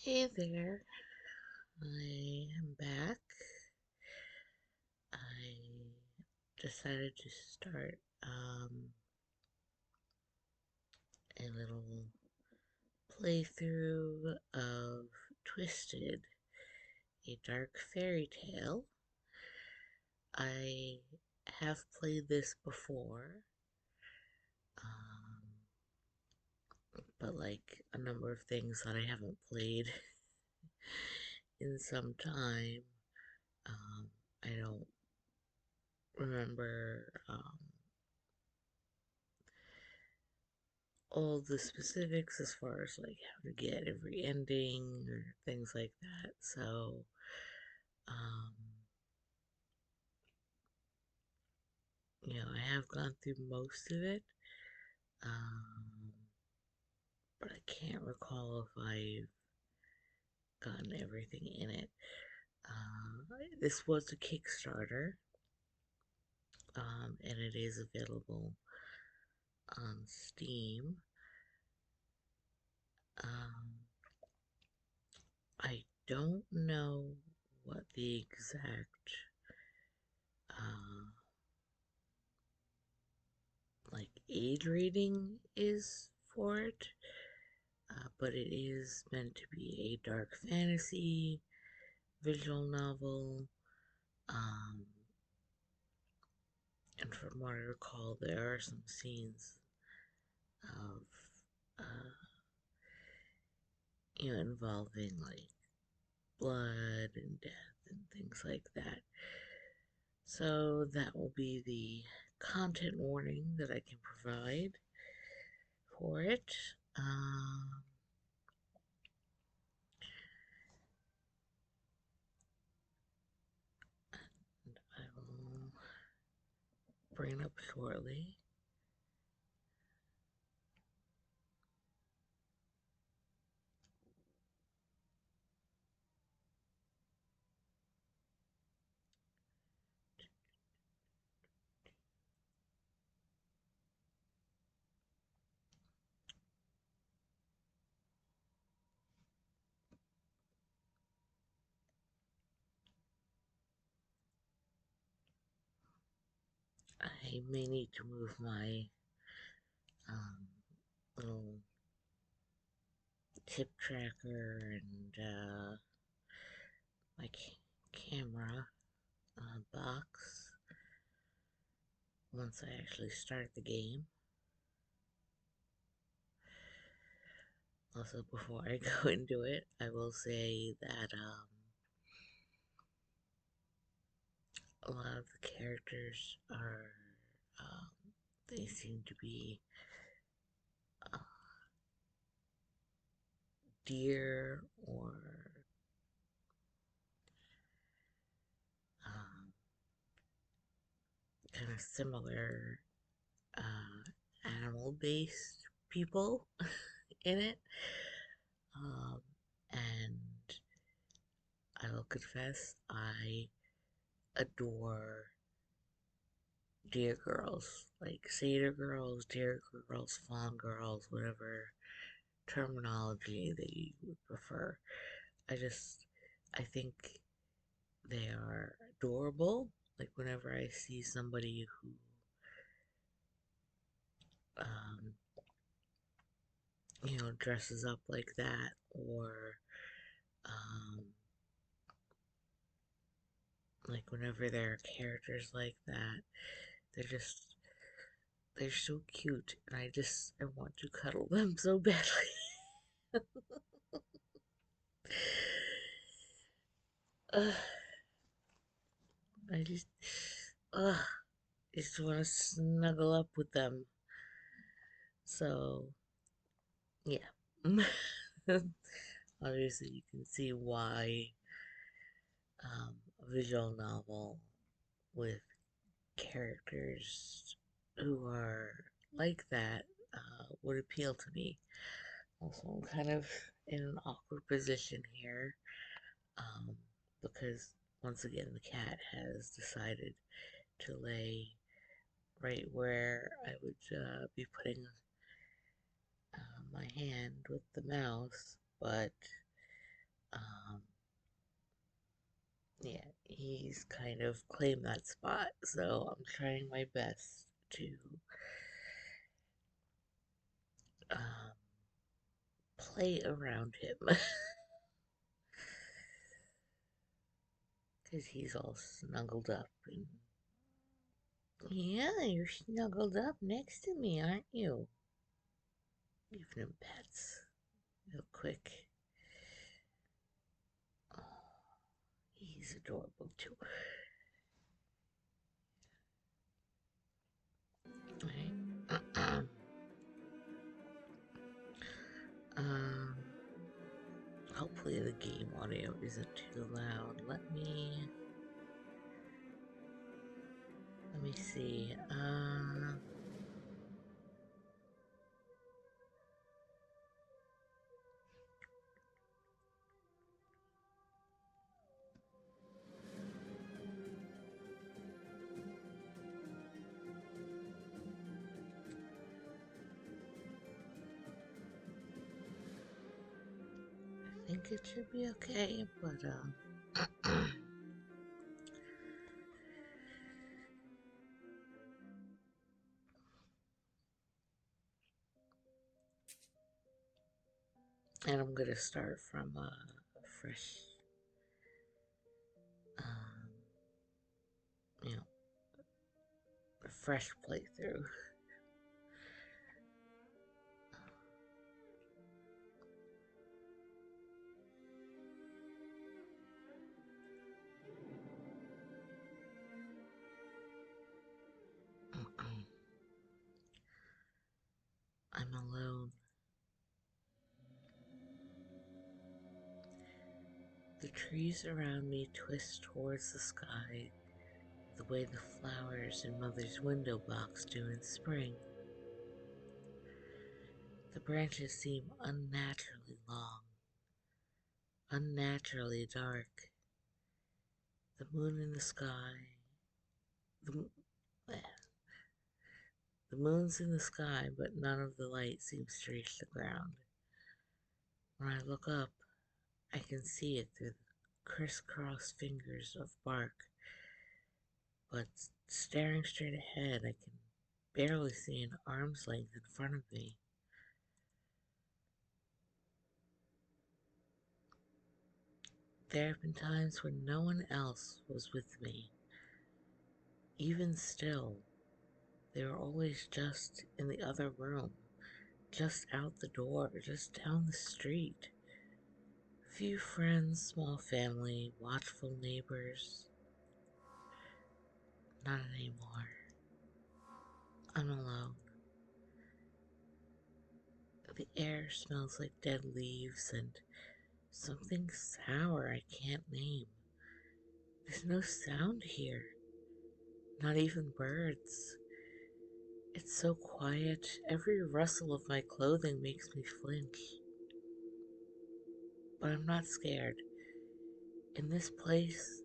Hey there, I am back. I decided to start a little playthrough of Twisted, a dark fairy tale. I have played this before, um, but like a number of things that I haven't played in some time, um, I don't remember all the specifics as far as like how to get every ending or things like that. So, um, I have gone through most of it, um, but I can't recall if I've gotten everything in it. This was a Kickstarter, and it is available on Steam. Um, I don't know what the exact uh, like age rating is for it, but it is meant to be a dark fantasy visual novel. Um, and from what I recall, there are some scenes of, uh, involving like blood and death and things like that. So that will be the content warning that I can provide for it. Um, and I will bring it up shortly. I may need to move my um, little tip tracker and my camera box once I actually start the game. Also, before I go into it, I will say that a lot of the characters are, um, they seem to be uh, dear or um, kind of similar animal based people in it. Um, and I will confess, I adore dear girls, like satyr girls, dear girls, fawn girls, whatever terminology that you would prefer. I think they are adorable. Like whenever I see somebody who, um, dresses up like that, or um, like whenever there are characters like that, they're just they're so cute, and I want to cuddle them so badly. Ugh, I just ugh, I just want to snuggle up with them. So yeah, obviously you can see why a visual novel with characters who are like that would appeal to me. Also, I'm kind of in an awkward position here, um, because once again the cat has decided to lay right where I would be putting my hand with the mouse, but Um, yeah, he's kind of claimed that spot, so I'm trying my best to um, play around him because he's all snuggled up and yeah, you're snuggled up next to me, aren't you? Giving him pets real quick. Oh, he's adorable too. Right. um, hopefully the game audio isn't too loud. Let me see. I think it should be okay, but and I'm gonna start from a fresh, um, you know, a fresh playthrough. I'm alone. The trees around me twist towards the sky the way the flowers in Mother's window box do in spring. The branches seem unnaturally long, unnaturally dark. The moon in the sky, the, the moon's in the sky, but none of the light seems to reach the ground. When I look up, I can see it through the crisscross fingers of bark, but staring straight ahead, I can barely see an arm's length in front of me. There have been times when no one else was with me. Even still, they were always just in the other room, just out the door, just down the street. Few friends, small family, watchful neighbors. Not anymore. I'm alone. The air smells like dead leaves and something sour I can't name. There's no sound here, not even birds. It's so quiet, every rustle of my clothing makes me flinch. But I'm not scared. In this place,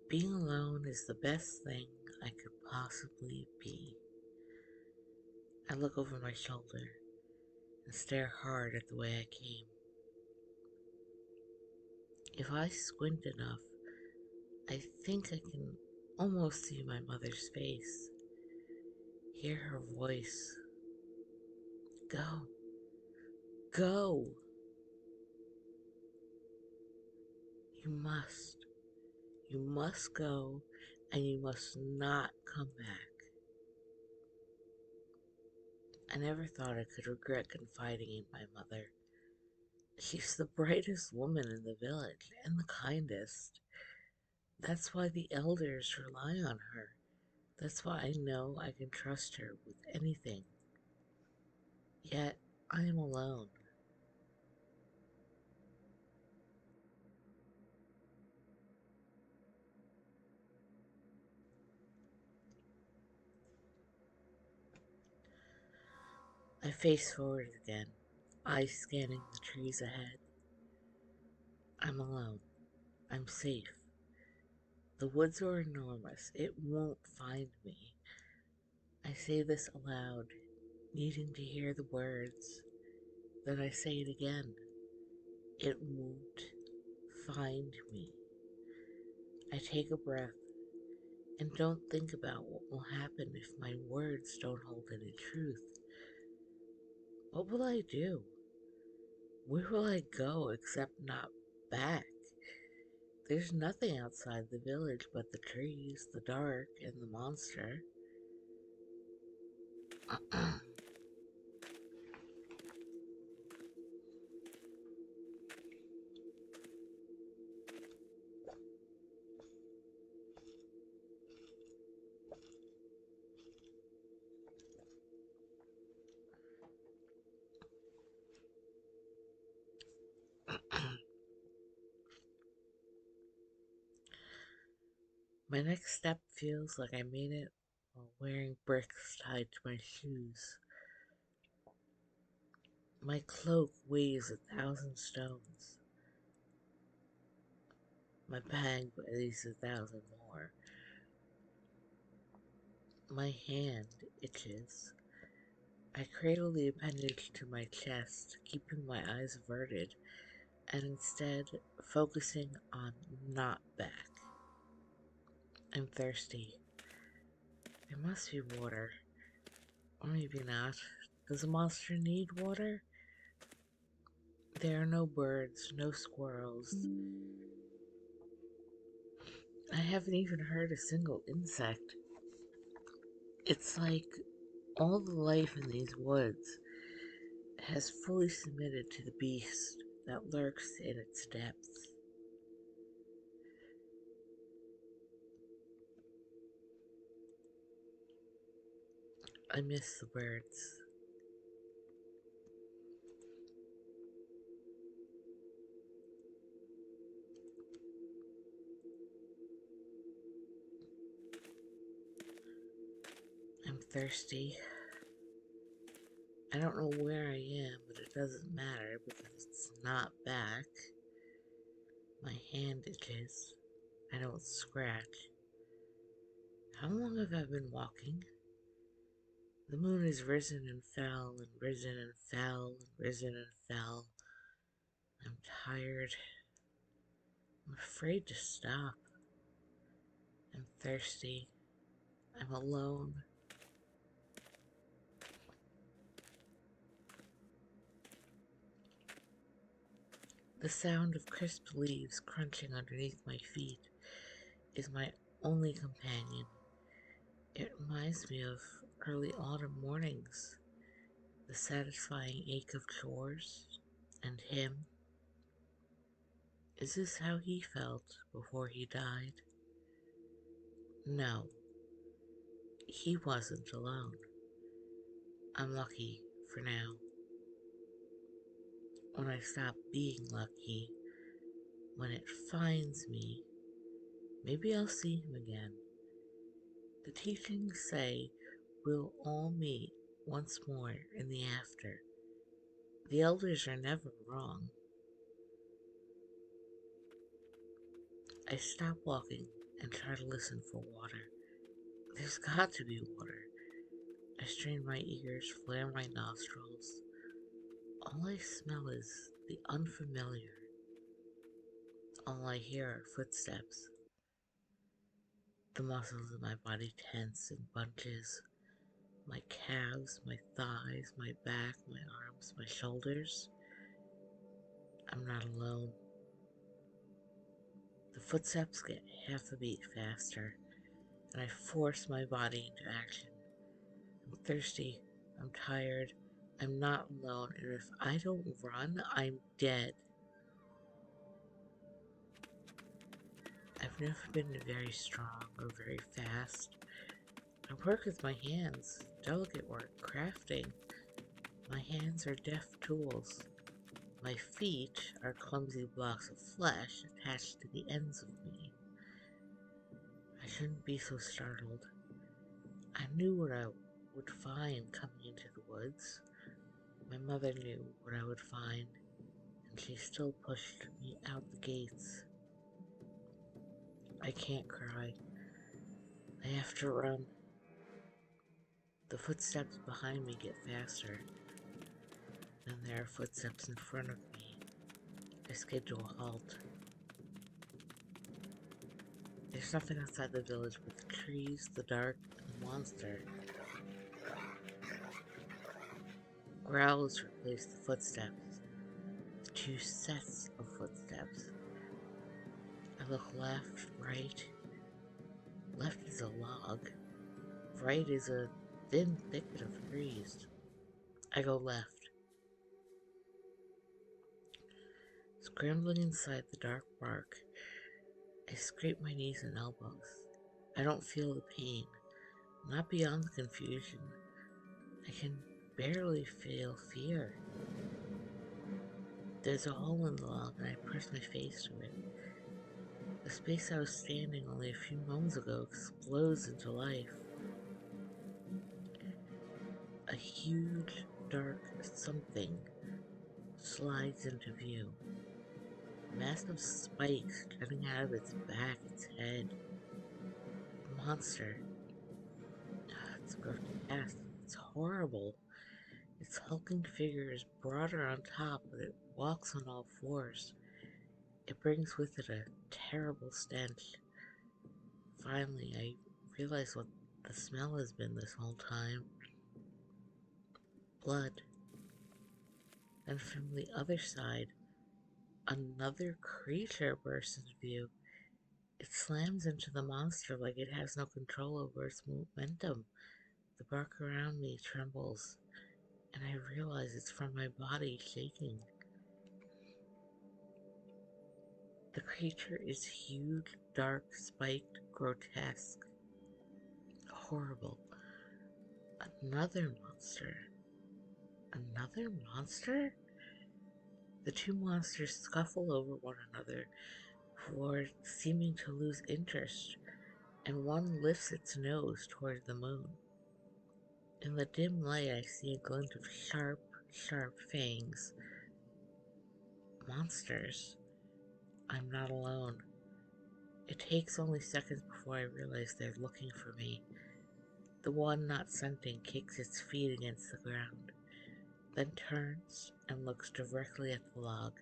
being alone is the best thing I could possibly be. I look over my shoulder and stare hard at the way I came. If I squint enough, I think I can almost see my mother's face, hear her voice. Go, go! You must. You must go, and you must not come back. I never thought I could regret confiding in my mother. She's the brightest woman in the village and the kindest. That's why the elders rely on her. That's why I know I can trust her with anything. Yet, I am alone. I face forward again, eyes scanning the trees ahead. I'm alone. I'm safe. The woods are enormous. It won't find me. I say this aloud, needing to hear the words. Then I say it again. It won't. find me. I take a breath and don't think about what will happen if my words don't hold any truth. What will I do? Where will I go except not back? There's nothing outside the village but the trees, the dark, and the monster. My next step feels like I made it while wearing bricks tied to my shoes. My cloak weighs 1,000 stones. My bag weighs 1,000 more. My hand itches. I cradle the appendage to my chest, keeping my eyes averted, and instead focusing on not back. I'm thirsty. There must be water. Or maybe not. Does a monster need water? There are no birds, no squirrels. I haven't even heard a single insect. It's like all the life in these woods has fully submitted to the beast that lurks in its depths. I miss the birds. I'm thirsty. I don't know where I am, but it doesn't matter because it's not back. My hand itches. I don't scratch. How long have I been walking? The moon has risen and fell and risen and fell and risen and fell. I'm tired. I'm afraid to stop. I'm thirsty. I'm alone. The sound of crisp leaves crunching underneath my feet is my only companion. It reminds me of early autumn mornings, the satisfying ache of chores, and him. Is this how he felt before he died? No, he wasn't alone. I'm lucky for now. When I stop being lucky, when it finds me, maybe I'll see him again. The teachings say we'll all meet once more in the after. The elders are never wrong. I stop walking and try to listen for water. There's got to be water. I strain my ears, flare my nostrils. All I smell is the unfamiliar. All I hear are footsteps. The muscles in my body tense in bunches. My calves, my thighs, my back, my arms, my shoulders. I'm not alone. The footsteps get half a beat faster, and I force my body into action. I'm thirsty. I'm tired. I'm not alone, and if I don't run, I'm dead. I've never been very strong or very fast. I work with my hands, delicate work, crafting. My hands are deft tools. My feet are clumsy blocks of flesh attached to the ends of me. I shouldn't be so startled. I knew what I would find coming into the woods. My mother knew what I would find, and she still pushed me out the gates. I can't cry. I have to run. The footsteps behind me get faster. Then there are footsteps in front of me. I skid to a halt. There's nothing outside the village but the trees, the dark, and the monster. Growls replace the footsteps. The two sets of footsteps. I look left, right. Left is a log. Right is a thin thicket of trees. I go left. Scrambling inside the dark bark, I scrape my knees and elbows. I don't feel the pain, not beyond the confusion. I can barely feel fear. There's a hole in the log and I press my face to it. The space I was standing only a few moments ago explodes into life. A huge, dark something slides into view. Massive spikes jutting out of its back, its head. A monster. It's grotesque. It's horrible. Its hulking figure is broader on top, but it walks on all fours. It brings with it a terrible stench. Finally, I realize what the smell has been this whole time. Blood. And from the other side, another creature bursts into view. It slams into the monster like it has no control over its momentum. The bark around me trembles, and I realize it's from my body shaking. The creature is huge, dark, spiked, grotesque, horrible. Another monster. Another monster? The two monsters scuffle over one another before seeming to lose interest, and one lifts its nose toward the moon. In the dim light, I see a glint of sharp, sharp fangs. Monsters. I'm not alone. It takes only seconds before I realize they're looking for me. The one not scenting kicks its feet against the ground, then turns and looks directly at the log.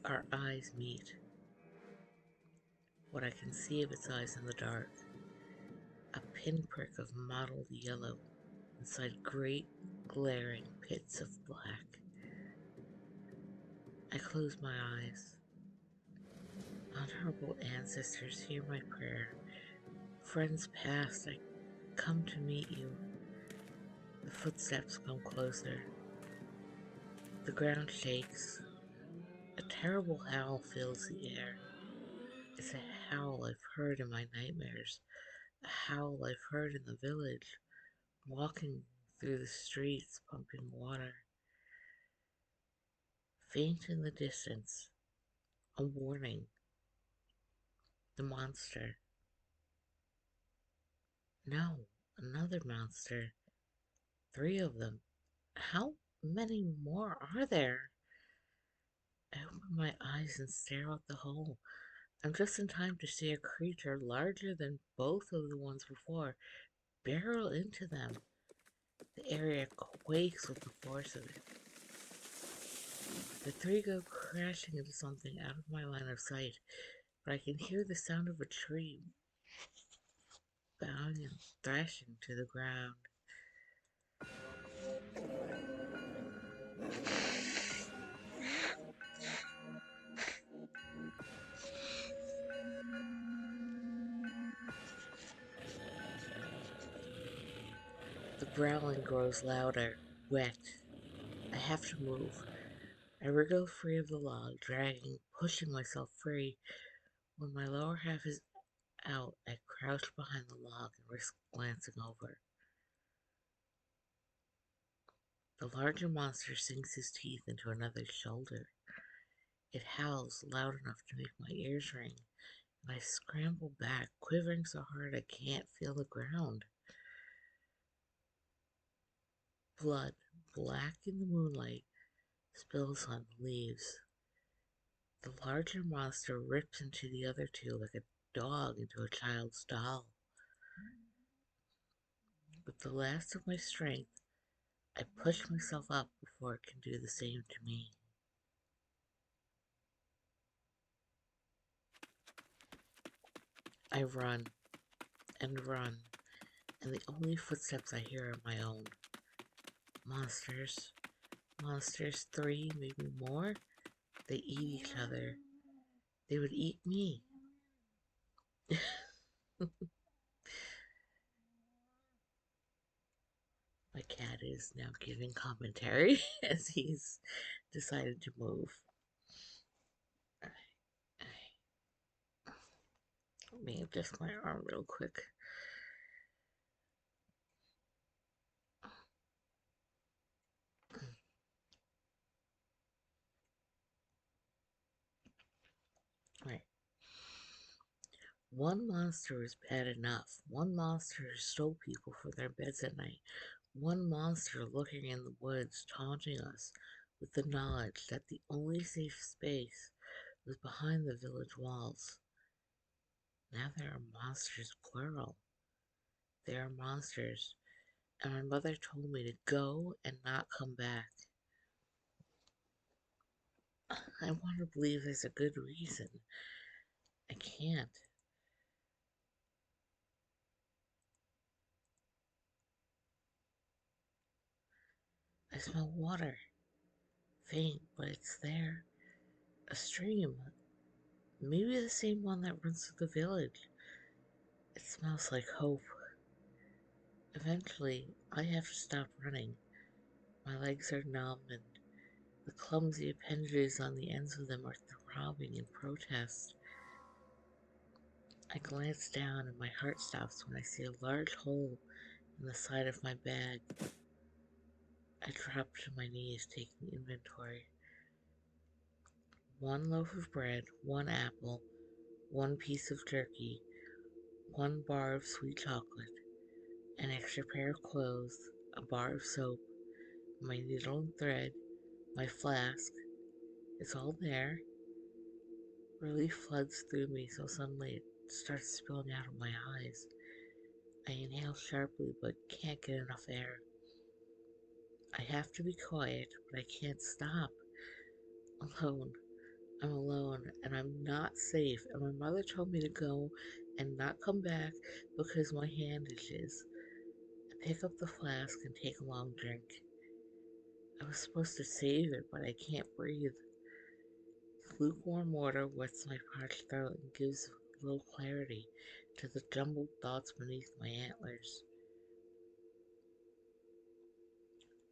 Our eyes meet. What I can see of its eyes in the dark, a pinprick of mottled yellow inside great glaring pits of black. I close my eyes. Honorable ancestors, hear my prayer. Friends past, I come to meet you. The footsteps come closer. The ground shakes. A terrible howl fills the air. It's a howl I've heard in my nightmares. A howl I've heard in the village, walking through the streets, pumping water. Faint in the distance, a warning. The monster. No, another monster. 3 of them. How many more are there? I open my eyes and stare out the hole. I'm just in time to see a creature larger than both of the ones before barrel into them. The area quakes with the force of it. The 3 go crashing into something out of my line of sight, but I can hear the sound of a tree bowing and thrashing to the ground. The growling grows louder, wet. I have to move. I wriggle free of the log, dragging, pushing myself free. When my lower half is out, I crouch behind the log and risk glancing over. The larger monster sinks his teeth into another's shoulder. It howls loud enough to make my ears ring, and I scramble back, quivering so hard I can't feel the ground. Blood, black in the moonlight, spills on the leaves. The larger monster rips into the other 2 like a dog into a child's doll. With the last of my strength, I push myself up before it can do the same to me. I run and run, and the only footsteps I hear are my own. Monsters. Monsters, three, maybe more. They eat each other. They would eat me. My cat is now giving commentary as he's decided to move. Let me adjust my arm real quick. Right. One monster is bad enough. One monster stole people for their beds at night. One monster lurking in the woods, taunting us with the knowledge that the only safe space was behind the village walls. Now there are monsters, plural. There are monsters, and my mother told me to go and not come back. I want to believe there's a good reason. I can't. I smell water. Faint, but it's there. A stream. Maybe the same one that runs through the village. It smells like hope. Eventually, I have to stop running. My legs are numb, and the clumsy appendages on the ends of them are throbbing in protest. I glance down, and my heart stops when I see a large hole in the side of my bag. I drop to my knees, taking inventory. One loaf of bread, one apple, one piece of jerky, one bar of sweet chocolate, an extra pair of clothes, a bar of soap, my needle and thread, my flask. It's all there. Relief floods through me so suddenly it starts spilling out of my eyes. I inhale sharply but can't get enough air. I have to be quiet, but I can't stop. Alone. I'm alone and I'm not safe. And my mother told me to go and not come back because my hand itches. I pick up the flask and take a long drink. I was supposed to save it, but I can't breathe. Lukewarm water wets my parched throat and gives a little clarity to the jumbled thoughts beneath my antlers.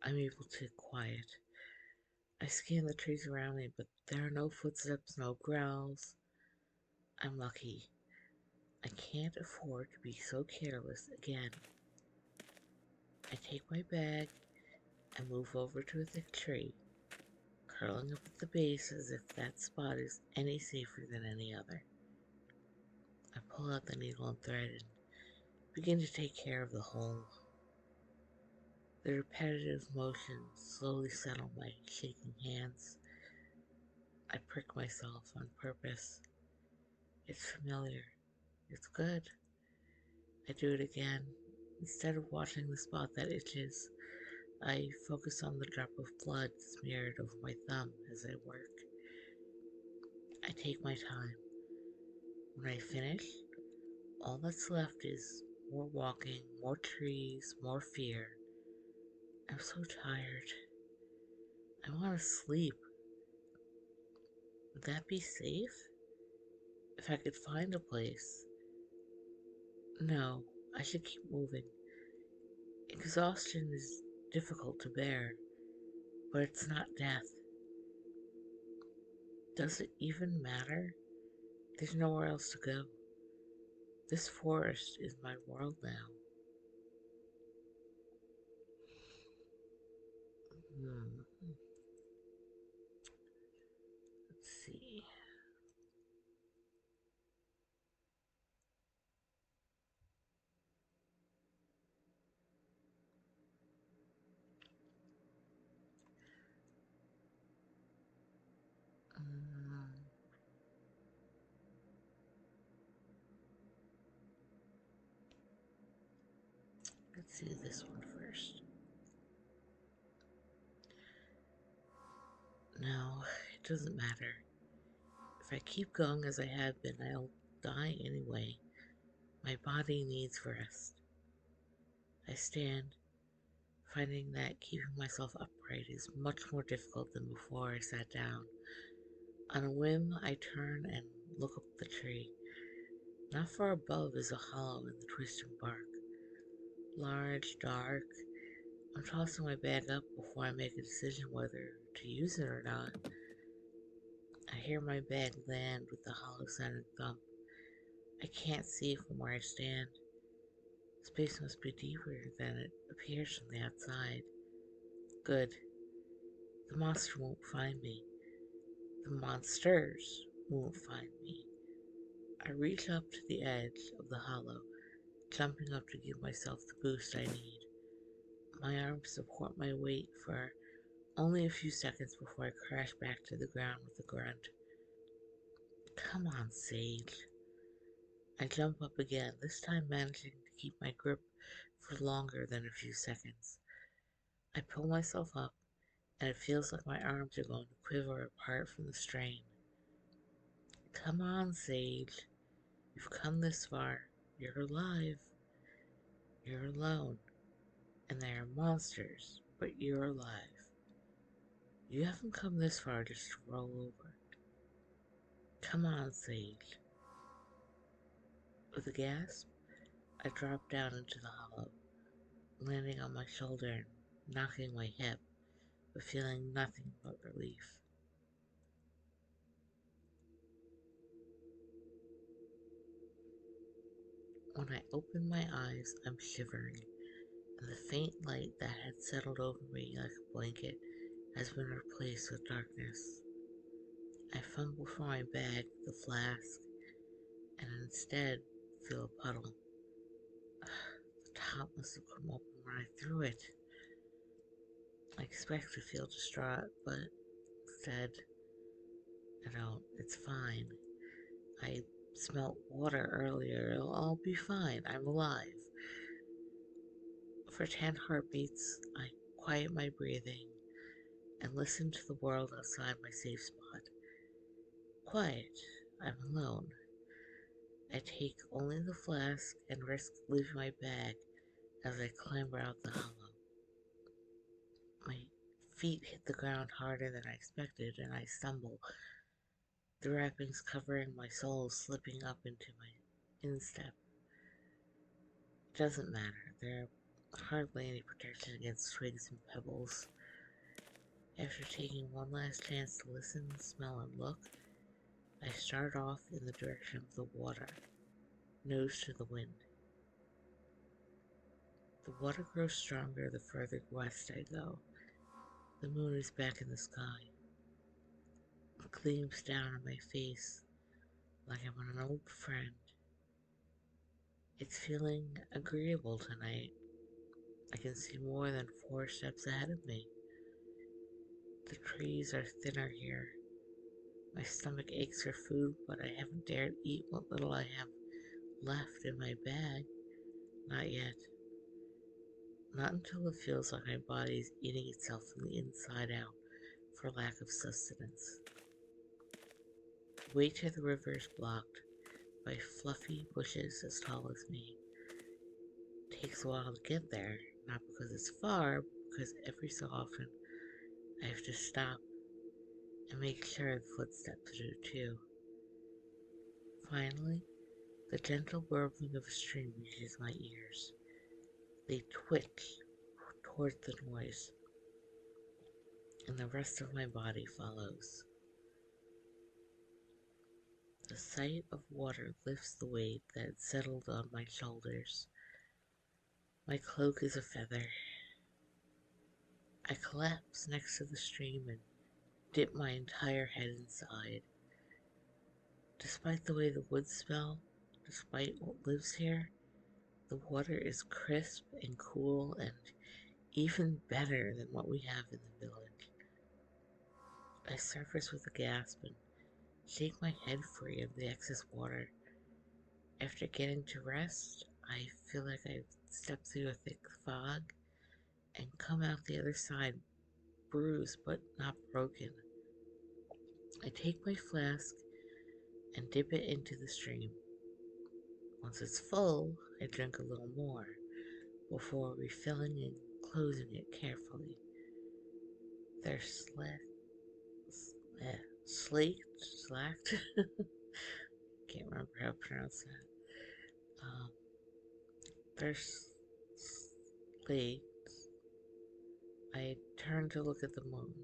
I'm able to quiet. I scan the trees around me, but there are no footsteps, no growls. I'm lucky. I can't afford to be so careless again. I take my bag and move over to a thick tree, curling up at the base as if that spot is any safer than any other. I pull out the needle and thread and begin to take care of the hole. The repetitive motions slowly settle my shaking hands. I prick myself on purpose. It's familiar. It's good. I do it again. Instead of watching the spot that itches, I focus on the drop of blood smeared over my thumb as I work. I take my time. When I finish, all that's left is more walking, more trees, more fear. I'm so tired. I want to sleep. Would that be safe? If I could find a place. No, I should keep moving. Exhaustion is difficult to bear, but it's not death. Does it even matter? There's nowhere else to go. This forest is my world now. Hmm. Let's see. Um, let's do this one first. No, it doesn't matter. If I keep going as I have been, I'll die anyway. My body needs rest. I stand, finding that keeping myself upright is much more difficult than before I sat down. On a whim, I turn and look up the tree. Not far above is a hollow in the twisted bark. Large, dark. I'm tossing my bag up before I make a decision whether to use it or not. I hear my bag land with a hollow sounding thump. I can't see from where I stand. Space must be deeper than it appears from the outside. Good. The monster won't find me. The monsters won't find me. I reach up to the edge of the hollow, jumping up to give myself the boost I need. My arms support my weight for only a few seconds before I crash back to the ground with a grunt. Come on, Sage. I jump up again, this time managing to keep my grip for longer than a few seconds. I pull myself up, and it feels like my arms are going to quiver apart from the strain. Come on, Sage. You've come this far. You're alive. You're alone. And there are monsters, but you're alive. You haven't come this far just to roll over. Come on, Sage. With a gasp, I drop down into the hollow, landing on my shoulder and knocking my hip, but feeling nothing but relief. When I open my eyes, I'm shivering, and the faint light that had settled over me like a blanket has been replaced with darkness. I fumble for my bag, the flask, and instead feel a puddle. The top must have come open when I threw it. I expect to feel distraught, but instead, I don't. It's fine. I smelt water earlier. It'll all be fine. I'm alive. For 10 heartbeats, I quiet my breathing and listen to the world outside my safe spot. Quiet. I'm alone. I take only the flask and risk leaving my bag as I clamber out the hollow. My feet hit the ground harder than I expected, and I stumble, the wrappings covering my soul slipping up into my instep. It doesn't matter. There are hardly any protection against twigs and pebbles. After taking one last chance to listen, smell, and look, I start off in the direction of the water, nose to the wind. The water grows stronger the further west I go. The moon is back in the sky. It gleams down on my face like I'm an old friend. It's feeling agreeable tonight. I can see more than 4 steps ahead of me. The trees are thinner here. My stomach aches for food, but I haven't dared eat what little I have left in my bag. Not yet. Not until it feels like my body is eating itself from the inside out for lack of sustenance. The way to the river is blocked by fluffy bushes as tall as me. It takes a while to get there, not because it's far, but because every so often I have to stop and make sure the footsteps do too. Finally, the gentle burbling of a stream reaches my ears. They twitch towards the noise, and the rest of my body follows. The sight of water lifts the weight that had settled on my shoulders. My cloak is a feather. I collapse next to the stream and dip my entire head inside. Despite the way the woods smell, despite what lives here, the water is crisp and cool and even better than what we have in the village. I surface with a gasp and shake my head free of the excess water. After getting to rest, I feel like I've stepped through a thick fog and come out the other side bruised but not broken. I take my flask and dip it into the stream. Once it's full, I drink a little more before refilling and closing it carefully. They're slacked. Can't remember how to pronounce that. They're slaked. I turn to look at the moon.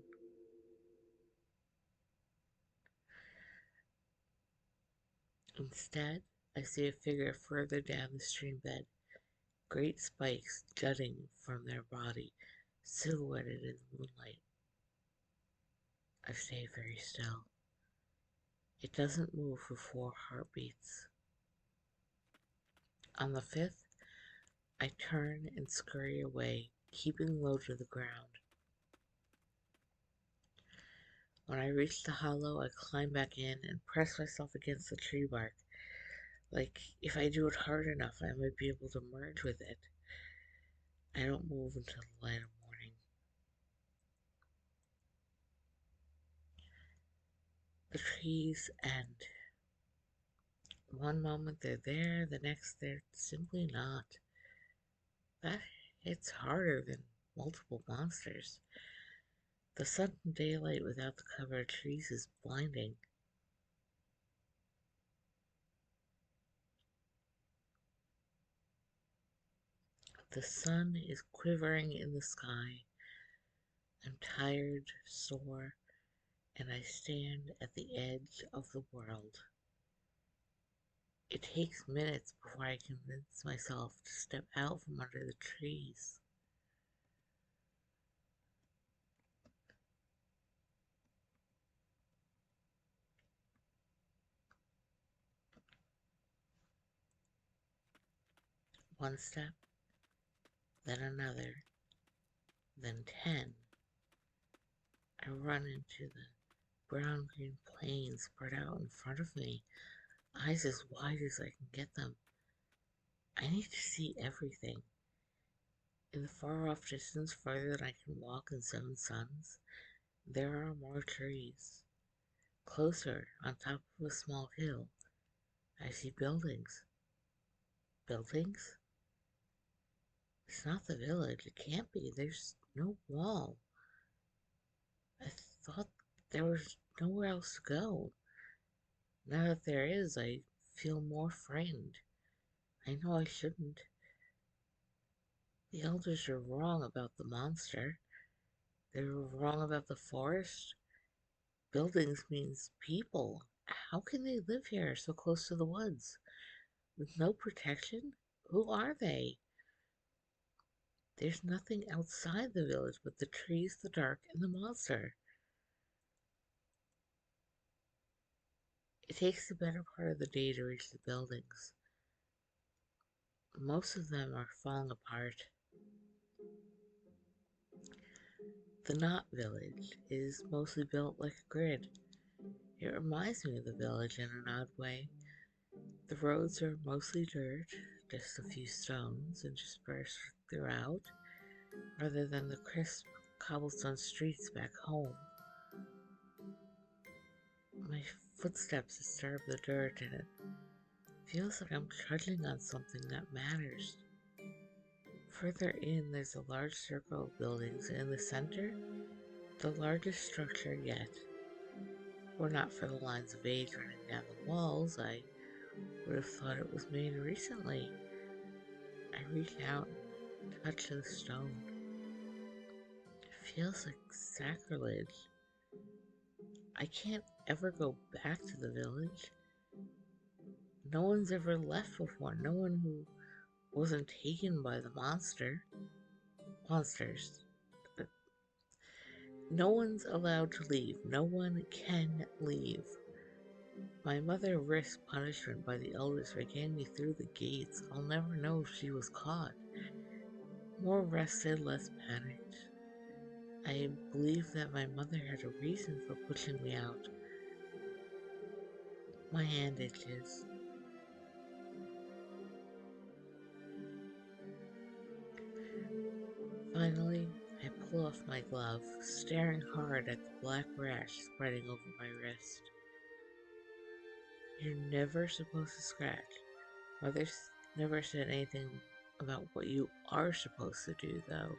Instead, I see a figure further down the stream bed, great spikes jutting from their body, silhouetted in the moonlight. I stay very still. It doesn't move for 4 heartbeats. On the fifth, I turn and scurry away, keeping low to the ground. When I reach the hollow, I climb back in and press myself against the tree bark. Like, if I do it hard enough, I might be able to merge with it. I don't move until the light of morning. The trees end. One moment they're there, the next they're simply not. That hits harder than multiple monsters. The sudden daylight without the cover of trees is blinding. The sun is quivering in the sky. I'm tired, sore, and I stand at the edge of the world. It takes minutes before I convince myself to step out from under the trees. One step, then another, then 10. I run into the brown-green plains spread out in front of me, eyes as wide as I can get them. I need to see everything. In the far-off distance, farther than I can walk in 7 suns, there are more trees. Closer, on top of a small hill, I see buildings. Buildings? It's not the village. It can't be. There's no wall. I thought there was nowhere else to go. Now that there is, I feel more frightened. I know I shouldn't. The elders are wrong about the monster. They were wrong about the forest. Buildings means people. How can they live here so close to the woods? With no protection? Who are they? There's nothing outside the village but the trees, the dark, and the monster. It takes the better part of the day to reach the buildings. Most of them are falling apart. The Knot Village is mostly built like a grid. It reminds me of the village in an odd way. The roads are mostly dirt, just a few stones interspersed throughout, rather than the crisp cobblestone streets back home. My footsteps disturb the dirt and it feels like I'm trudging on something that matters. Further in, there's a large circle of buildings, and in the center, the largest structure yet. Were not for the lines of age running down the walls, I would have thought it was made recently. I reach out and touch the stone. It feels like sacrilege. I can't ever go back to the village. No one's ever left before. No one who wasn't taken by the monsters. No one's allowed to leave. No one can leave. My mother risked punishment by the elders for getting me through the gates. I'll never know if she was caught. More rested, less panicked. I believe that my mother had a reason for pushing me out. My hand itches. Finally, I pull off my glove, staring hard at the black rash spreading over my wrist. You're never supposed to scratch. Mother's never said anything about what you are supposed to do, though.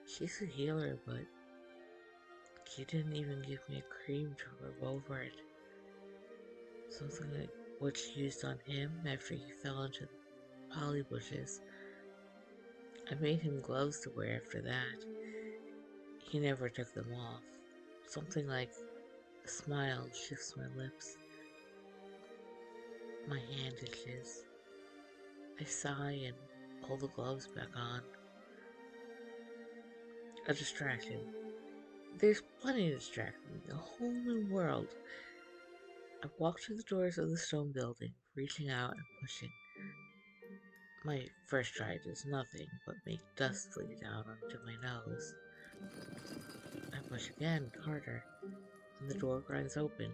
She's a healer, but she didn't even give me a cream to rub over it. Something like what she used on him after he fell into the poly bushes. I made him gloves to wear after that. He never took them off. Something like a smile shifts my lips. My hand itches. I sigh and pull the gloves back on. A distraction. There's plenty to distract me. A whole new world. I walk to the doors of the stone building, reaching out and pushing. My first try does nothing but make dust flee down onto my nose. I push again, harder, and the door grinds open.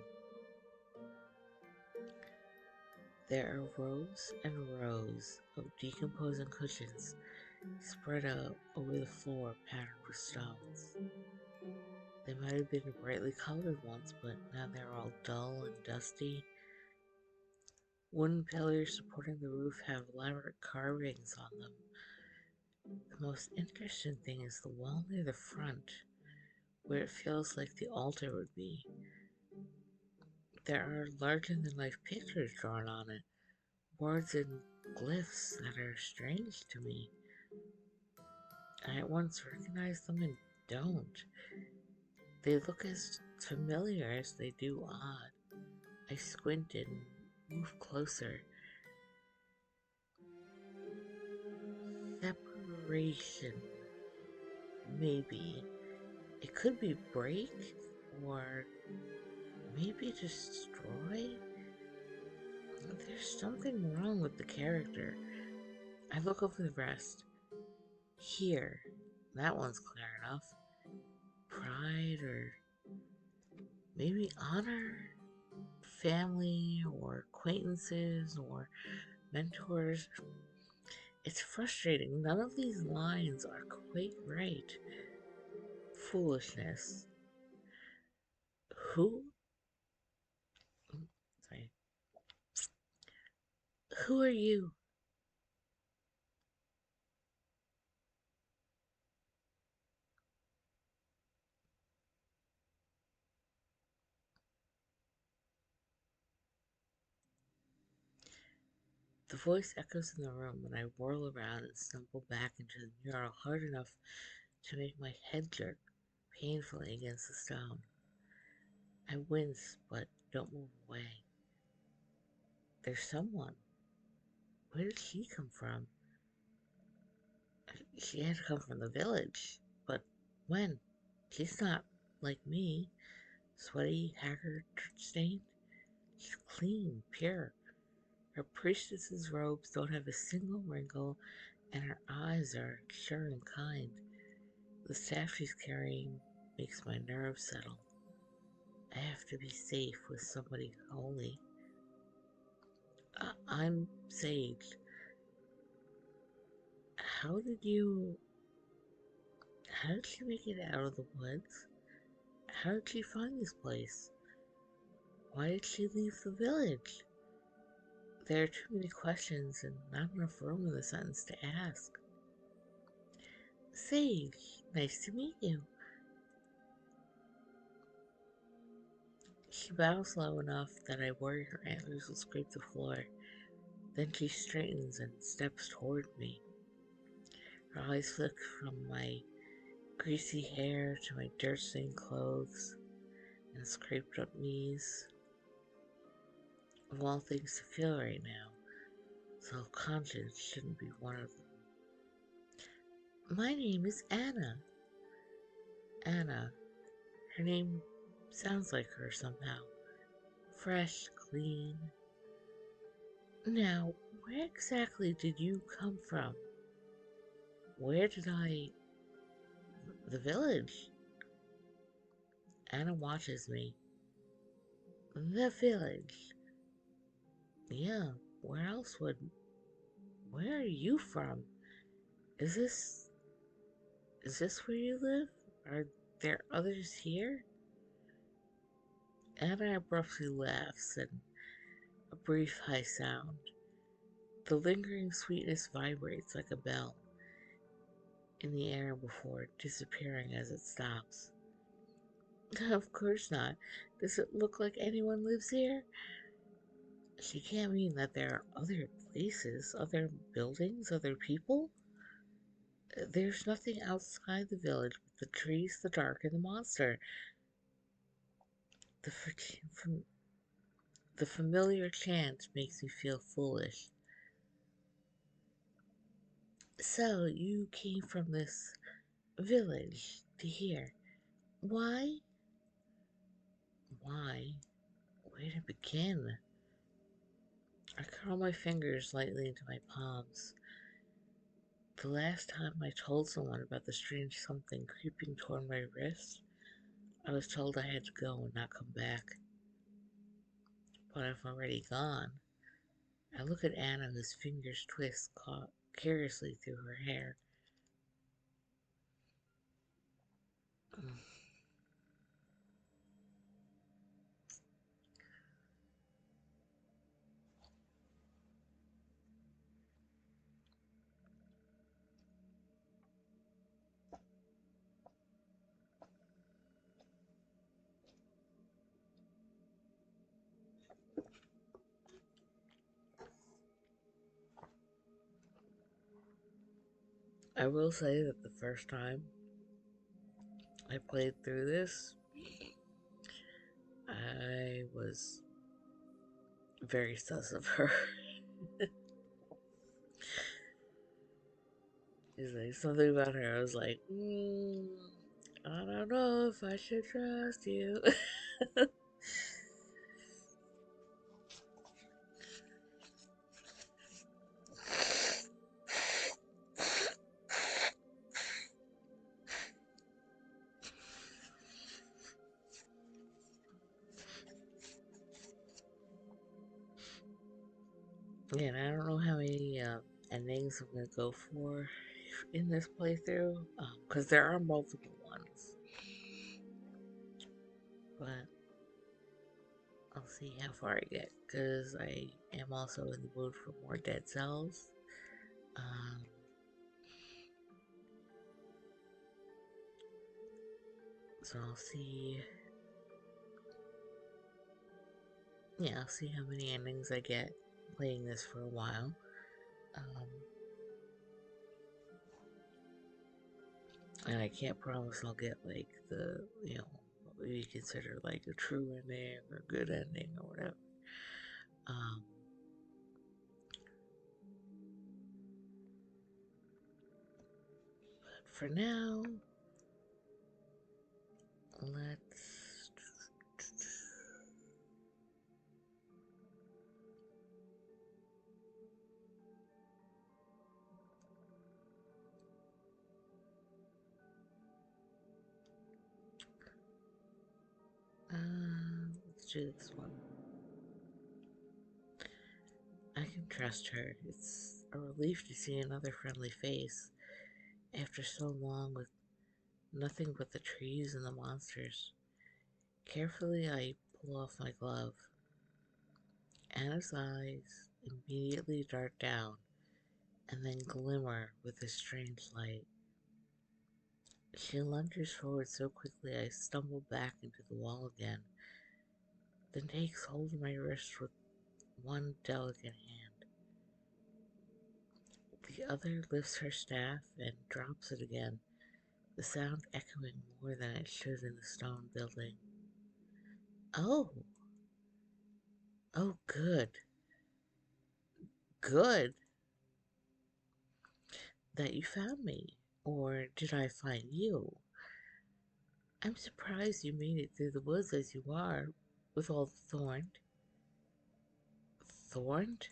There are rows and rows of decomposing cushions spread out over the floor patterned with stones. They might have been brightly colored once, but now they're all dull and dusty. Wooden pillars supporting the roof have elaborate carvings on them. The most interesting thing is the wall near the front, where it feels like the altar would be. There are larger than life pictures drawn on it, words and glyphs that are strange to me. I at once recognize them and don't. They look as familiar as they do odd. I squint and move closer. Separation. Maybe. It could be break, or maybe destroy? There's something wrong with the character. I look over the rest. Here. That one's clear enough. Pride, or maybe honor? Family, or acquaintances, or mentors. It's frustrating. None of these lines are quite right. Foolishness. Who? Sorry. Who are you? The voice echoes in the room when I whirl around and stumble back into the mural hard enough to make my head jerk painfully against the stone. I wince, but don't move away. There's someone. Where did she come from? She had to come from the village. But when? She's not like me. Sweaty, haggard, stained. She's clean, pure. Her priestess's robes don't have a single wrinkle, and her eyes are sure and kind. The staff she's carrying makes my nerves settle. I have to be safe with somebody holy. I'm Sage. How did you... How did she make it out of the woods? How did she find this place? Why did she leave the village? There are too many questions and not enough room in the sentence to ask. Sage, nice to meet you. She bows low enough that I worry her antlers will scrape the floor. Then she straightens and steps toward me. Her eyes flick from my greasy hair to my dirt-stained clothes and scraped up knees. Of all things to feel right now, self-conscious shouldn't be one of them. My name is Anna. Anna. Her name sounds like her somehow. Fresh, clean. Now, where exactly did you come from? Where did I... The village. Anna watches me. The village. Yeah, where else would... Where are you from? Is this... Is this where you live? Are there others here? Anna abruptly laughs, and a brief high sound. The lingering sweetness vibrates like a bell in the air before disappearing as it stops. Of course not. Does it look like anyone lives here? She can't mean that there are other places, other buildings, other people? There's nothing outside the village but the trees, the dark, and the monster. The, the familiar chant makes me feel foolish. So, you came from this village to here. Why? Why? Where to begin? I curl my fingers lightly into my palms. The last time I told someone about the strange something creeping toward my wrist, I was told I had to go and not come back. But I've already gone. I look at Anna, whose fingers twist curiously through her hair. I will say that the first time I played through this, I was very sus of her. It's like something about her. I was like, I don't know if I should trust you. Yeah, and I don't know how many endings I'm gonna go for in this playthrough, because there are multiple ones. But I'll see how far I get, because I am also in the mood for more Dead Cells. Um, so I'll see. Yeah, I'll see how many endings I get playing this for a while. Um, and I can't promise I'll get like the, what we consider like a true ending or good ending or whatever. Um, but for now, let's. Let's do this one. I can trust her. It's a relief to see another friendly face after so long with nothing but the trees and the monsters. Carefully, I pull off my glove. Anna's eyes immediately dart down and then glimmer with a strange light. She lunges forward so quickly I stumble back into the wall again, then takes hold of my wrist with one delicate hand. The other lifts her staff and drops it again, the sound echoing more than it should in the stone building. Oh, oh, good, good that you found me. Or did I find you? I'm surprised you made it through the woods as you are, with all the thorn. Thorned?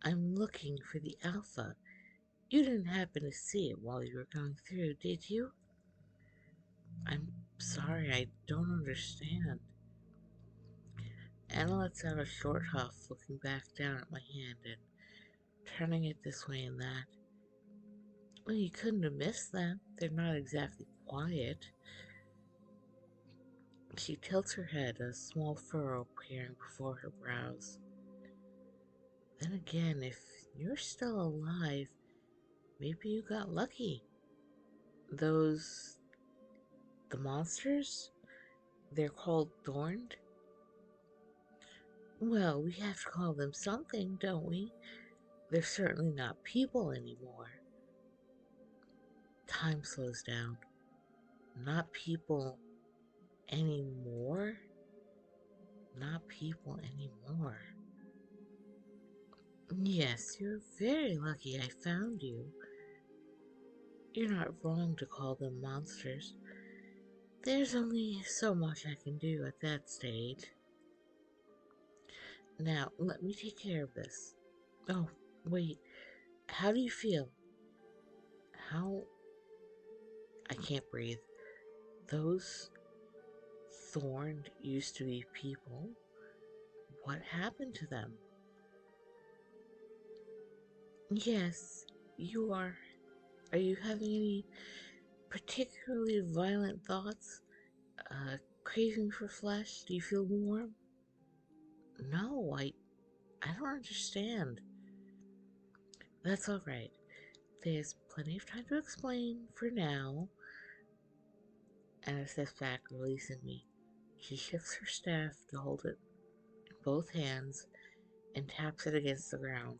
I'm looking for the Alpha. You didn't happen to see it while you were going through, did you? I'm sorry, I don't understand. Anna lets out a short huff, looking back down at my hand and turning it this way and that. Well, you couldn't have missed them. They're not exactly quiet. She tilts her head, a small furrow appearing before her brows. Then again, if you're still alive, maybe you got lucky. Those. The monsters? They're called Thorned? Well, we have to call them something, don't we? They're certainly not people anymore. Time slows down. Not people anymore? Not people anymore. Yes, you're very lucky I found you. You're not wrong to call them monsters. There's only so much I can do at that stage. Now, let me take care of this. Oh, wait. How do you feel? How? I can't breathe. Those Thorned used to be people. What happened to them? Yes, you are. Are you having any particularly violent thoughts? Craving for flesh? Do you feel warm? No, I don't understand. That's all right. There's plenty of time to explain for now. Anna steps back, releasing me. She shifts her staff to hold it in both hands and taps it against the ground.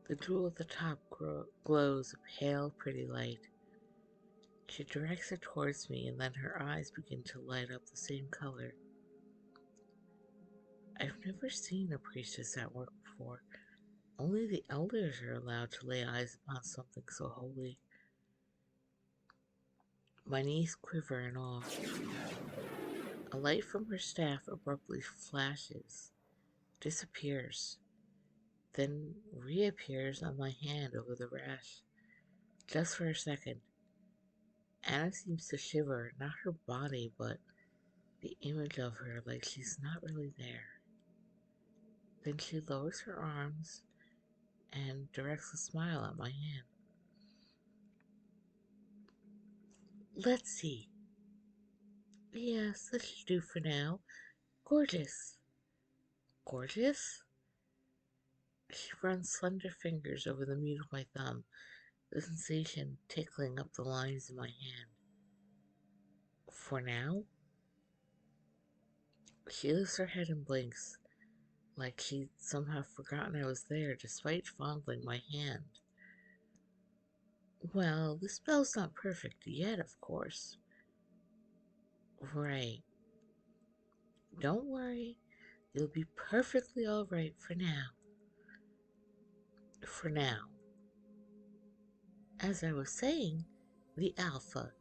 The jewel at the top glows a pale, pretty light. She directs it towards me, and then her eyes begin to light up the same color. I've never seen a priestess at work before. Only the elders are allowed to lay eyes upon something so holy. My knees quiver in awe. A light from her staff abruptly flashes, disappears, then reappears on my hand over the rash. Just for a second. Anna seems to shiver, not her body, but the image of her, like she's not really there. Then she lowers her arms and directs a smile at my hand. Let's see. Yes, this should do for now. Gorgeous. Gorgeous? She runs slender fingers over the mute of my thumb, the sensation tickling up the lines in my hand. For now? She lifts her head and blinks, like she'd somehow forgotten I was there despite fondling my hand. Well, the spell's not perfect yet, of course. Right. Don't worry. You'll be perfectly alright for now. For now. As I was saying, the Alpha.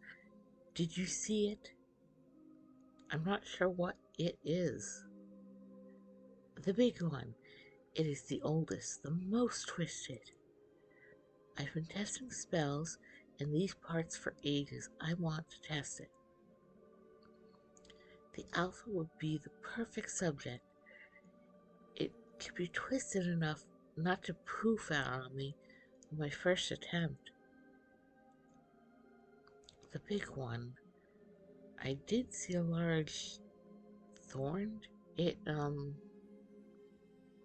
Did you see it? I'm not sure what it is. The big one. It is the oldest, the most twisted. I've been testing spells in these parts for ages. I want to test it. The Alpha would be the perfect subject. It could be twisted enough not to poof out on me on my first attempt. The big one. I did see a large thorn. It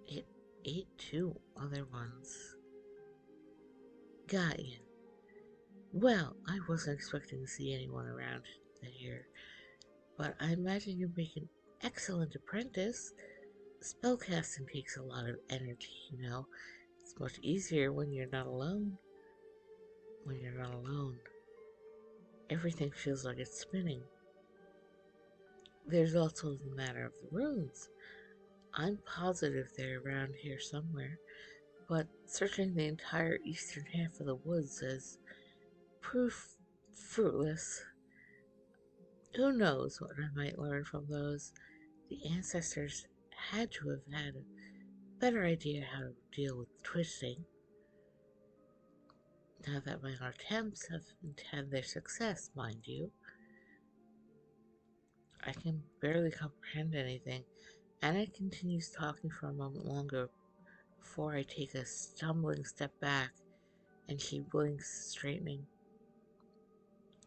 it ate two other ones. Got you. Well, I wasn't expecting to see anyone around here, but I imagine you make an excellent apprentice. Spellcasting takes a lot of energy, you know. It's much easier when you're not alone. When you're not alone, everything feels like it's spinning. There's also the matter of the runes. I'm positive they're around here somewhere, but searching the entire eastern half of the woods is proof fruitless. Who knows what I might learn from those? The ancestors had to have had a better idea how to deal with twisting. Now that my attempts have had their success, mind you, I can barely comprehend anything. Anna continues talking for a moment longer before I take a stumbling step back and she blinks, straightening.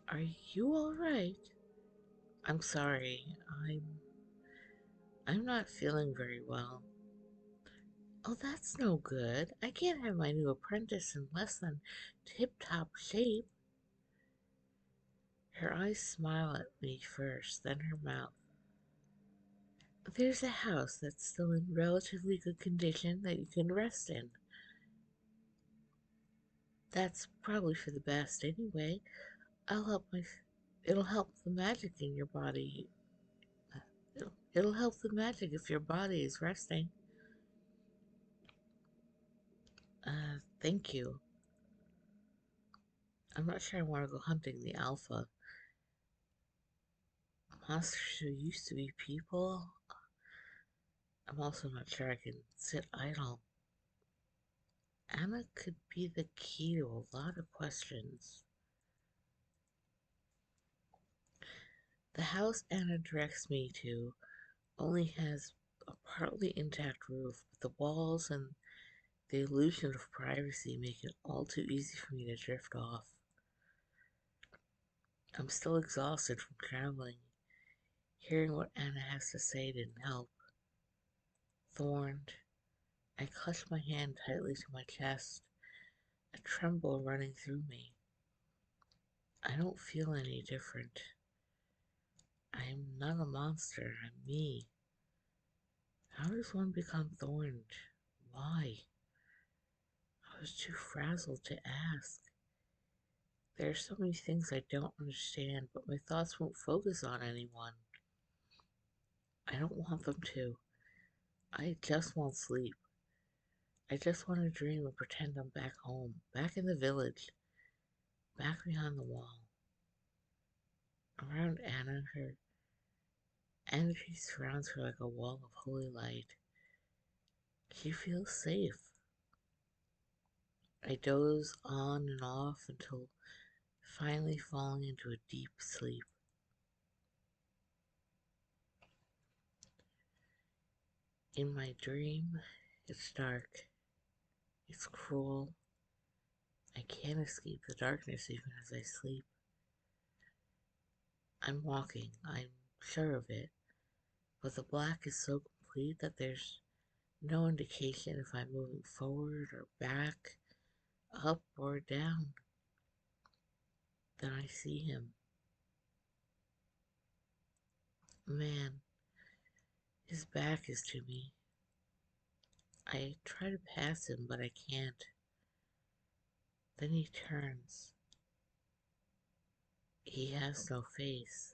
Are you alright? I'm sorry. I'm not feeling very well. Oh, that's no good. I can't have my new apprentice in less than tip-top shape. Her eyes smile at me first, then her mouth. There's a house that's still in relatively good condition that you can rest in. That's probably for the best anyway. I'll help my. It'll help the magic in your body. It'll help the magic if your body is resting. Thank you. I'm not sure I want to go hunting the alpha. Monsters who used to be people. I'm also not sure I can sit idle. Anna could be the key to a lot of questions. The house Anna directs me to only has a partly intact roof, but the walls and the illusion of privacy make it all too easy for me to drift off. I'm still exhausted from traveling. Hearing what Anna has to say didn't help. Thorned, I clutch my hand tightly to my chest, a tremble running through me. I don't feel any different. I'm not a monster, I'm me. How does one become thorned? Why? I was too frazzled to ask. There are so many things I don't understand, but my thoughts won't focus on anyone. I don't want them to. I just want sleep. I just want to dream and pretend I'm back home, back in the village, back behind the wall. Around Anna, her energy surrounds her like a wall of holy light. She feels safe. I doze on and off until finally falling into a deep sleep. In my dream, it's dark. It's cruel. I can't escape the darkness even as I sleep. I'm walking, I'm sure of it, but the black is so complete that there's no indication if I'm moving forward or back, up or down. Then I see him. Man, his back is to me. I try to pass him, but I can't. Then he turns. He has no face.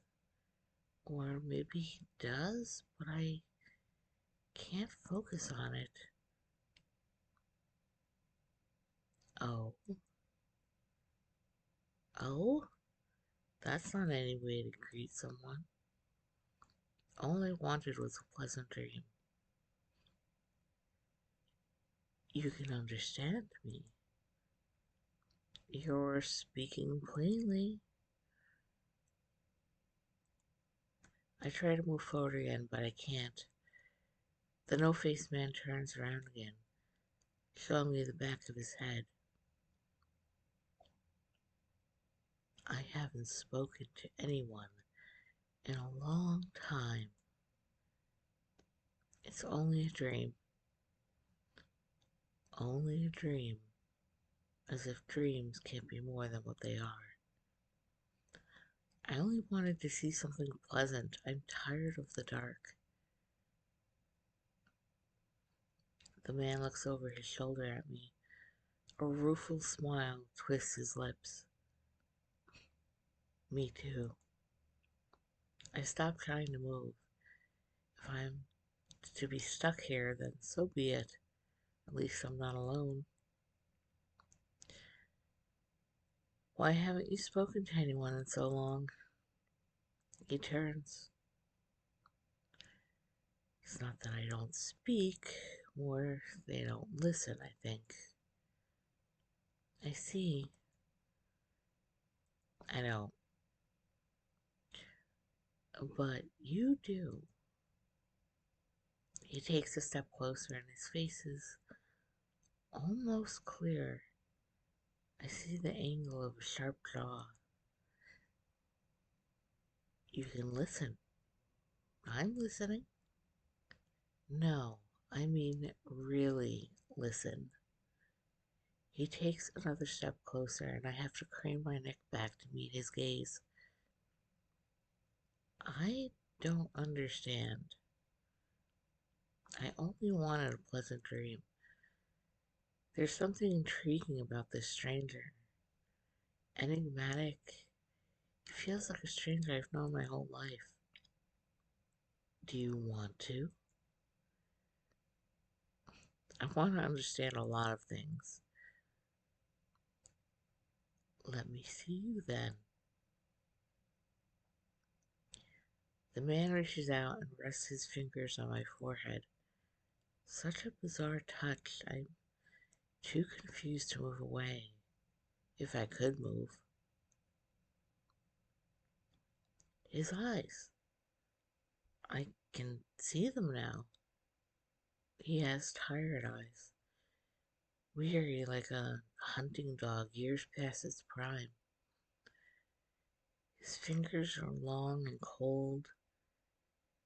Or maybe he does, but I can't focus on it. Oh. Oh? That's not any way to greet someone. All I wanted was a pleasant dream. You can understand me. You're speaking plainly. I try to move forward again, but I can't. The no-faced man turns around again, showing me the back of his head. I haven't spoken to anyone in a long time. It's only a dream. Only a dream. As if dreams can't be more than what they are. I only wanted to see something pleasant. I'm tired of the dark. The man looks over his shoulder at me. A rueful smile twists his lips. Me too. I stop trying to move. If I'm to be stuck here, then so be it. At least I'm not alone. Why haven't you spoken to anyone in so long? He turns. It's not that I don't speak, more they don't listen, I think. I see. I know. But you do. He takes a step closer and his face is almost clear. I see the angle of a sharp jaw. You can listen. I'm listening. No, I mean really listen. He takes another step closer, and I have to crane my neck back to meet his gaze. I don't understand. I only wanted a pleasant dream. There's something intriguing about this stranger. Enigmatic. He feels like a stranger I've known my whole life. Do you want to? I want to understand a lot of things. Let me see you then. The man reaches out and rests his fingers on my forehead. Such a bizarre touch. I'm too confused to move away. If I could move. His eyes. I can see them now. He has tired eyes. Weary like a hunting dog years past its prime. His fingers are long and cold.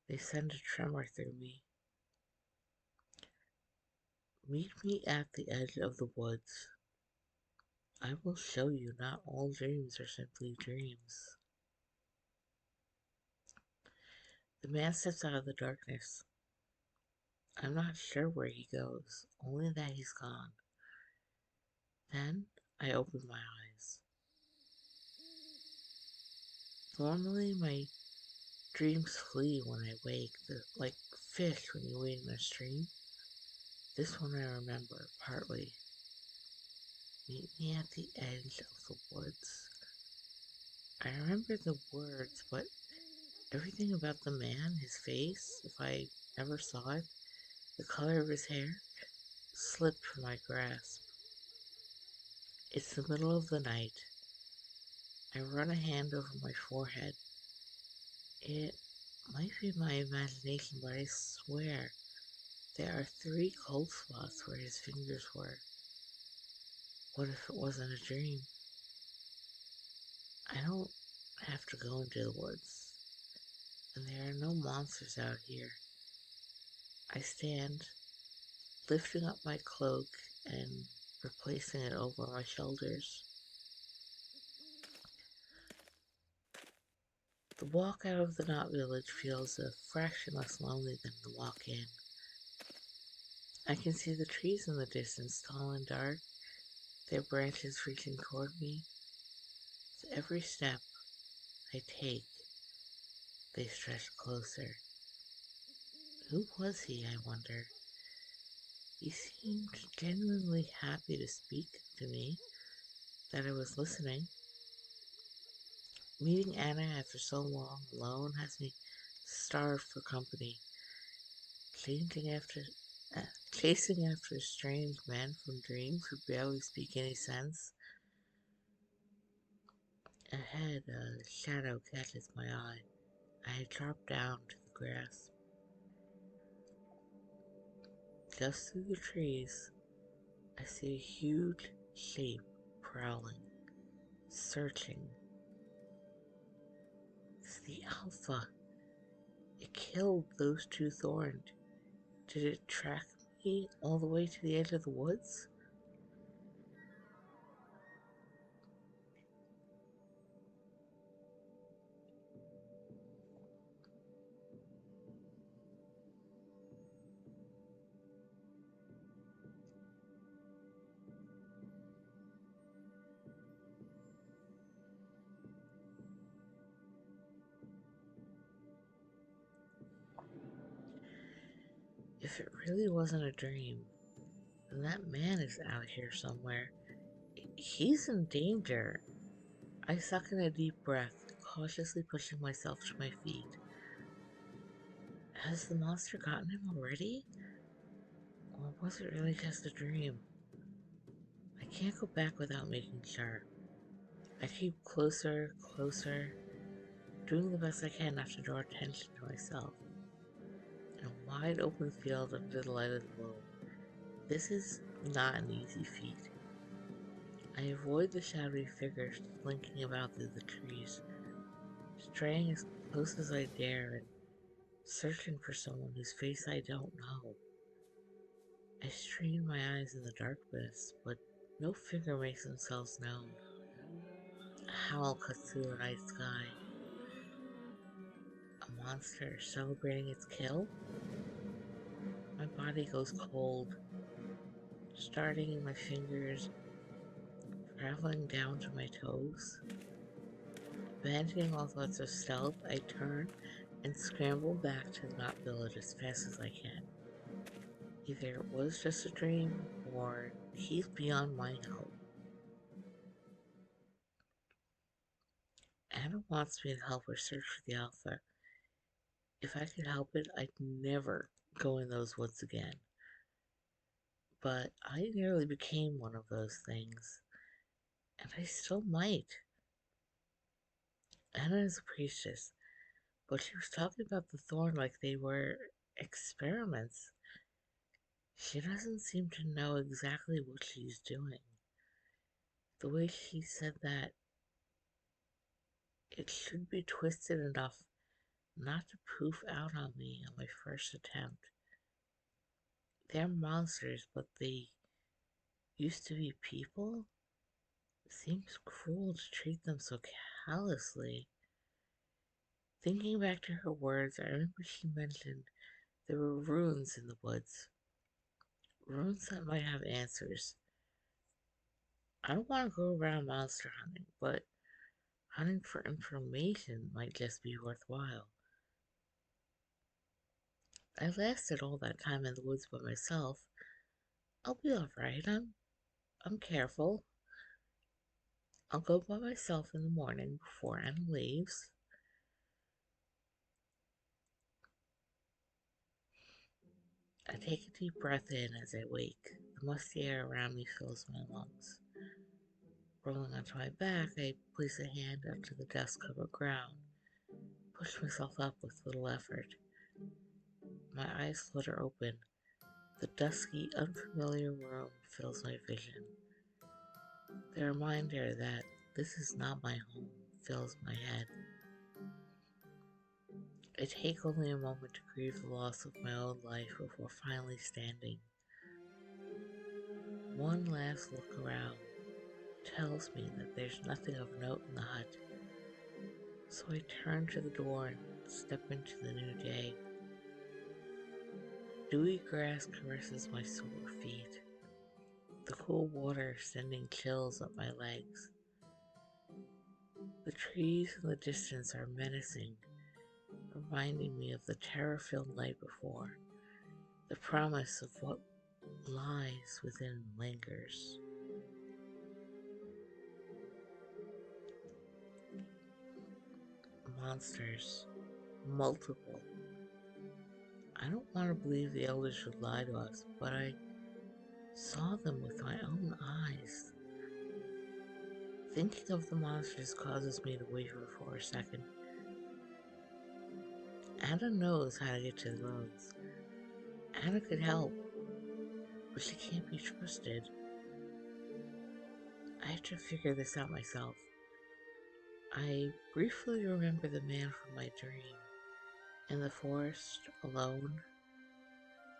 They send a tremor through me. Meet me at the edge of the woods. I will show you not all dreams are simply dreams. The man steps out of the darkness. I'm not sure where he goes, only that he's gone. Then I open my eyes. Normally, my dreams flee when I wake, like fish when you wade in a stream. This one I remember partly. Meet me at the edge of the woods. I remember the words, but everything about the man, his face, if I ever saw it, the color of his hair, slipped from my grasp. It's the middle of the night. I run a hand over my forehead. It might be my imagination, but I swear there are 3 cold spots where his fingers were. What if it wasn't a dream? I don't have to go into the woods, and there are no monsters out here. I stand, lifting up my cloak and replacing it over my shoulders. The walk out of the Knot Village feels a fraction less lonely than the walk in. I can see the trees in the distance, tall and dark, their branches reaching toward me. With every step I take, they stretch closer. Who was he, I wonder? He seemed genuinely happy to speak to me, that I was listening. Meeting Anna after so long alone has me starved for company. Chasing after, chasing after strange men from dreams who barely speak any sense. Ahead, a shadow catches my eye. I drop down to the grass. Just through the trees, I see a huge shape prowling, searching. It's the Alpha. It killed those 2 thorned. Did it track me all the way to the edge of the woods? If it really wasn't a dream, then that man is out here somewhere. He's in danger. I suck in a deep breath, cautiously pushing myself to my feet. Has the monster gotten him already? Or was it really just a dream? I can't go back without making sure. I keep closer, doing the best I can not to draw attention to myself. In a wide open field under the light of the moon. This is not an easy feat. I avoid the shadowy figures slinking about through the trees, straying as close as I dare and searching for someone whose face I don't know. I strain my eyes in the darkness, but no figure makes themselves known. A howl cuts through the night sky. A monster celebrating its kill? My body goes cold, starting in my fingers, traveling down to my toes. Abandoning all thoughts of stealth, I turn and scramble back to the Knot Village as fast as I can. Either it was just a dream, or he's beyond my help. Anna wants me to help her search for the Alpha. If I could help it, I'd never go in those woods again. But I nearly became one of those things, and I still might. Anna is a priestess, but she was talking about the thorn like they were experiments. She doesn't seem to know exactly what she's doing. The way she said that it should be twisted enough not to poof out on me on my first attempt. They're monsters, but they used to be people? It seems cruel to treat them so callously. Thinking back to her words, I remember she mentioned there were ruins in the woods. Ruins that might have answers. I don't want to go around monster hunting, but hunting for information might just be worthwhile. I lasted all that time in the woods by myself. I'll be alright. I'm careful. I'll go by myself in the morning before Anna leaves. I take a deep breath in as I wake. The musty air around me fills my lungs. Rolling onto my back, I place a hand up to the dust-covered ground. Push myself up with little effort. My eyes flutter open. The dusky, unfamiliar room fills my vision. The reminder that this is not my home fills my head. I take only a moment to grieve the loss of my old life before finally standing. One last look around tells me that there's nothing of note in the hut, so I turn to the door and step into the new day. Dewy grass caresses my sore feet, the cool water sending chills up my legs. The trees in the distance are menacing, reminding me of the terror-filled night before. The promise of what lies within lingers. Monsters. Multiple. I don't want to believe the elders would lie to us, but I saw them with my own eyes. Thinking of the monsters causes me to waver for a second. Anna knows how to get to the roads. Anna could help, but she can't be trusted. I have to figure this out myself. I briefly remember the man from my dream. In the forest, alone,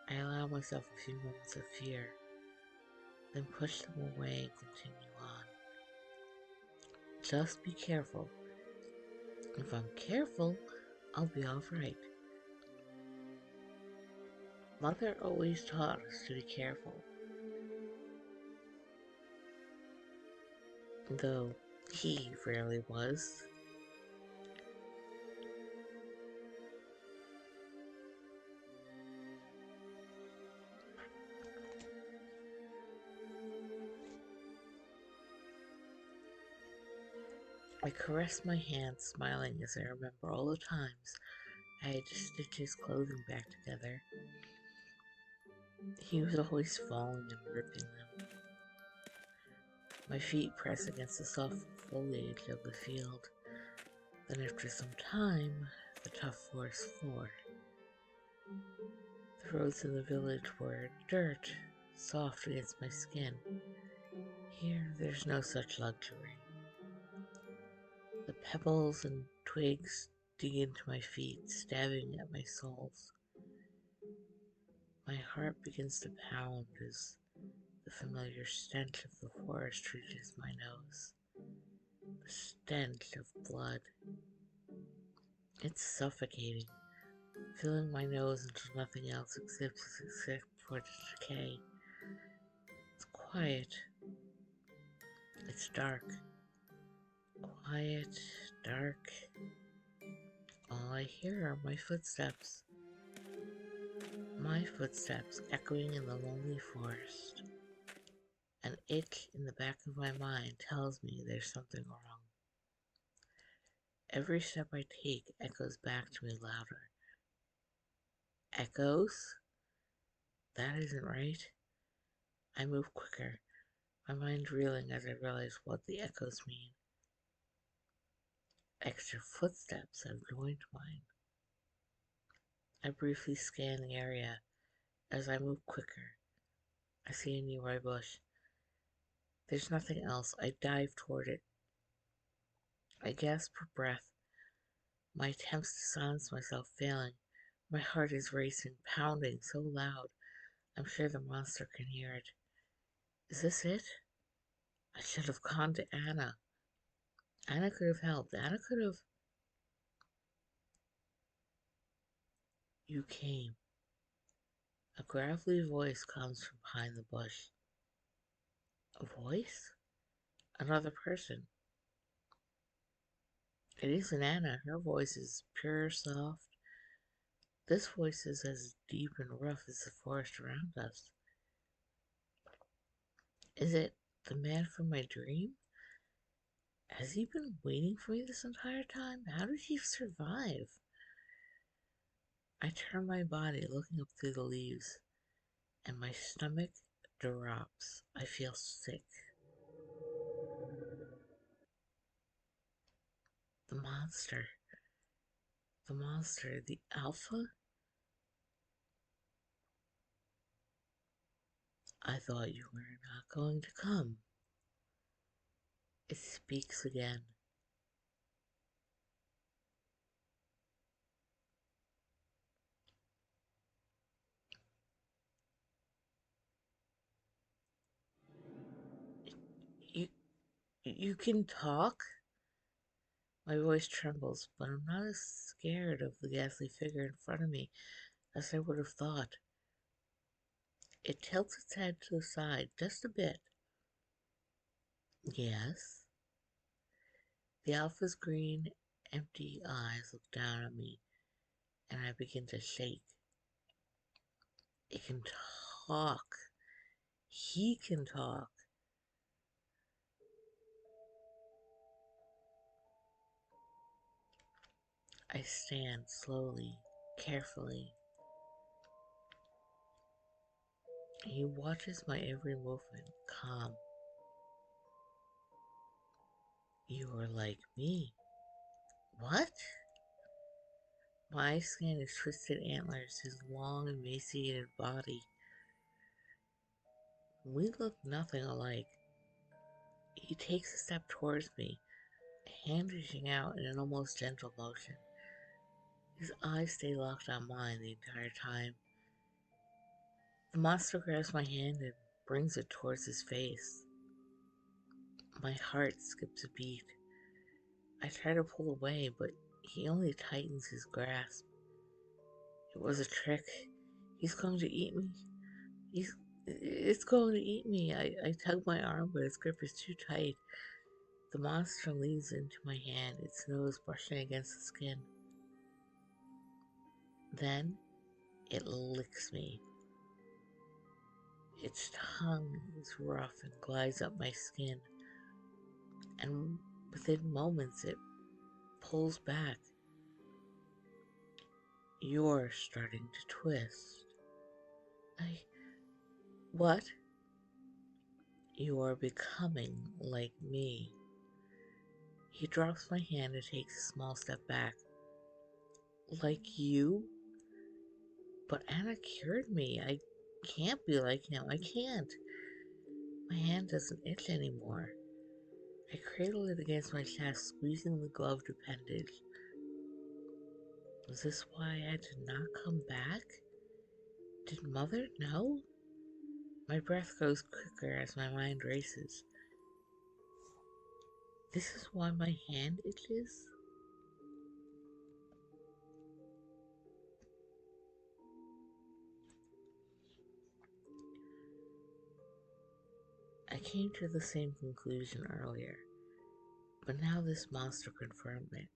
I allow myself a few moments of fear, then push them away and continue on. Just be careful. If I'm careful, I'll be alright. Mother always taught us to be careful. Though he rarely was. I caress my hand, smiling as I remember all the times I had to stitch his clothing back together. He was always falling and ripping them. My feet press against the soft foliage of the field. Then after some time, the tough forest floor. The roads in the village were dirt, soft against my skin. Here, there's no such luxury. The pebbles and twigs dig into my feet, stabbing at my soles. My heart begins to pound as the familiar stench of the forest reaches my nose. The stench of blood. It's suffocating, filling my nose until nothing else exists except for the decay. It's quiet. It's dark. Quiet, dark. All I hear are my footsteps. My footsteps echoing in the lonely forest. An itch in the back of my mind tells me there's something wrong. Every step I take echoes back to me louder. Echoes? That isn't right. I move quicker, my mind reeling as I realize what the echoes mean. Extra footsteps have joined mine. I briefly scan the area. As I move quicker, I see a nearby bush. There's nothing else. I dive toward it. I gasp for breath, my attempts to silence myself failing. My heart is racing, pounding so loud, I'm sure the monster can hear it. Is this it? I should have gone to Anna. Anna could have helped. Anna could have. You came. A gravelly voice comes from behind the bush. A voice? Another person. It isn't Anna. Her voice is pure, soft. This voice is as deep and rough as the forest around us. Is it the man from my dream? Has he been waiting for me this entire time? How did he survive? I turn my body, looking up through the leaves, and my stomach drops. I feel sick. The monster. The monster. The alpha? I thought you were not going to come. It speaks again. You, you can talk? My voice trembles, but I'm not as scared of the ghastly figure in front of me as I would have thought. It tilts its head to the side just a bit. Yes. The alpha's green, empty eyes look down at me, and I begin to shake. It can talk. He can talk. I stand slowly, carefully. He watches my every movement, calm. You are like me. What? My eyes scan his twisted antlers, his long, emaciated body. We look nothing alike. He takes a step towards me, a hand reaching out in an almost gentle motion. His eyes stay locked on mine the entire time. The monster grabs my hand and brings it towards his face. My heart skips a beat. I try to pull away, but he only tightens his grasp. It was a trick. He's going to eat me. It's going to eat me. I tug my arm, but its grip is too tight. The monster leans into my hand, its nose brushing against the skin. Then it licks me. Its tongue is rough and glides up my skin, and within moments it pulls back. You're starting to twist. I. What? You are becoming like me. He drops my hand and takes a small step back. Like you? But Anna cured me. I can't be like him. I can't. My hand doesn't itch anymore. I cradle it against my chest, squeezing the gloved appendage. Was this why I did not come back? Did Mother know? My breath goes quicker as my mind races. This is why my hand itches? I came to the same conclusion earlier, but now this monster confirmed it.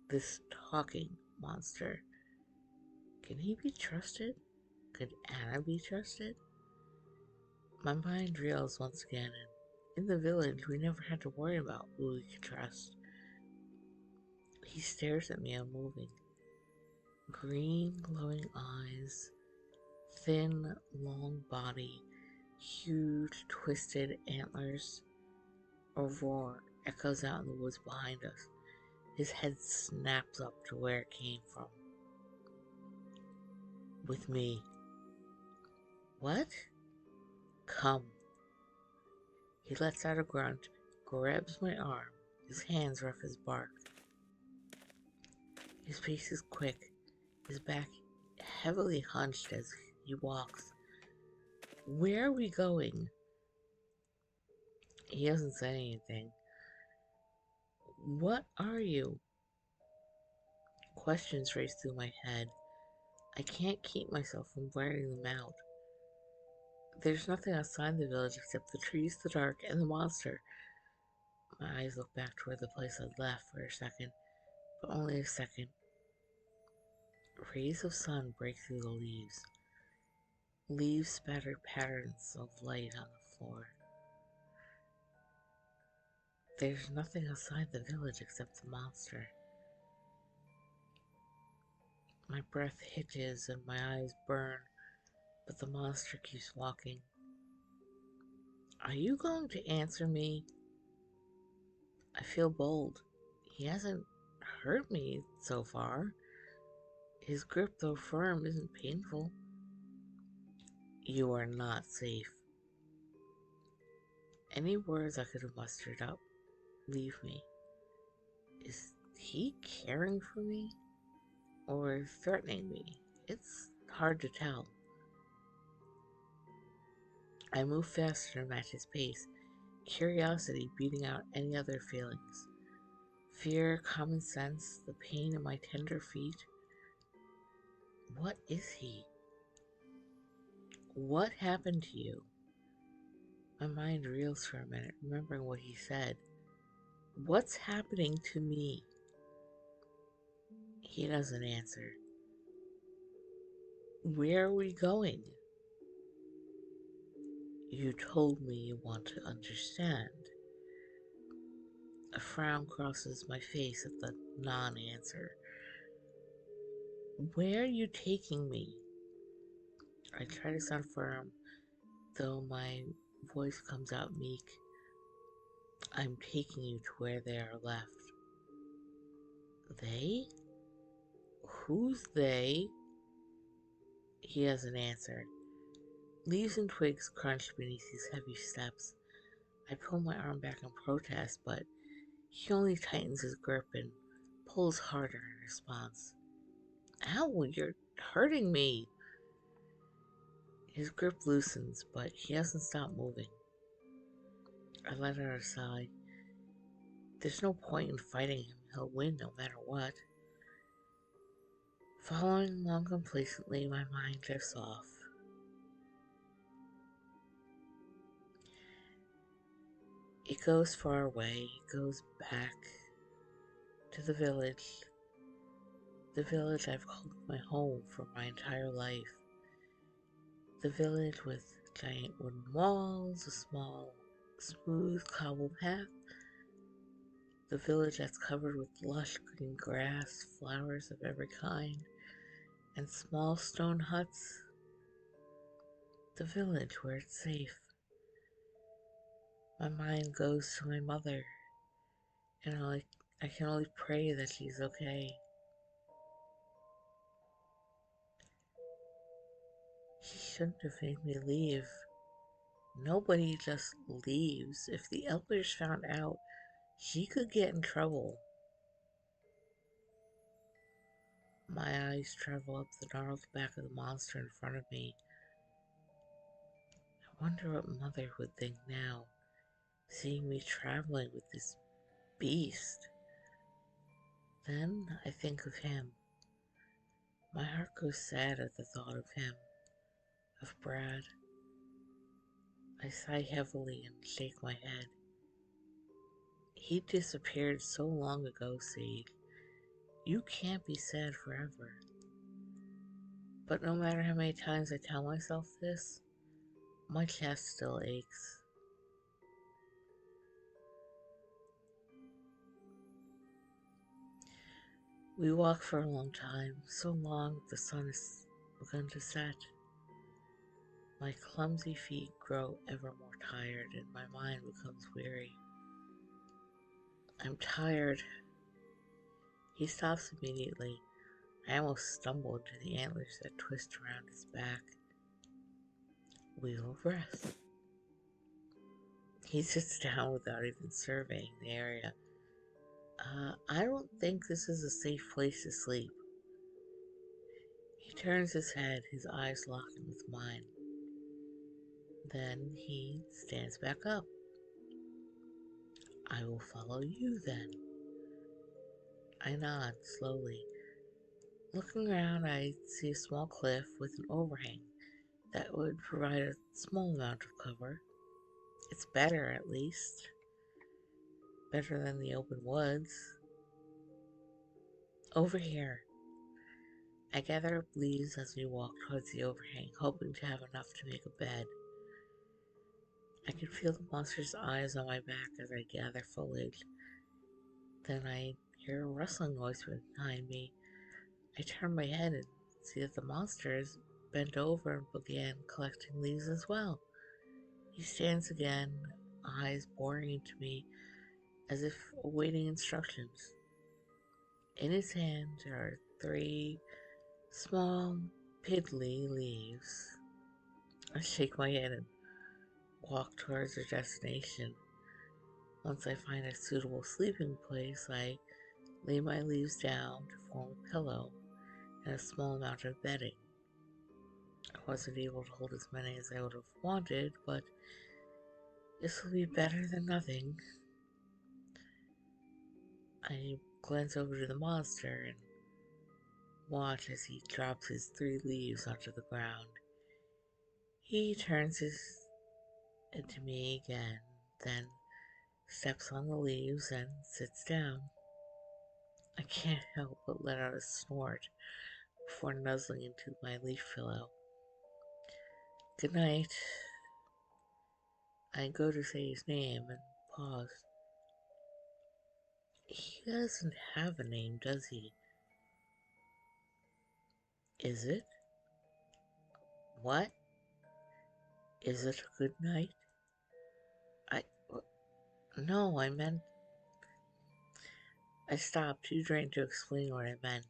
This talking monster. Can he be trusted? Could Anna be trusted? My mind reels once again, and in the village we never had to worry about who we could trust. He stares at me unmoving. Green, glowing eyes, thin, long body, huge, twisted antlers. A roar echoes out in the woods behind us. His head snaps up to where it came from. With me. What? Come. He lets out a grunt, grabs my arm, his hands rough as bark. His pace is quick, his back heavily hunched as he walks. Where are we going? He doesn't say anything. What are you? Questions race through my head. I can't keep myself from blurting them out. There's nothing outside the village except the trees, the dark, and the monster. My eyes look back toward the place I'd left for a second, but only a second. Rays of sun break through the leaves. Leaves spatter patterns of light on the floor. There's nothing outside the village except the monster. My breath hitches and my eyes burn, but the monster keeps walking. Are you going to answer me? I feel bold. He hasn't hurt me so far. His grip, though firm, isn't painful. You are not safe. Any words I could have mustered up leave me. Is he caring for me? Or threatening me? It's hard to tell. I move faster to match his pace, curiosity beating out any other feelings. Fear, common sense, the pain in my tender feet. What is he? What happened to you? My mind reels for a minute, remembering what he said. What's happening to me? He doesn't answer. Where are we going? You told me you want to understand. A frown crosses my face at the non-answer. Where are you taking me? I try to sound firm, though my voice comes out meek. I'm taking you to where they are left. They? Who's they? He doesn't answer. Leaves and twigs crunch beneath his heavy steps. I pull my arm back in protest, but he only tightens his grip and pulls harder in response. Ow, you're hurting me! His grip loosens, but he doesn't stop moving. I let out a sigh. There's no point in fighting him. He'll win no matter what. Following along complacently, my mind drifts off. It goes far away. It goes back to the village. The village I've called my home for my entire life. The village with giant wooden walls, a small, smooth cobbled path. The village that's covered with lush green grass, flowers of every kind, and small stone huts. The village where it's safe. My mind goes to my mother, and I can only pray that she's okay. He shouldn't have made me leave. Nobody just leaves. If the elders found out, she could get in trouble. My eyes travel up the gnarled back of the monster in front of me. I wonder what Mother would think now, seeing me traveling with this beast. Then I think of him. My heart goes sad at the thought of him, of Brad. I sigh heavily and shake my head. He disappeared so long ago, Sage. You can't be sad forever. But no matter how many times I tell myself this, my chest still aches. We walk for a long time, so long the sun has begun to set. My clumsy feet grow ever more tired and my mind becomes weary. I'm tired. He stops immediately. I almost stumble into the antlers that twist around his back. We will rest. He sits down without even surveying the area. I don't think this is a safe place to sleep. He turns his head, his eyes locking with mine. Then he stands back up. I will follow you then. I nod slowly. Looking around, I see a small cliff with an overhang that would provide a small amount of cover. It's better, at least. Better than the open woods. Over here. I gather up leaves as we walk towards the overhang, hoping to have enough to make a bed. I can feel the monster's eyes on my back as I gather foliage. Then I hear a rustling noise behind me. I turn my head and see that the monster is bent over and began collecting leaves as well. He stands again, eyes boring into me as if awaiting instructions. In his hand are 3 small, piddly leaves. I shake my head and walk towards our destination. Once I find a suitable sleeping place, I lay my leaves down to form a pillow and a small amount of bedding. I wasn't able to hold as many as I would have wanted, but this will be better than nothing. I glance over to the monster and watch as he drops his 3 leaves onto the ground. He turns his head to me again, then steps on the leaves and sits down. I can't help but let out a snort before nuzzling into my leaf pillow. Good night. I go to say his name and pause. He doesn't have a name, does he? Is it? What? Is it a good night? I. No, I meant. I stopped, too drained to explain what I meant.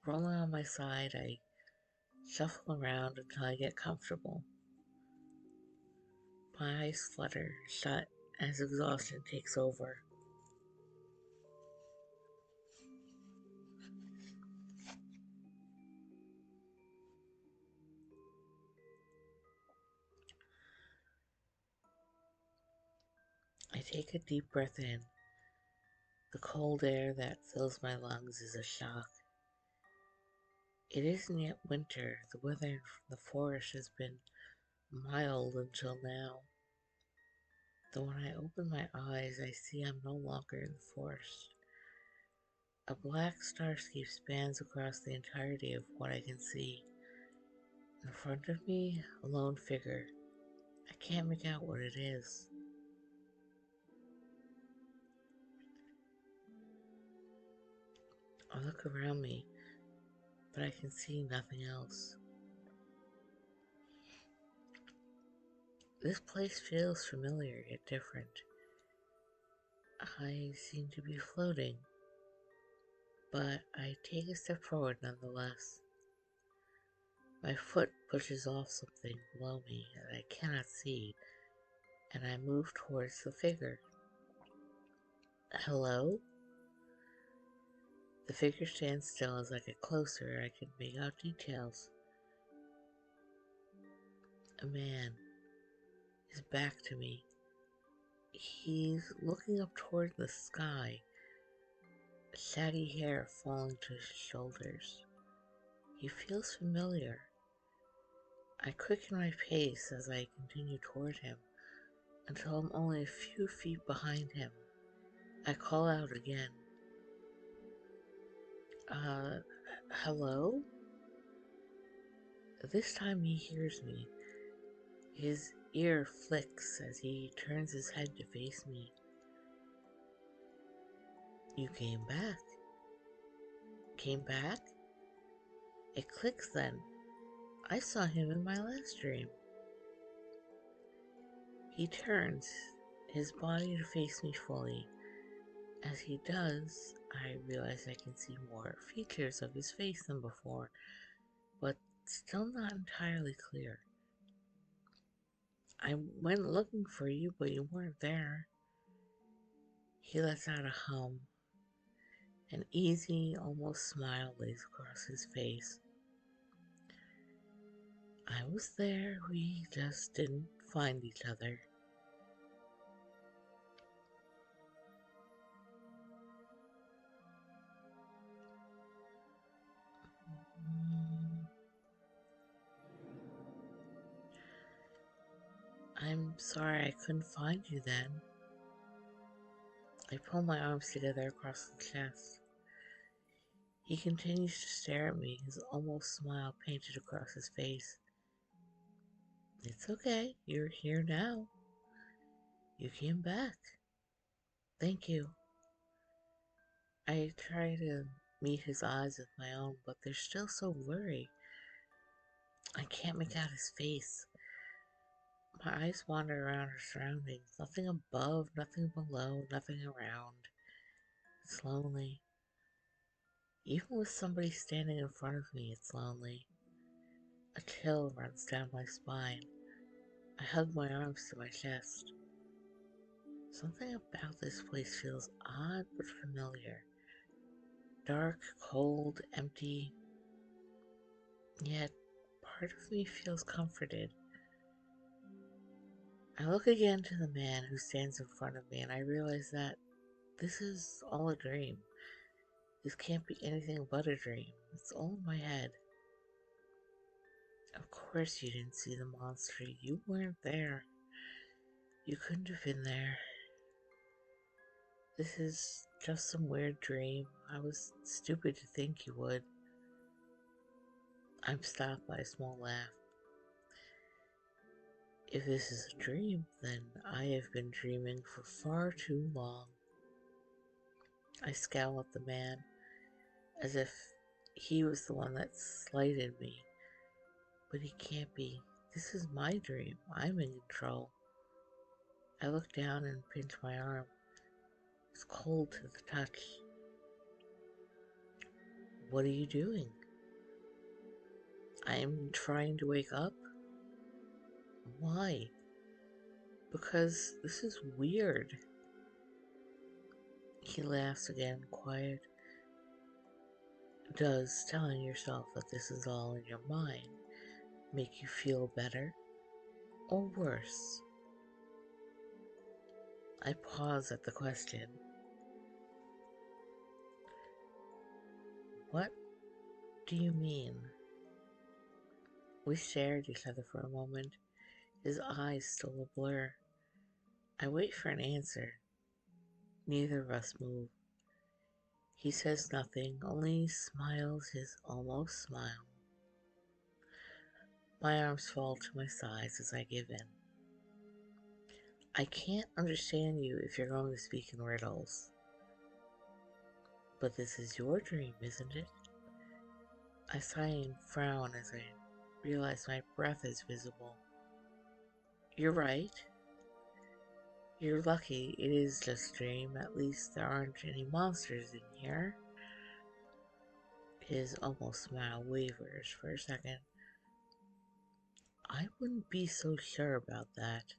Rolling on my side, I shuffle around until I get comfortable. My eyes flutter shut as exhaustion takes over. I take a deep breath in. The cold air that fills my lungs is a shock. It isn't yet winter. The weather in the forest has been mild until now. Though when I open my eyes, I see I'm no longer in the forest. A black starscape spans across the entirety of what I can see. In front of me, a lone figure. I can't make out what it is. I look around me, but I can see nothing else. This place feels familiar yet different. I seem to be floating, but I take a step forward nonetheless. My foot pushes off something below me that I cannot see, and I move towards the figure. Hello? The figure stands still. As I get closer, I can make out details. A man. His back to me. He's looking up toward the sky, shaggy hair falling to his shoulders. He feels familiar. I quicken my pace as I continue toward him until I'm only a few feet behind him. I call out again. Uh, hello? This time he hears me. His ear flicks as he turns his head to face me. You came back. Came back? It clicks then. I saw him in my last dream. He turns his body to face me fully. As he does, I realize I can see more features of his face than before, but still not entirely clear. I went looking for you, but you weren't there. He lets out a hum. An easy, almost smile lays across his face. I was there, we just didn't find each other. I'm sorry I couldn't find you then. I pull my arms together across the chest. He continues to stare at me, his almost smile painted across his face. It's okay, you're here now. You came back. Thank you. I try to meet his eyes with my own, but they're still so blurry. I can't make out his face. My eyes wander around our surroundings. Nothing above, nothing below, nothing around. It's lonely. Even with somebody standing in front of me, it's lonely. A chill runs down my spine. I hug my arms to my chest. Something about this place feels odd but familiar. Dark, cold, empty. Yet, part of me feels comforted. I look again to the man who stands in front of me and I realize that this is all a dream. This can't be anything but a dream. It's all in my head. Of course you didn't see the monster. You weren't there. You couldn't have been there. This is just some weird dream. I was stupid to think you would. I'm stopped by a small laugh. If this is a dream, then I have been dreaming for far too long. I scowl at the man, as if he was the one that slighted me. But he can't be. This is my dream. I'm in control. I look down and pinch my arm. It's cold to the touch. What are you doing? I'm trying to wake up. Why? Because this is weird. He laughs again, quiet. Does telling yourself that this is all in your mind make you feel better or worse? I pause at the question. What do you mean? We stare at each other for a moment, his eyes still a blur. I wait for an answer. Neither of us move. He says nothing, only smiles his almost smile. My arms fall to my sides as I give in. I can't understand you if you're going to speak in riddles. But this is your dream, isn't it? I sigh and frown as I realize my breath is visible. You're right. You're lucky it is just a dream. At least there aren't any monsters in here. His almost smile wavers for a second, I wouldn't be so sure about that.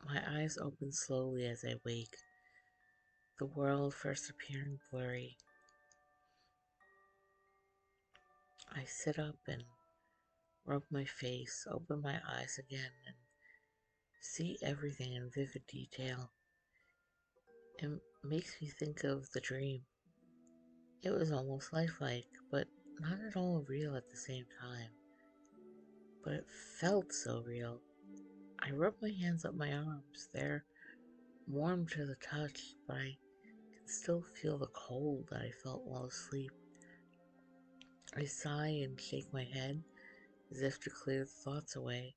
My eyes open slowly as I wake, the world first appearing blurry. I sit up and rub my face, open my eyes again, and see everything in vivid detail. It makes me think of the dream. It was almost lifelike, but not at all real at the same time. But it felt so real. I rubbed my hands up my arms. They're warm to the touch, but I can still feel the cold that I felt while asleep. I sigh and shake my head as if to clear the thoughts away.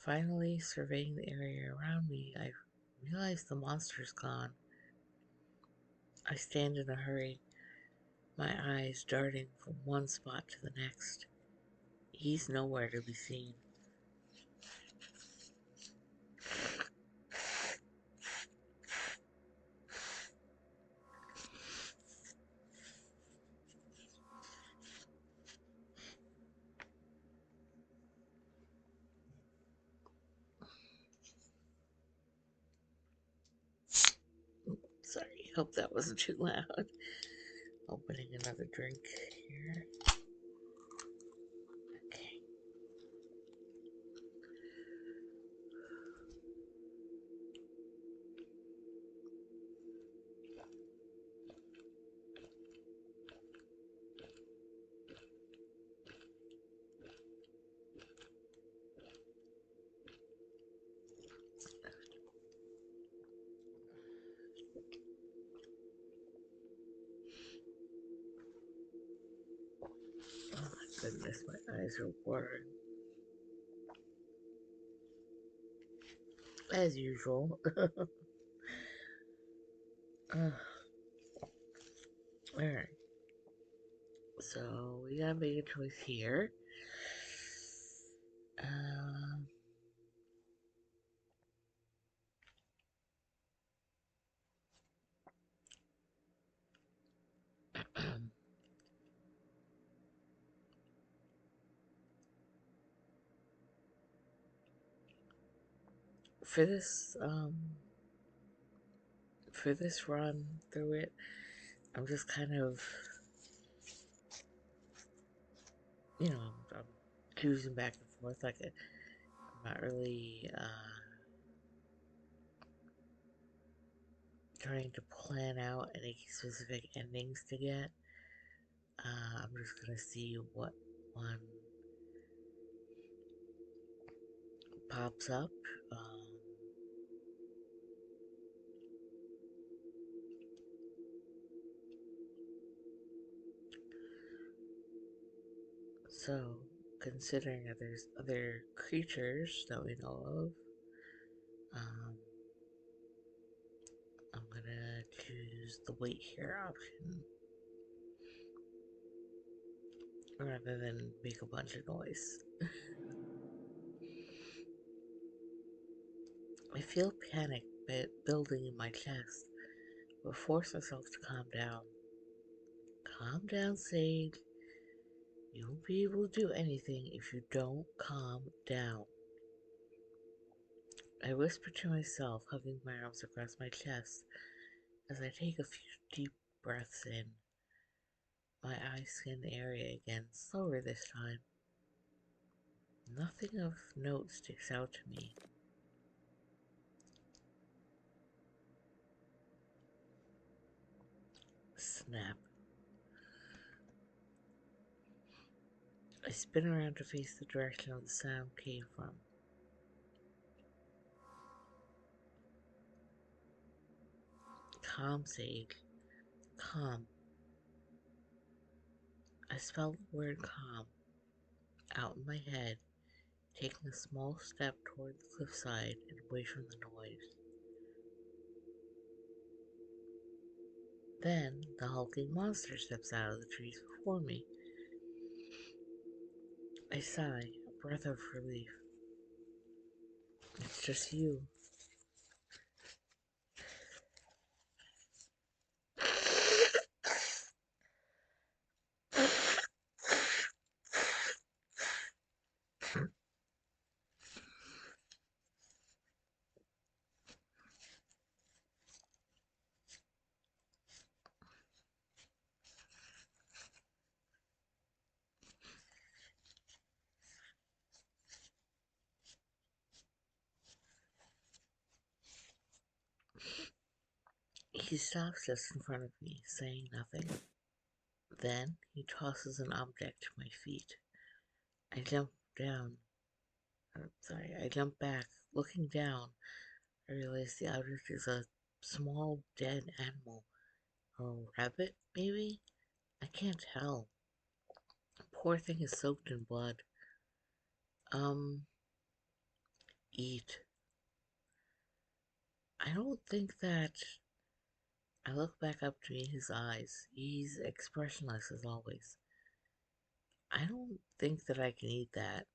Finally, surveying the area around me, I realize the monster's gone. I stand in a hurry, my eyes darting from one spot to the next. He's nowhere to be seen. Sorry, hope that wasn't too loud. Opening another drink here. Okay. Oh my goodness, my eyes are watering. As usual. Alright. So we gotta make a choice here. Um, for this run through it, I'm just kind of, I'm choosing back and forth. Like, I'm not really trying to plan out any specific endings to get. I'm just gonna see what one pops up. Um, so, considering that there's other creatures that we know of, um, I'm gonna choose the wait here option rather than make a bunch of noise. I feel panic building in my chest, but force myself to calm down. Calm down, Sage. You won't be able to do anything if you don't calm down. I whisper to myself, hugging my arms across my chest as I take a few deep breaths in. My eyes scan the area again, slower this time. Nothing of note sticks out to me. Snap. I spin around to face the direction the sound came from. Calm, Sage. Calm. I spelled the word calm out in my head, taking a small step toward the cliffside and away from the noise. Then the hulking monster steps out of the trees before me. I sigh, a breath of relief. It's just you. He stops just in front of me, saying nothing. Then he tosses an object to my feet. I jump down. I jump back. Looking down, I realize the object is a small dead animal. A rabbit, maybe? I can't tell. Poor thing is soaked in blood. Um, eat. I don't think that. I look back up to meet his eyes. He's expressionless as always. I don't think that I can eat that.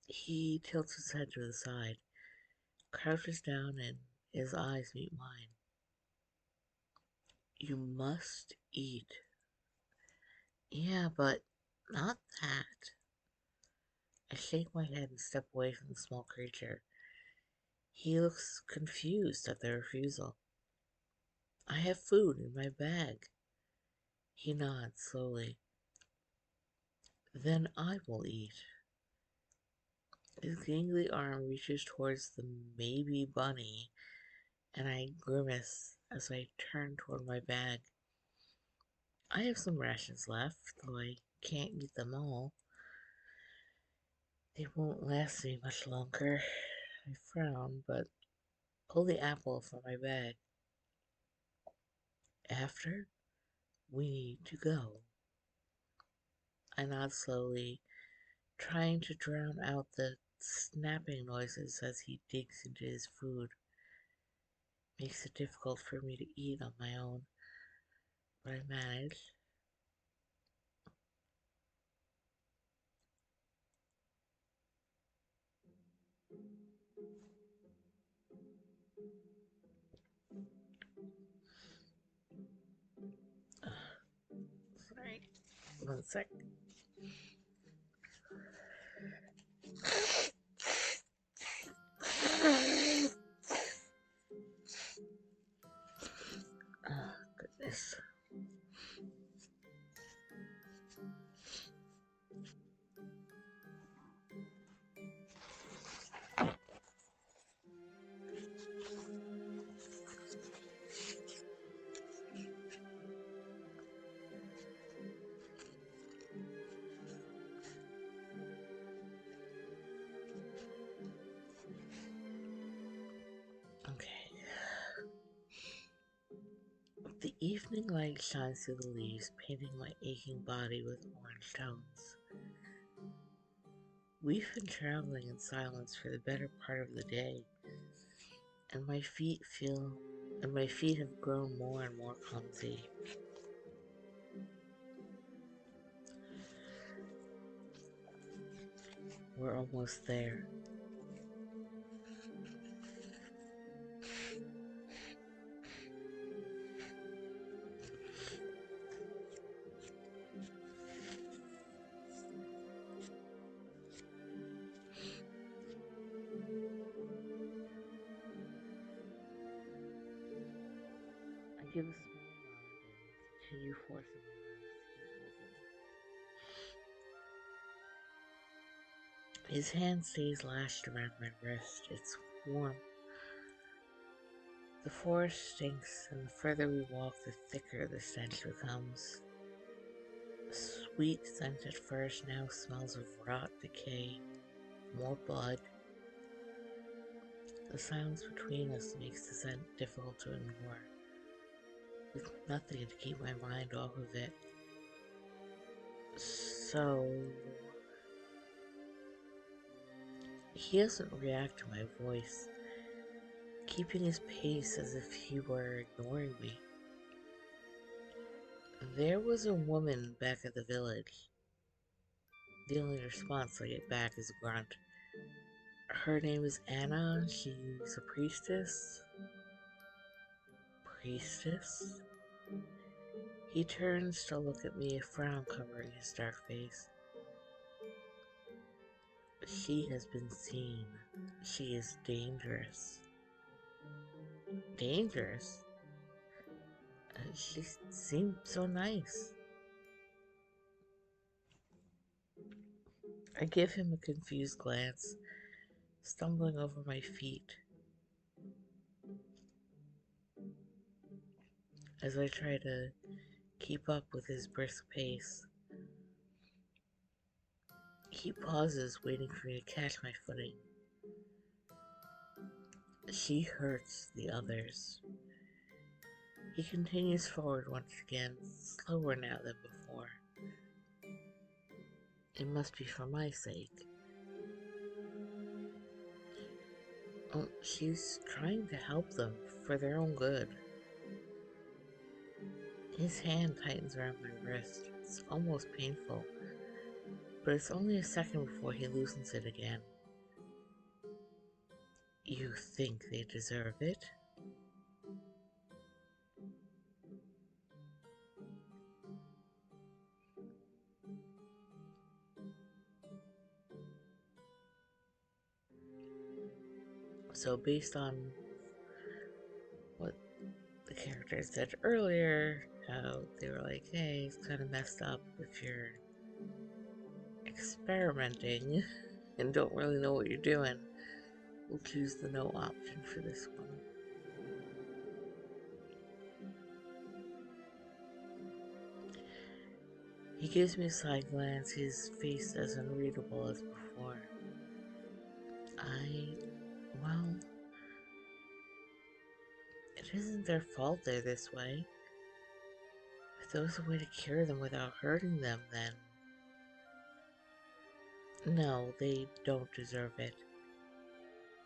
He tilts his head to the side, crouches down, and his eyes meet mine. You must eat. Yeah, but not that. I shake my head and step away from the small creature. He looks confused at the refusal. I have food in my bag. He nods slowly. Then I will eat. His gangly arm reaches towards the maybe bunny, and I grimace as I turn toward my bag. I have some rations left, though I can't eat them all. They won't last me much longer. I frown, but pull the apple from my bag. After, we need to go. I nod slowly, trying to drown out the snapping noises as he digs into his food. Makes it difficult for me to eat on my own, but I manage. Sorry, one sec. Oh, goodness. Okay. The evening light shines through the leaves, painting my aching body with orange tones. We've been traveling in silence for the better part of the day, and my feet have grown more and more clumsy. We're almost there. I give a small nod and continue forcing my lips to keep moving. His hand stays lashed around my wrist. It's warm. The forest stinks, and the further we walk, the thicker the stench becomes. Sweet scent at first now smells of rot, decay, more blood. The silence between us makes the scent difficult to ignore, with nothing to keep my mind off of it. So, he doesn't react to my voice, keeping his pace as if he were ignoring me. There was a woman back at the village. The only response I get back is a grunt. Her name is Anna. She's a priestess. Priestess? He turns to look at me, a frown covering his dark face. She has been seen. She is dangerous. Dangerous? She seemed so nice. I give him a confused glance, stumbling over my feet. As I try to keep up with his brisk pace, he pauses, waiting for me to catch my footing. She hurts the others. He continues forward once again, slower now than before. It must be for my sake. Oh, she's trying to help them for their own good. His hand tightens around my wrist. It's almost painful, but it's only a second before he loosens it again. You think they deserve it? So based on what the characters said earlier, how they were like, hey, it's kind of messed up if you're experimenting and don't really know what you're doing, we'll choose the no option for this one. He gives me a side glance, his face as unreadable as before. Well, it isn't their fault they're this way. If there was a way to cure them without hurting them, then... No, they don't deserve it.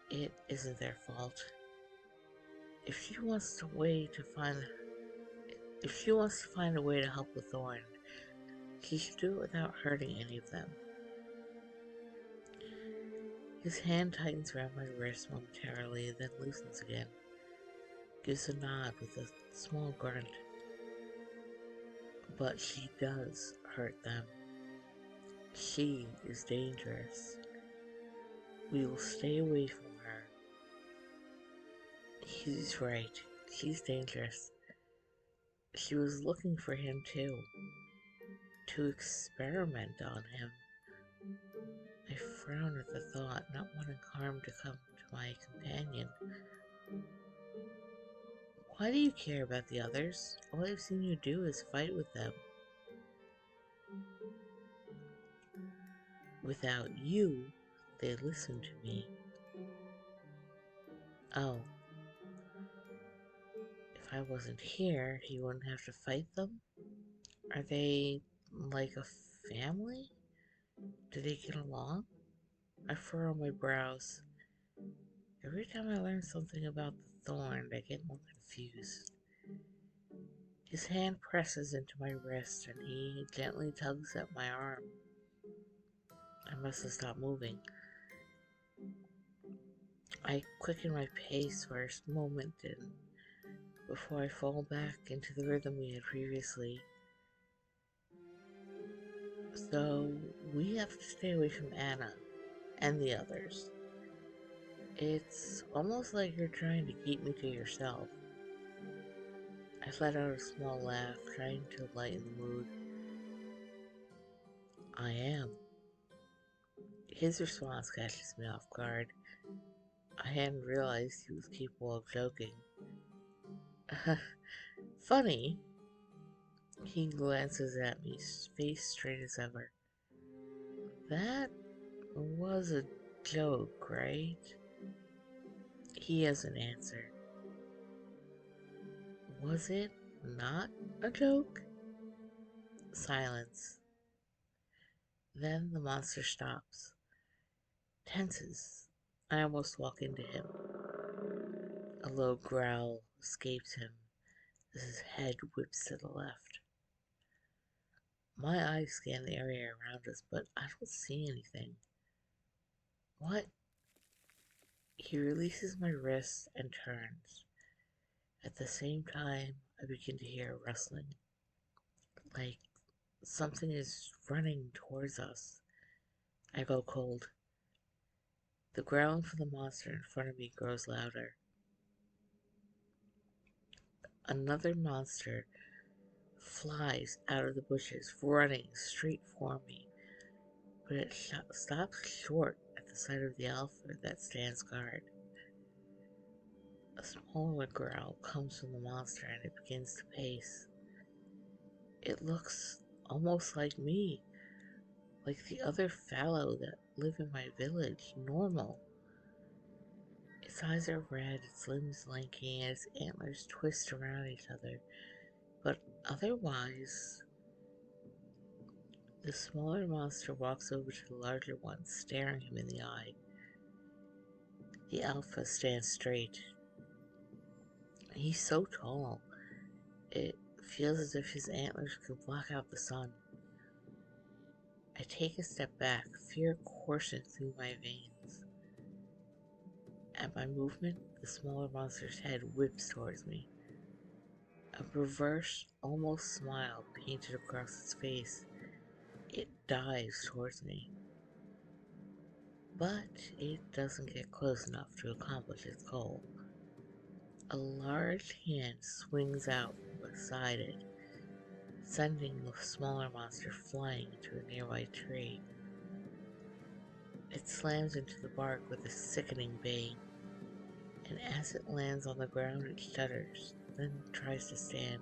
It isn't their fault. If she wants to find a way to help with Thorn, she should do it without hurting any of them. His hand tightens around my wrist momentarily, then loosens again. Gives a nod with a small grunt. But she does hurt them. She is dangerous. We will stay away from her. He's right. She's dangerous. She was looking for him too. To experiment on him. I frown at the thought, not wanting harm to come to my companion. Why do you care about the others? All I've seen you do is fight with them. Without you, they listen to me. Oh. If I wasn't here, he wouldn't have to fight them? Are they like a family? Do they get along? I furrow my brows. Every time I learn something about the thorn, I get more confused. His hand presses into my wrist and he gently tugs at my arm. I must have stopped moving. I quicken my pace for a moment and before I fall back into the rhythm we had previously. So we have to stay away from Anna and the others. It's almost like you're trying to keep me to yourself. I let out a small laugh, trying to lighten the mood. I am. His response catches me off guard. I hadn't realized he was capable of joking. Funny. He glances at me, face straight as ever. That was a joke, right? He hasn't answered. Was it not a joke? Silence. Then the monster stops, tenses. I almost walk into him. A low growl escapes him as his head whips to the left. My eyes scan the area around us, but I don't see anything. What? He releases my wrist and turns. At the same time, I begin to hear a rustling. Like something is running towards us. I go cold. The growling from the monster in front of me grows louder. Another monster flies out of the bushes, running straight for me, but it stops short at the sight of the alpha that stands guard. A smaller growl comes from the monster and it begins to pace. It looks almost like me, like the other fallow that live in my village, normal. Its eyes are red, its limbs lanky, and its antlers twist around each other. But otherwise, the smaller monster walks over to the larger one, staring him in the eye. The alpha stands straight. He's so tall, it feels as if his antlers could block out the sun. I take a step back, fear coursing through my veins. At my movement, the smaller monster's head whips towards me. A perverse, almost smile painted across its face. It dives towards me. But it doesn't get close enough to accomplish its goal. A large hand swings out from beside it, sending the smaller monster flying into a nearby tree. It slams into the bark with a sickening bang, and as it lands on the ground it shudders, then tries to stand.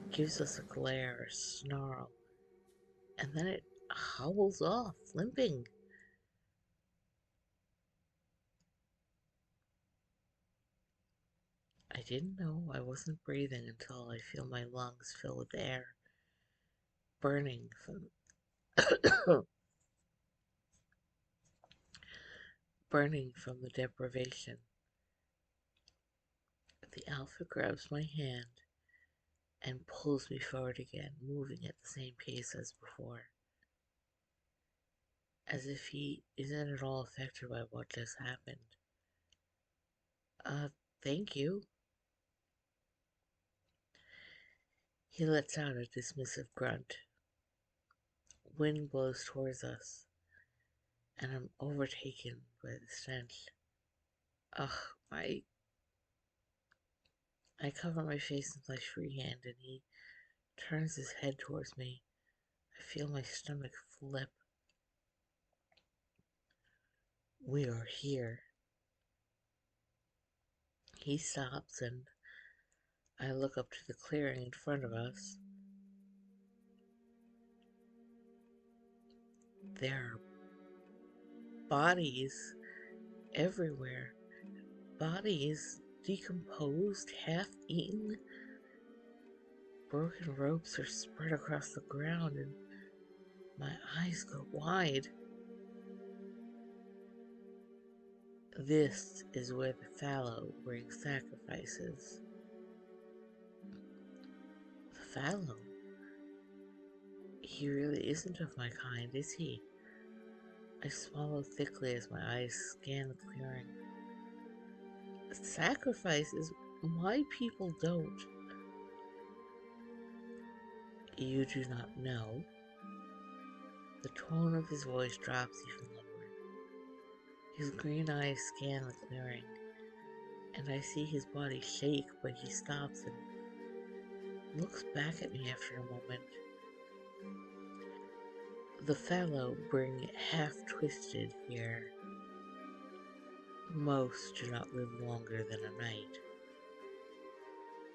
It gives us a glare, a snarl, and then it hobbles off, limping. I didn't know I wasn't breathing until I feel my lungs fill with air, burning from burning from the deprivation. The alpha grabs my hand and pulls me forward again, moving at the same pace as before, as if he isn't at all affected by what just happened. Uh, thank you. He lets out a dismissive grunt. Wind blows towards us, and I'm overtaken by the stench. Ugh, I cover my face with my free hand, and he turns his head towards me. I feel my stomach flip. We are here. He stops, and I look up to the clearing in front of us. There are bodies everywhere. Bodies decomposed, half eaten. Broken ropes are spread across the ground, and my eyes go wide. This is where the fallow bring sacrifices. The fallow? He really isn't of my kind, is he? I swallow thickly as my eyes scan the clearing. Sacrifices? My people don't. You do not know? The tone of his voice drops even lower. His green eyes scan the clearing, and I see his body shake, but he stops and looks back at me after a moment. The fallow bring half-twisted here. Most do not live longer than a night.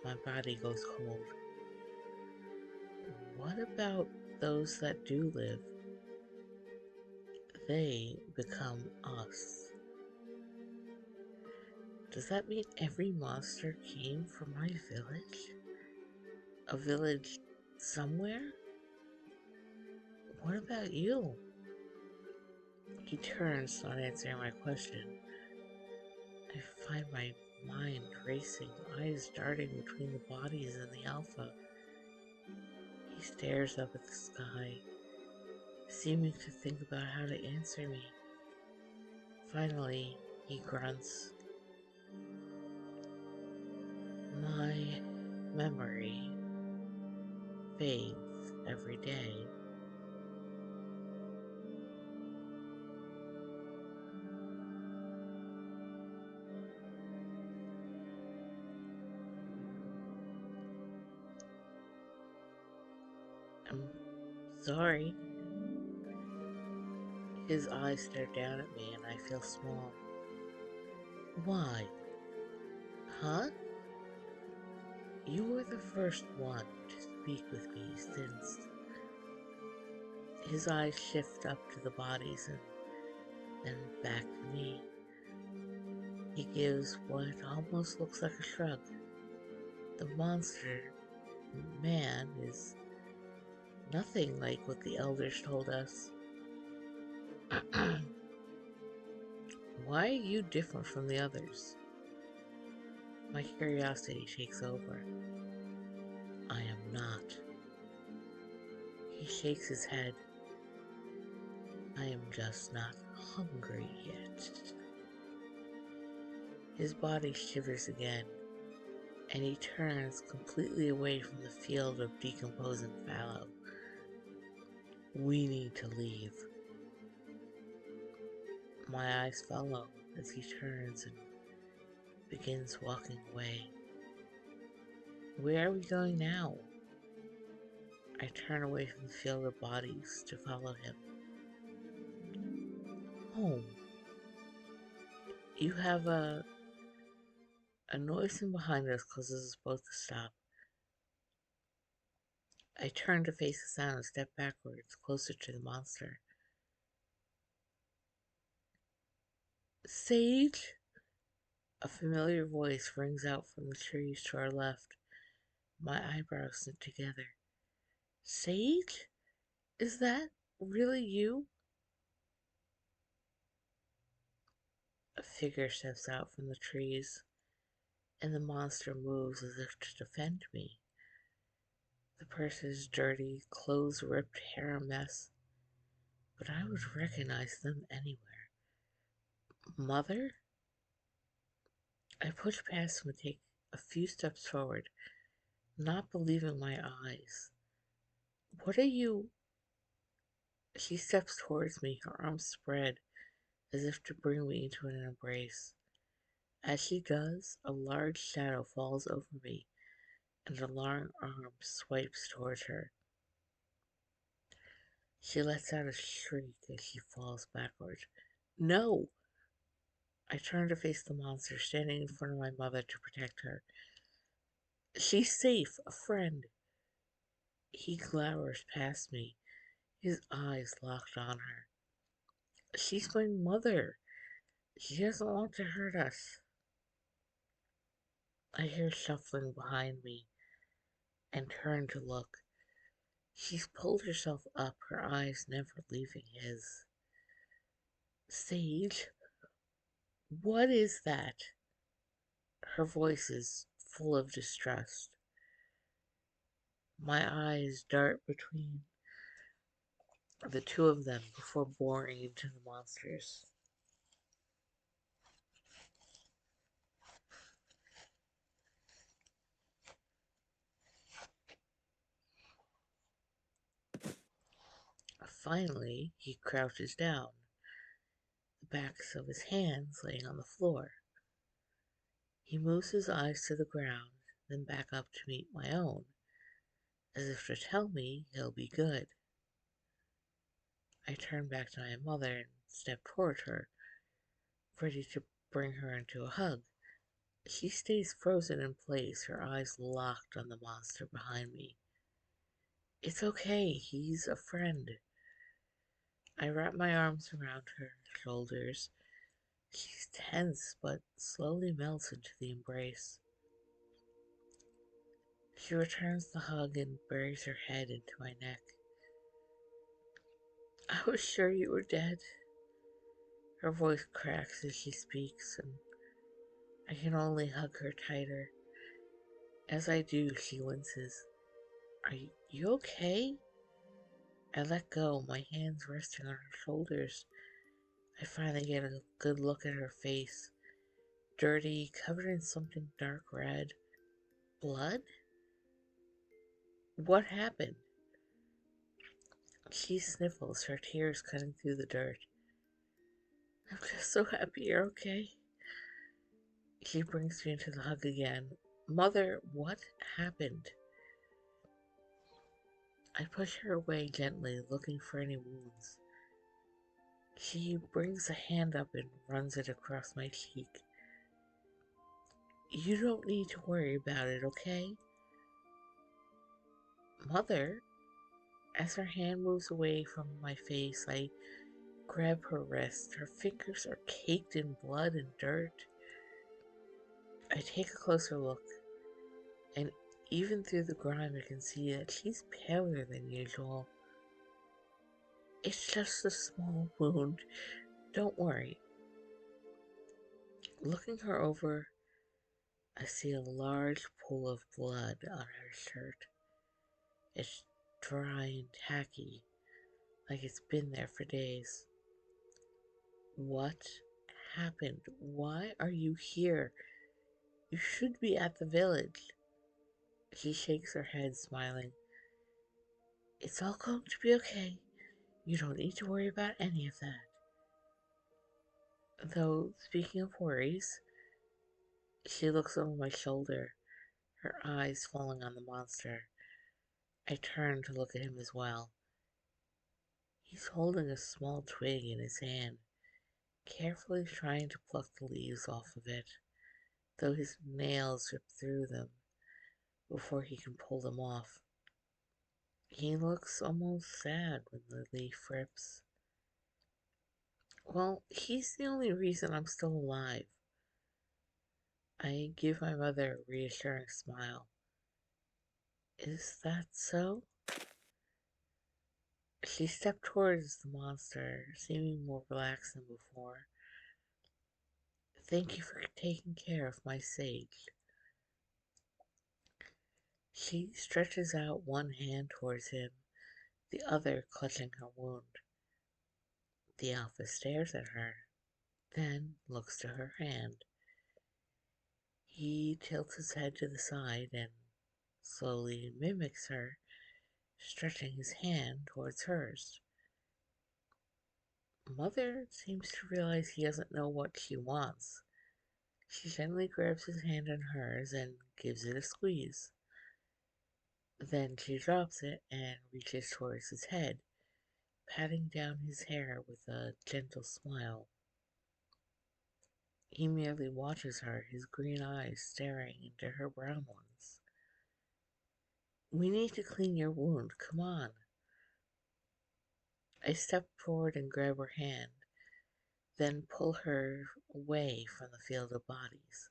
My body goes cold. What about those that do live? They become us. Does that mean every monster came from my village? A village somewhere? What about you? He turns, not answering my question. I find my mind racing, eyes darting between the bodies and the alpha. He stares up at the sky, seeming to think about how to answer me. Finally, he grunts. My memory fades every day. I'm sorry. His eyes stare down at me and I feel small. Why? Huh? You were the first one to speak with me since. His eyes shift up to the bodies and then back to me. He gives what almost looks like a shrug. The monster man is nothing like what the elders told us. Why are you different from the others? My curiosity takes over. I am not. He shakes his head. I am just not hungry yet. His body shivers again, and he turns completely away from the field of decomposing fallow. We need to leave. My eyes follow as he turns and begins walking away. Where are we going now? I turn away from the field of bodies to follow him. Home. You have a noise from behind us causes us both to stop. I turn to face the sound and step backwards, closer to the monster. Sage? A familiar voice rings out from the trees to our left. My eyebrows knit together. Sage? Is that really you? A figure steps out from the trees, and the monster moves as if to defend me. The person's dirty, clothes ripped, hair a mess, but I would recognize them anywhere. Mother? I push past him and take a few steps forward, not believing my eyes. What are you? She steps towards me, her arms spread as if to bring me into an embrace. As she does, a large shadow falls over me, and a long arm swipes towards her. She lets out a shriek as she falls backward. No! I turn to face the monster standing in front of my mother to protect her. She's safe, a friend. He glowers past me, his eyes locked on her. She's my mother. She doesn't want to hurt us. I hear shuffling behind me and turn to look. She's pulled herself up, her eyes never leaving his. Sage, what is that? Her voice is full of distrust. My eyes dart between the two of them before boring into the monsters. Finally, he crouches down, the backs of his hands laying on the floor. He moves his eyes to the ground, then back up to meet my own, as if to tell me he'll be good. I turn back to my mother and step toward her, ready to bring her into a hug. She stays frozen in place, her eyes locked on the monster behind me. It's okay, he's a friend. I wrap my arms around her shoulders. She's tense, but slowly melts into the embrace. She returns the hug and buries her head into my neck. I was sure you were dead. Her voice cracks as she speaks, and I can only hug her tighter. As I do, she winces. Are you okay? I let go, my hands resting on her shoulders. I finally get a good look at her face. Dirty, covered in something dark red. Blood? What happened? She sniffles, her tears cutting through the dirt. I'm just so happy you're okay. She brings me into the hug again. Mother, what happened? I push her away gently, looking for any wounds. She brings a hand up and runs it across my cheek. You don't need to worry about it, okay? Mother, as her hand moves away from my face, I grab her wrist. Her fingers are caked in blood and dirt. I take a closer look, and even through the grime, I can see that she's paler than usual. It's just a small wound. Don't worry. Looking her over, I see a large pool of blood on her shirt. It's dry and tacky, like it's been there for days. What happened? Why are you here? You should be at the village. She shakes her head, smiling. It's all going to be okay. You don't need to worry about any of that. Though, speaking of worries, she looks over my shoulder, her eyes falling on the monster. I turn to look at him as well. He's holding a small twig in his hand, carefully trying to pluck the leaves off of it, though his nails rip through them before he can pull them off. He looks almost sad when the leaf rips. Well, he's the only reason I'm still alive. I give my mother a reassuring smile. Is that so? She stepped towards the monster, seeming more relaxed than before. Thank you for taking care of my sage. She stretches out one hand towards him, the other clutching her wound. The alpha stares at her, then looks to her hand. He tilts his head to the side and slowly mimics her, stretching his hand towards hers. Mother seems to realize he doesn't know what she wants. She gently grabs his hand in hers and gives it a squeeze. Then she drops it and reaches towards his head, patting down his hair with a gentle smile. He merely watches her, his green eyes staring into her brown ones. We need to clean your wound, come on. I step forward and grab her hand, then pull her away from the field of bodies.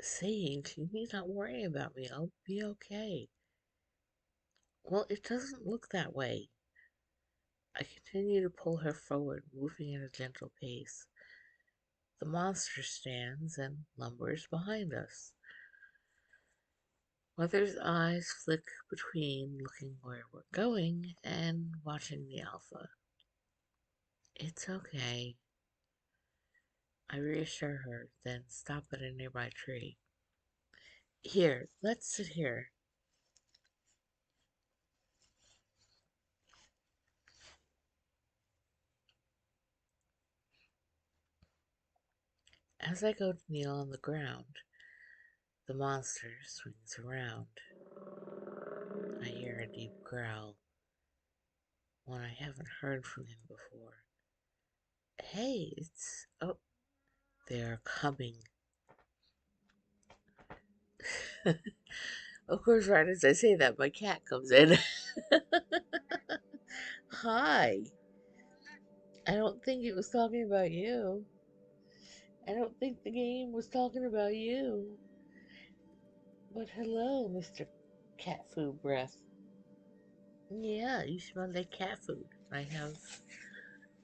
Sage, you need not worry about me, I'll be okay. Well, it doesn't look that way. I continue to pull her forward, moving at a gentle pace. The monster stands and lumbers behind us. Mother's eyes flick between looking where we're going and watching the alpha. It's okay. I reassure her, then stop at a nearby tree. Here, let's sit here. As I go to kneel on the ground, the monster swings around. I hear a deep growl, one I haven't heard from him before. Hey, it's... Oh, they're coming. Of course, right as I say that, my cat comes in. Hi. I don't think it was talking about you. I don't think the game was talking about you. But hello, Mr. Cat Food Breath. Yeah, you smell like cat food. I have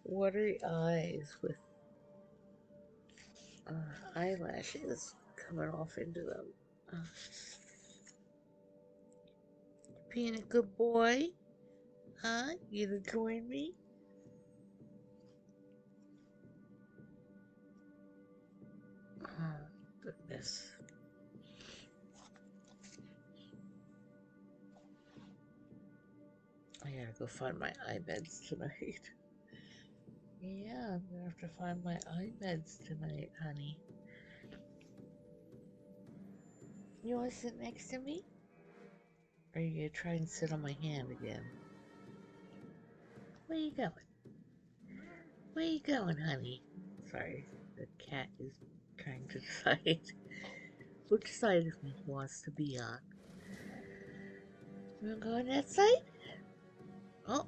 watery eyes with eyelashes coming off into them. Uh, being a good boy? Huh? You gonna join me? Oh, goodness. I gotta go find my eye meds tonight. Yeah, I'm gonna have to find my eye meds tonight, honey. You wanna sit next to me? Or are you gonna try and sit on my hand again? Where you going? Where you going, honey? Sorry, the cat is trying to decide. Which side of me he wants to be on? You wanna go on that side? Oh.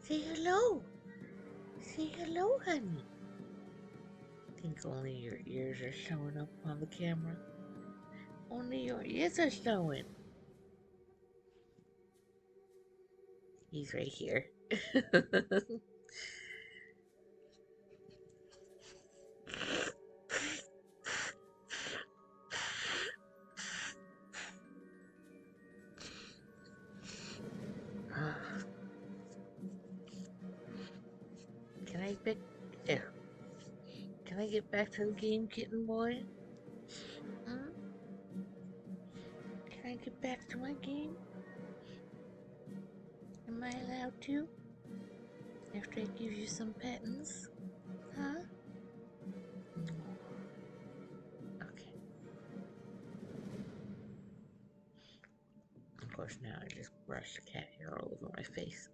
Say hello. Say hello, honey. Think only your ears are showing up on the camera. Only your ears are showing. He's right here. Can I pick? Can I get back to the game, kitten boy? Hmm? Can I get back to my game? Am I allowed to? After I give you some pettings? Huh? Okay. Of course, now I just brushed the cat hair all over my face.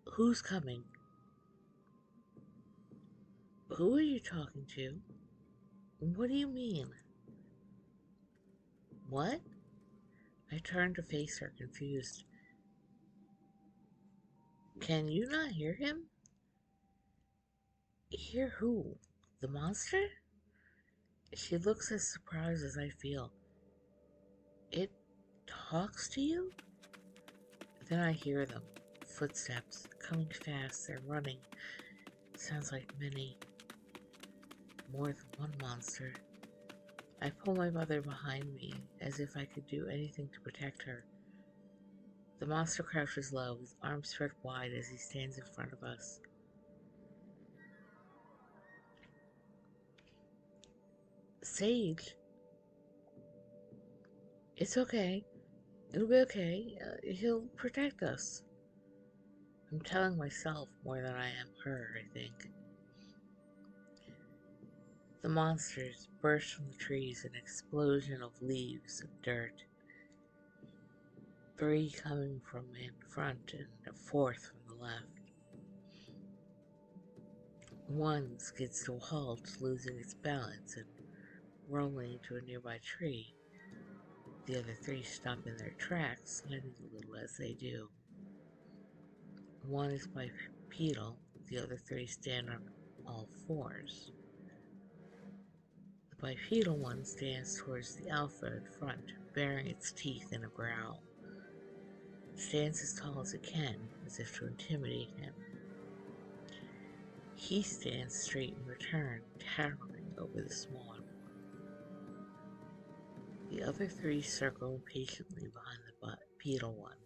Who's coming? Who are you talking to? What do you mean? What? I turned to face her, confused. Can you not hear him? Hear who? The monster? She looks as surprised as I feel. It talks to you? Then I hear them. Footsteps, coming fast, they're running. Sounds like many. More than one monster. I pull my mother behind me, as if I could do anything to protect her. The monster crouches low, his arms spread wide as he stands in front of us. Sage? It's okay. It'll be okay. He'll protect us. I'm telling myself more than I am her, I think. The monsters burst from the trees, an explosion of leaves and dirt. 3 coming from in front and a 4th from the left. 1 skids to a halt, losing its balance and rolling into a nearby tree. The other 3 stop in their tracks, sliding a little as they do. 1 is bipedal, the other 3 stand on all 4s. The bipedal one stands towards the alpha in front, baring its teeth in a growl. It stands as tall as it can, as if to intimidate him. He stands straight in return, towering over the smaller one. The other 3 circle impatiently behind the bipedal one.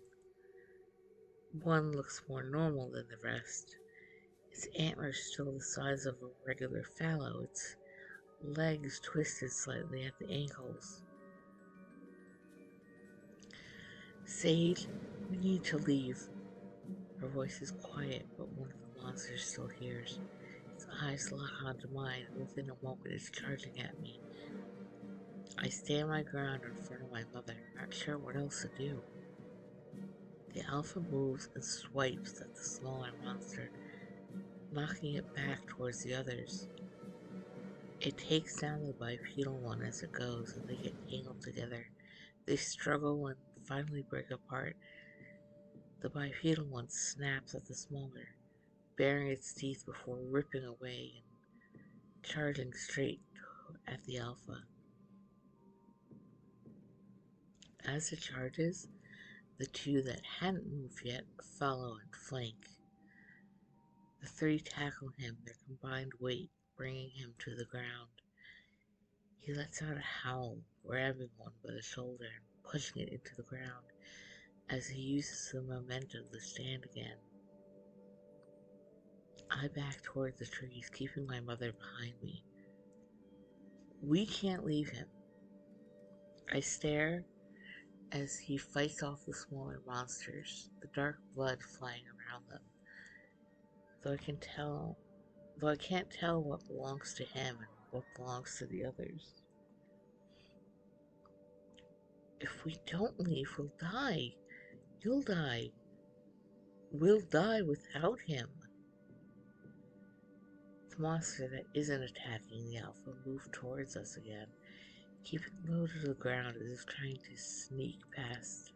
1 looks more normal than the rest. Its antlers still the size of a regular fallow, its legs twisted slightly at the ankles. Sage, we need to leave. Her voice is quiet, but one of the monsters still hears. Its eyes lock onto mine, and within a moment it's charging at me. I stand my ground in front of my mother, not sure what else to do. The alpha moves and swipes at the smaller monster, knocking it back towards the others. It takes down the bipedal one as it goes, and they get tangled together. They struggle and finally break apart. The bipedal one snaps at the smaller, baring its teeth before ripping away and charging straight at the alpha. As it charges, the 2 that hadn't moved yet follow and flank. The 3 tackle him, their combined weight bringing him to the ground. He lets out a howl, grabbing one by the shoulder and pushing it into the ground as he uses the momentum to stand again. I back toward the trees, keeping my mother behind me. We can't leave him. I stare as he fights off the smaller monsters, the dark blood flying around them. Though I can't tell what belongs to him and what belongs to the others. If we don't leave, we'll die. You'll die. We'll die without him. The monster that isn't attacking the Alpha moved towards us again, keeping low to the ground as if trying to sneak past.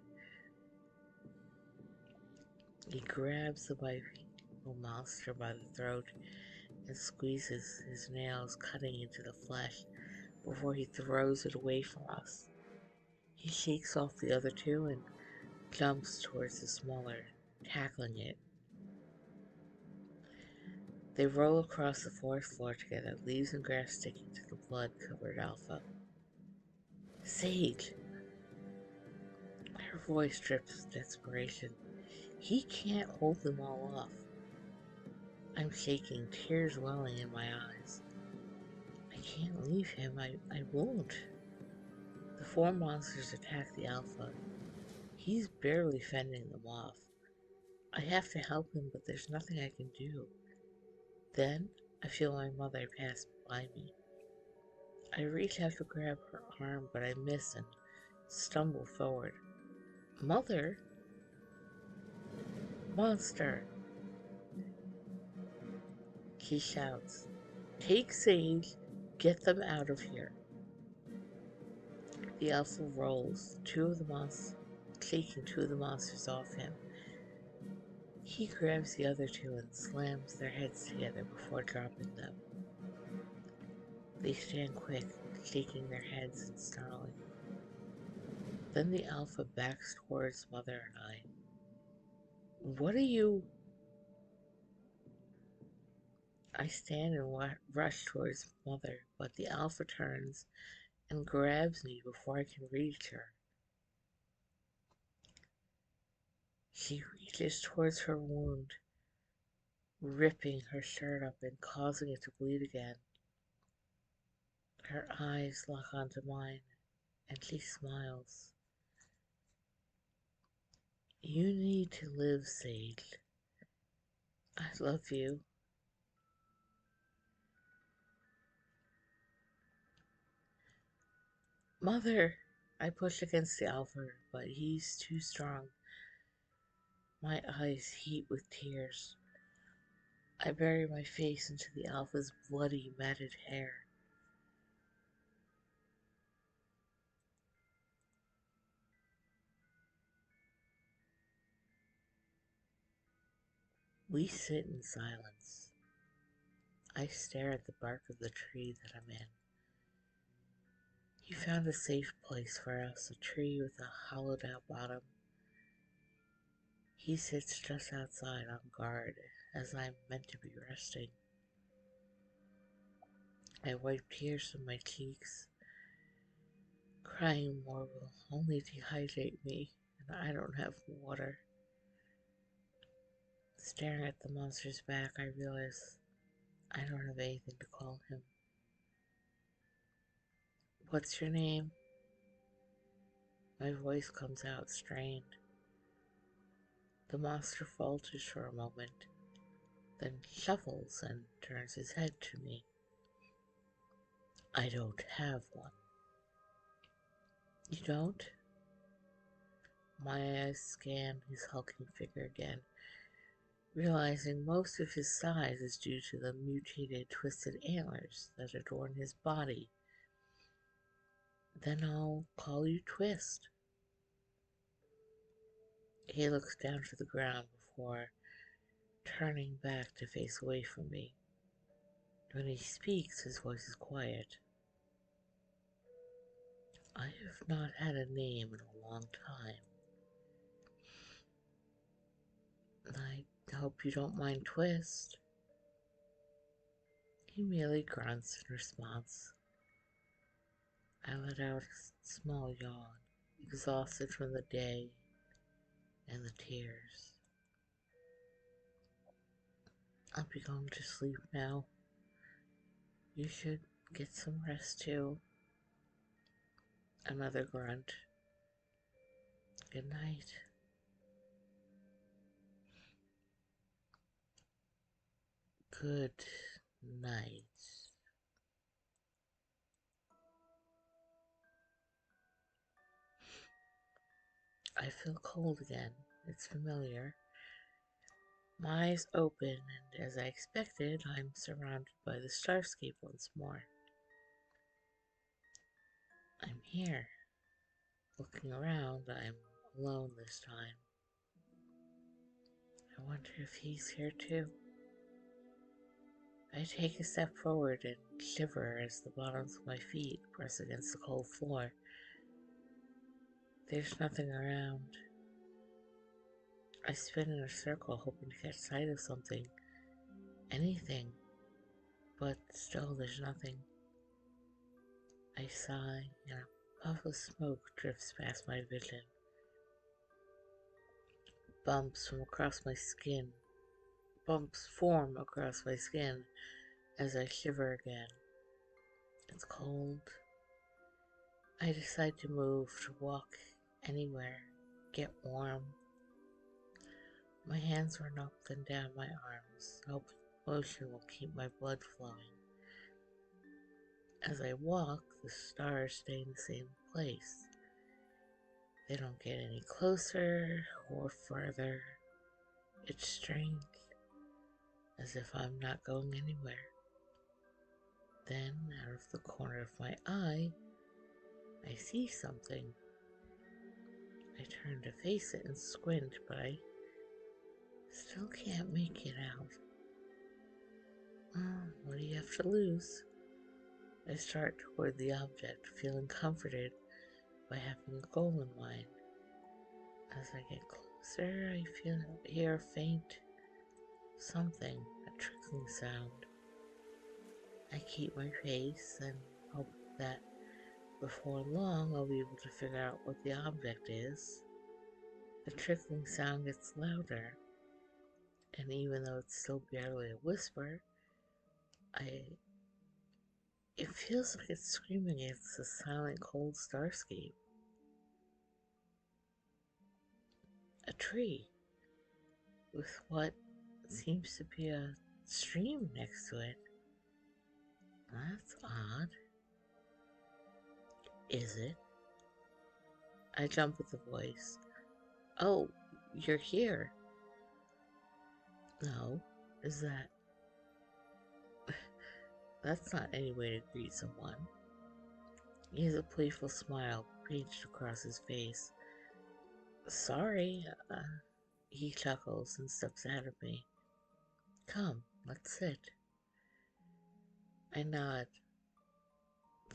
He grabs the bipedal monster by the throat and squeezes, his nails cutting into the flesh before he throws it away from us. He shakes off the other two and jumps towards the smaller, tackling it. They roll across the forest floor together, leaves and grass sticking to the blood-covered Alpha. Sage! Her voice drips with desperation. He can't hold them all off. I'm shaking, tears welling in my eyes. I can't leave him. I won't. The four monsters attack the Alpha. He's barely fending them off. I have to help him, but there's nothing I can do. Then I feel my mother pass by me. I reach out to grab her arm, but I miss and stumble forward. Mother? Monster! She shouts. Take Sage, get them out of here. The Alpha rolls, taking two of the monsters off him. He grabs the other two and slams their heads together before dropping them. They stand quick, shaking their heads and snarling. Then the Alpha backs towards Mother and I. What are you? I stand and rush towards Mother, but the Alpha turns and grabs me before I can reach her. She reaches towards her wound, ripping her shirt up and causing it to bleed again. Her eyes lock onto mine, and she smiles. You need to live, Sage. I love you. Mother! I push against the Alpha, but he's too strong. My eyes heat with tears. I bury my face into the Alpha's bloody, matted hair. We sit in silence. I stare at the bark of the tree that I'm in. He found a safe place for us, a tree with a hollowed out bottom. He sits just outside on guard, as I'm meant to be resting. I wipe tears from my cheeks. Crying more will only dehydrate me, and I don't have water. Staring at the monster's back, I realize I don't have anything to call him. What's your name? My voice comes out strained. The monster falters for a moment, then shuffles and turns his head to me. I don't have one. You don't? My eyes scan his hulking figure again, realizing most of his size is due to the mutated, twisted antlers that adorn his body. Then I'll call you Twist. He looks down to the ground before turning back to face away from me. When he speaks, his voice is quiet. I have not had a name in a long time. I hope you don't mind, Twist. He merely grunts in response. I let out a small yawn, exhausted from the day and the tears. I'll be going to sleep now. You should get some rest too. Another grunt. Good night. Good night. I feel cold again. It's familiar. My eyes open, and as I expected, I'm surrounded by the starscape once more. I'm here. Looking around, I'm alone this time. I wonder if he's here too. I take a step forward and shiver as the bottoms of my feet press against the cold floor. There's nothing around. I spin in a circle, hoping to catch sight of something, anything, but still there's nothing. I sigh, and a puff of smoke drifts past my vision. Bumps from across my skin. Bumps form across my skin as I shiver again. It's cold. I decide to move, to walk anywhere, get warm. My hands run up and down my arms, hoping motion will keep my blood flowing. As I walk, the stars stay in the same place. They don't get any closer or further. It's strange, as if I'm not going anywhere. Then, out of the corner of my eye, I see something. I turn to face it and squint, but I still can't make it out. Well, what do you have to lose? I start toward the object, feeling comforted by having a goal in mind. As I get closer, I hear a faint something, a trickling sound. I keep my pace and hope that before long I'll be able to figure out what the object is. The trickling sound gets louder, and even though it's still barely a whisper, I it feels like it's screaming against the silent, cold starscape. A tree with what seems to be a stream next to it. That's odd. Is it? I jump at the voice. Oh, you're here. No, is that? That's not any way to greet someone. He has a playful smile painted across his face. Sorry, he chuckles and steps out of me. Come, let's sit. I nod,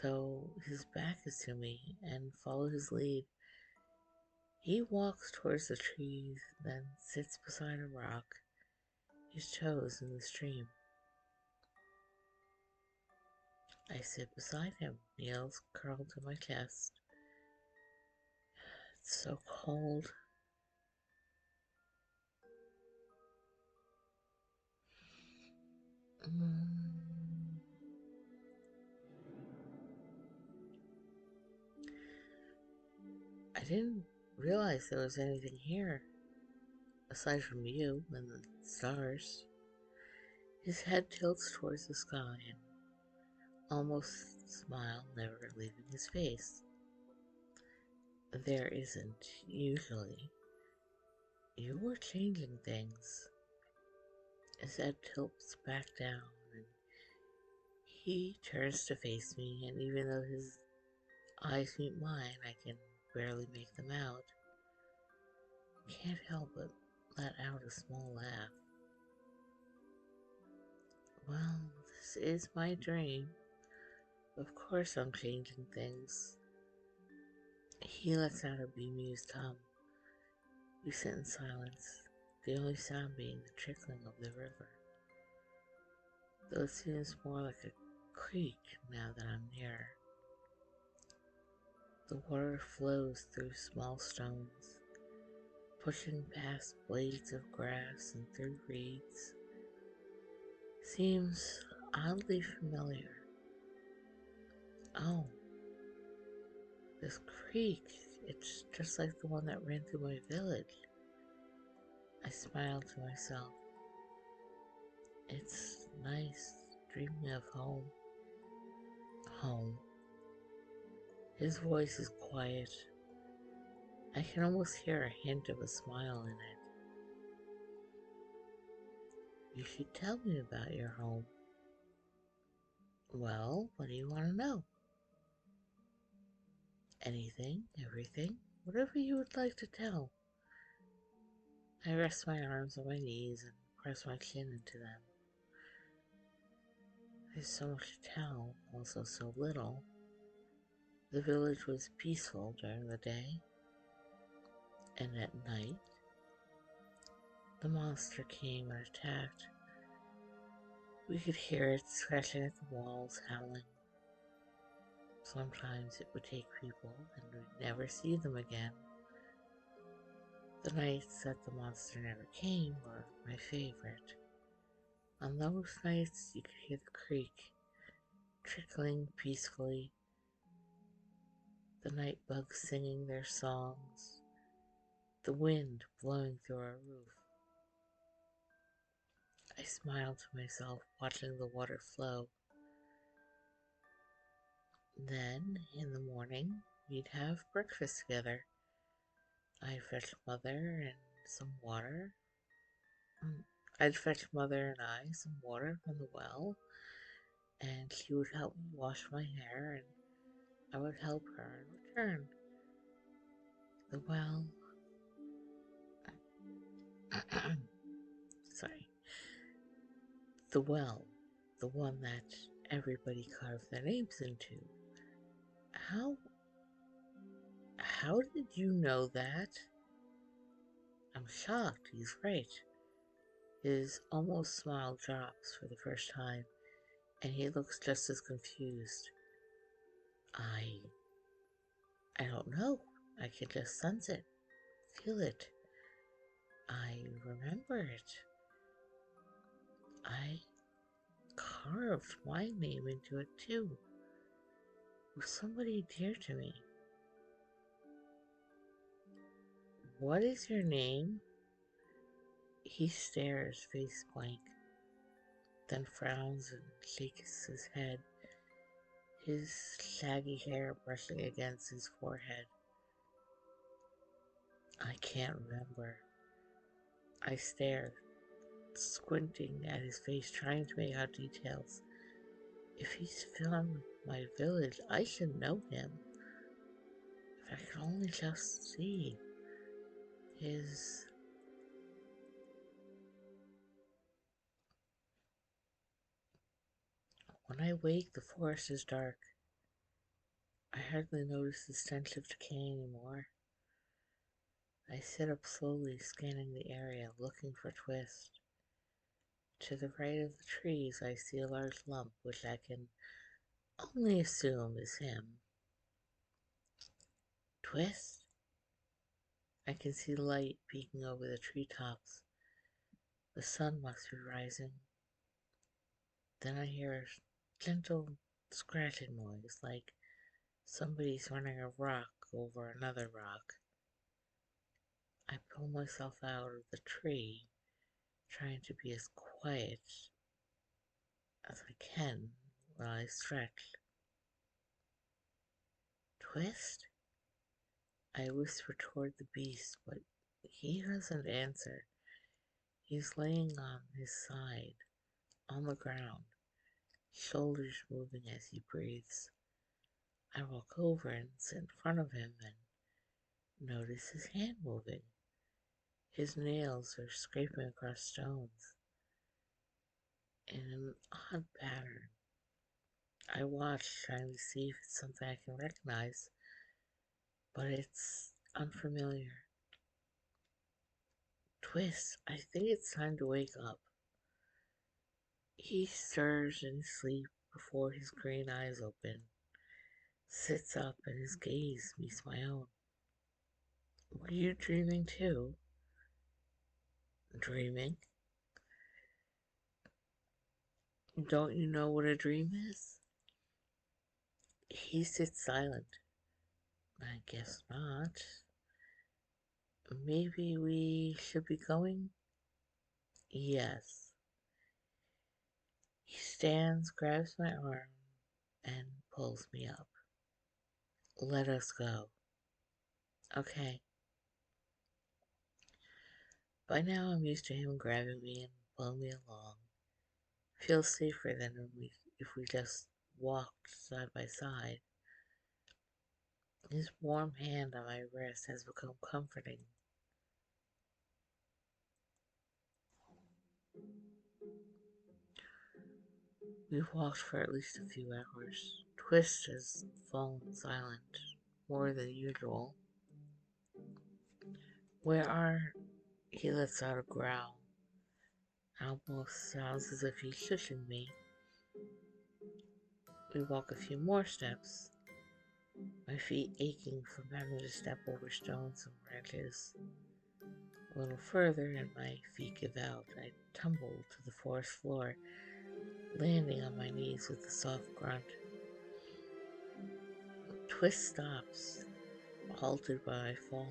though his back is to me, and follow his lead. He walks towards the trees, then sits beside a rock, his toes in the stream. I sit beside him, nails curled to my chest. It's so cold. I didn't realize there was anything here, aside from you and the stars. His head tilts towards the sky and almost smile never leaving his face. There isn't, usually. You were changing things. His head tilts back down and he turns to face me, and even though his eyes meet mine, I can barely make them out. Can't help but let out a small laugh. Well, this is my dream. Of course I'm changing things. He lets out a bemused hum. We sit in silence, the only sound being the trickling of the river. Though it seems more like a creek now that I'm near. The water flows through small stones, pushing past blades of grass and through reeds. Seems oddly familiar. Oh, this creek, it's just like the one that ran through my village. I smiled to myself. It's nice dreaming of home. Home. His voice is quiet. I can almost hear a hint of a smile in it. You should tell me about your home. Well, what do you want to know? Anything, everything, whatever you would like to tell. I rest my arms on my knees and press my chin into them. There's so much to tell, also so little. The village was peaceful during the day, and at night, the monster came and attacked. We could hear it scratching at the walls, howling. Sometimes it would take people, and we'd never see them again. The nights that the monster never came were my favorite. On those nights, you could hear the creek trickling peacefully, the night bugs singing their songs, the wind blowing through our roof. I smiled to myself, watching the water flow. Then, in the morning, we'd have breakfast together. I'd fetch Mother and some water. I'd fetch Mother and I some water from the well, and she would help me wash my hair, and I would help her in return. The well. Sorry. The well. The one that everybody carved their names into. How. How did you know that? I'm shocked. He's right. His almost smile drops for the first time, and he looks just as confused. I don't know. I can just sense it, feel it. I remember it. I carved my name into it too, with somebody dear to me. What is your name? He stares face blank, then frowns and shakes his head, his shaggy hair brushing against his forehead. I can't remember. I stare, squinting at his face, trying to make out details. If he's from my village, I should know him. If I could only just see his... When I wake, the forest is dark. I hardly notice the stench of decay anymore. I sit up slowly, scanning the area, looking for Twist. To the right of the trees, I see a large lump, which I can only assume is him. Twist? I can see light peeking over the treetops. The sun must be rising. Then I hear a gentle scratching noise, like somebody's running a rock over another rock. I pull myself out of the tree, trying to be as quiet as I can while I stretch. Twist? I whisper toward the beast, but he doesn't answer. He's laying on his side, on the ground, shoulders moving as he breathes. I walk over and sit in front of him and notice his hand moving. His nails are scraping across stones in an odd pattern. I watch, trying to see if it's something I can recognize, but it's unfamiliar. Twist, I think it's time to wake up. He stirs in his sleep before his green eyes open, sits up, and his gaze meets my own. Were you dreaming too? Dreaming? Don't you know what a dream is? He sits silent. I guess not. Maybe we should be going? Yes. He stands, grabs my arm, and pulls me up. Let us go. Okay. By now I'm used to him grabbing me and follow me along. Feels safer than if we just walked side by side. His warm hand on my wrist has become comforting. We've walked for at least a few hours. Twist has fallen silent, more than usual. Where are... He lets out a growl. Almost sounds as if he's shushing me. We walk a few more steps, my feet aching from having to step over stones and branches. A little further and my feet give out. I tumble to the forest floor, landing on my knees with a soft grunt. Twist stops, halted by my fall,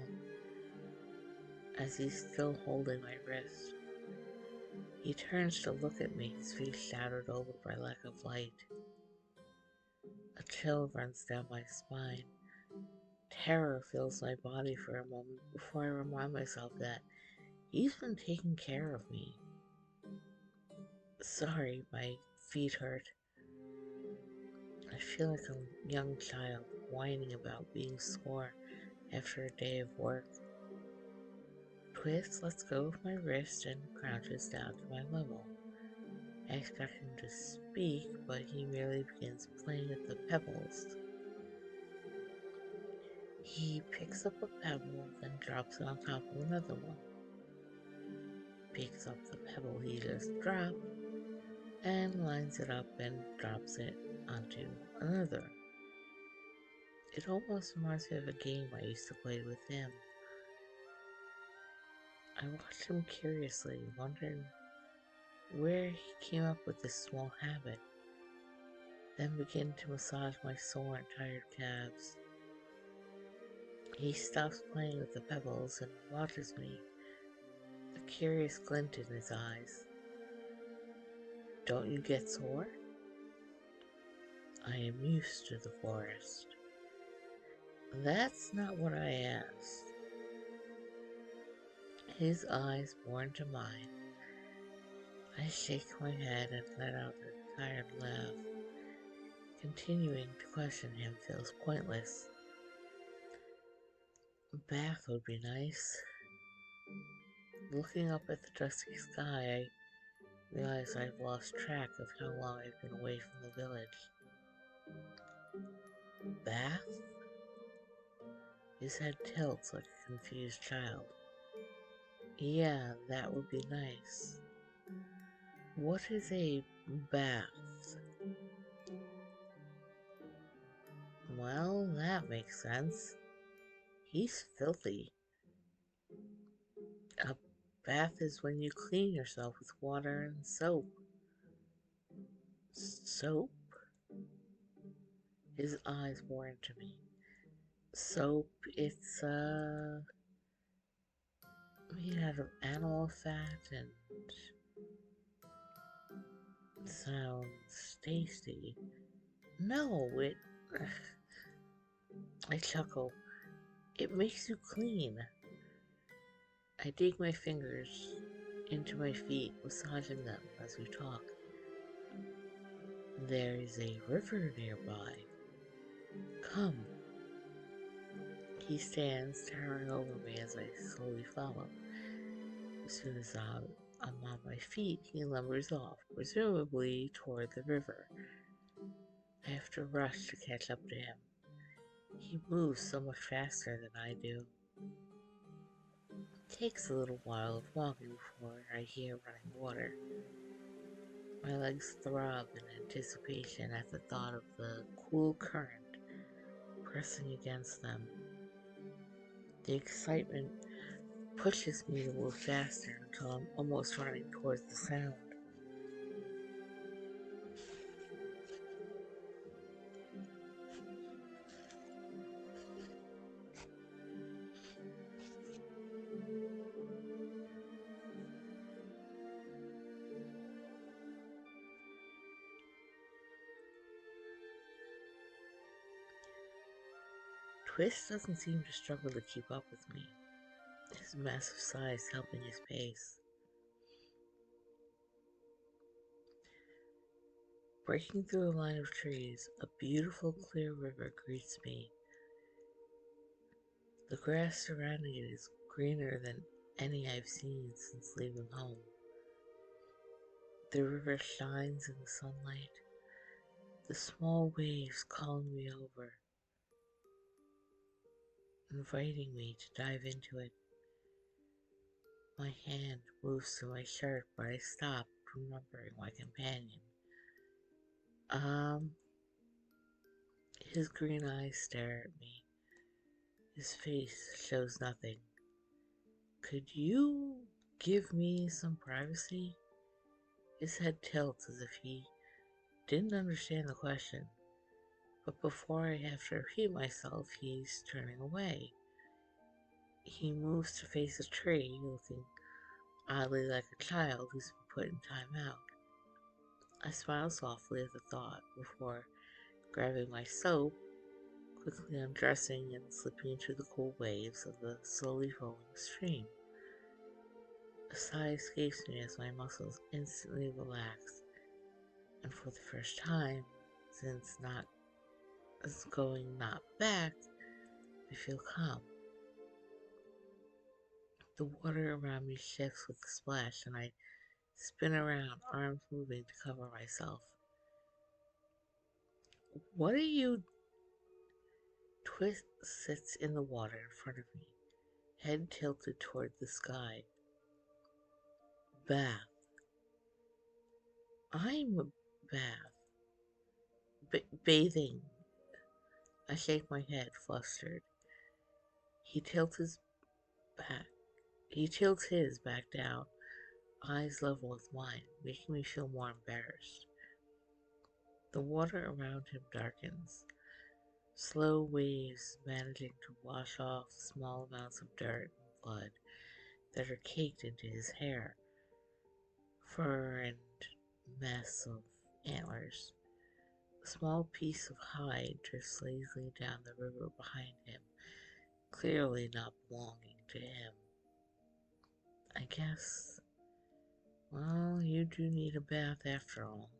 as he's still holding my wrist. He turns to look at me, his face shadowed over by lack of light. A chill runs down my spine. Terror fills my body for a moment before I remind myself that he's been taking care of me. Sorry, my feet hurt. I feel like a young child whining about being sore after a day of work. Twist lets go of my wrist and crouches down to my level. I expect him to speak, but he merely begins playing with the pebbles. He picks up a pebble, then drops it on top of another one. Picks up the pebble he just dropped, and lines it up and drops it onto another. It almost reminds me of a game I used to play with him. I watched him curiously, wondering where he came up with this small habit, then began to massage my sore and tired calves. He stops playing with the pebbles and watches me, a curious glint in his eyes. Don't you get sore? I am used to the forest. That's not what I asked. His eyes bore into mine. I shake my head and let out a tired laugh. Continuing to question him feels pointless. A bath would be nice. Looking up at the dusty sky, I realize I've lost track of how long I've been away from the village. Bath? His head tilts like a confused child. Yeah, that would be nice. What is a bath? Well, that makes sense. He's filthy. A bath is when you clean yourself with water and soap. Soap? His eyes bore into me. Soap, it's made out of animal fat and sounds tasty. No, it... I chuckle. It makes you clean. I dig my fingers into my feet, massaging them as we talk. There is a river nearby. Come. He stands towering over me as I slowly follow. As soon as I'm on my feet, he lumbers off, presumably toward the river. I have to rush to catch up to him. He moves so much faster than I do. It takes a little while of walking before I hear running water. My legs throb in anticipation at the thought of the cool current pressing against them. The excitement pushes me to move faster until I'm almost running towards the sound. Twist doesn't seem to struggle to keep up with me, his massive size helping his pace. Breaking through a line of trees, a beautiful clear river greets me. The grass surrounding it is greener than any I've seen since leaving home. The river shines in the sunlight, the small waves calling me over, inviting me to dive into it. My hand moves to my shirt, but I stop, remembering my companion. Um, his green eyes stare at me. His face shows nothing. Could you give me some privacy? His head tilts as if he didn't understand the question, but before I have to repeat myself, he's turning away. He moves to face a tree, looking oddly like a child who's been put in time out. I smile softly at the thought before grabbing my soap, quickly undressing and slipping into the cool waves of the slowly flowing stream. A sigh escapes me as my muscles instantly relax, and for the first time, since not back, I feel calm. The water around me shifts with the splash, and I spin around, arms moving to cover myself. What are you? Twist sits in the water in front of me, head tilted toward the sky. Bath. I'm a bath. Bathing. I shake my head, flustered. He tilts his back. He tilts his back down, eyes level with mine, making me feel more embarrassed. The water around him darkens, slow waves managing to wash off small amounts of dirt and blood that are caked into his hair, fur, and mess of antlers. A small piece of hide drifts lazily down the river behind him, clearly not belonging to him. I guess, well, you do need a bath after all.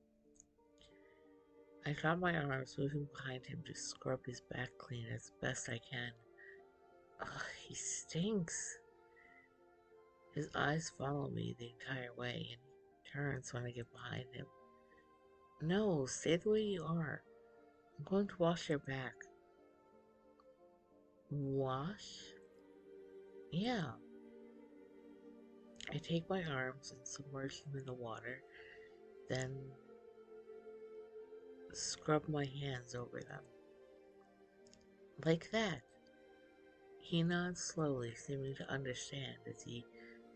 I drop my arms, moving behind him to scrub his back clean as best I can. Ugh, he stinks. His eyes follow me the entire way, and he turns when I get behind him. No, stay the way you are. I'm going to wash your back. Wash? Yeah. I take my arms and submerge them in the water, then scrub my hands over them. Like that. He nods slowly, seeming to understand as he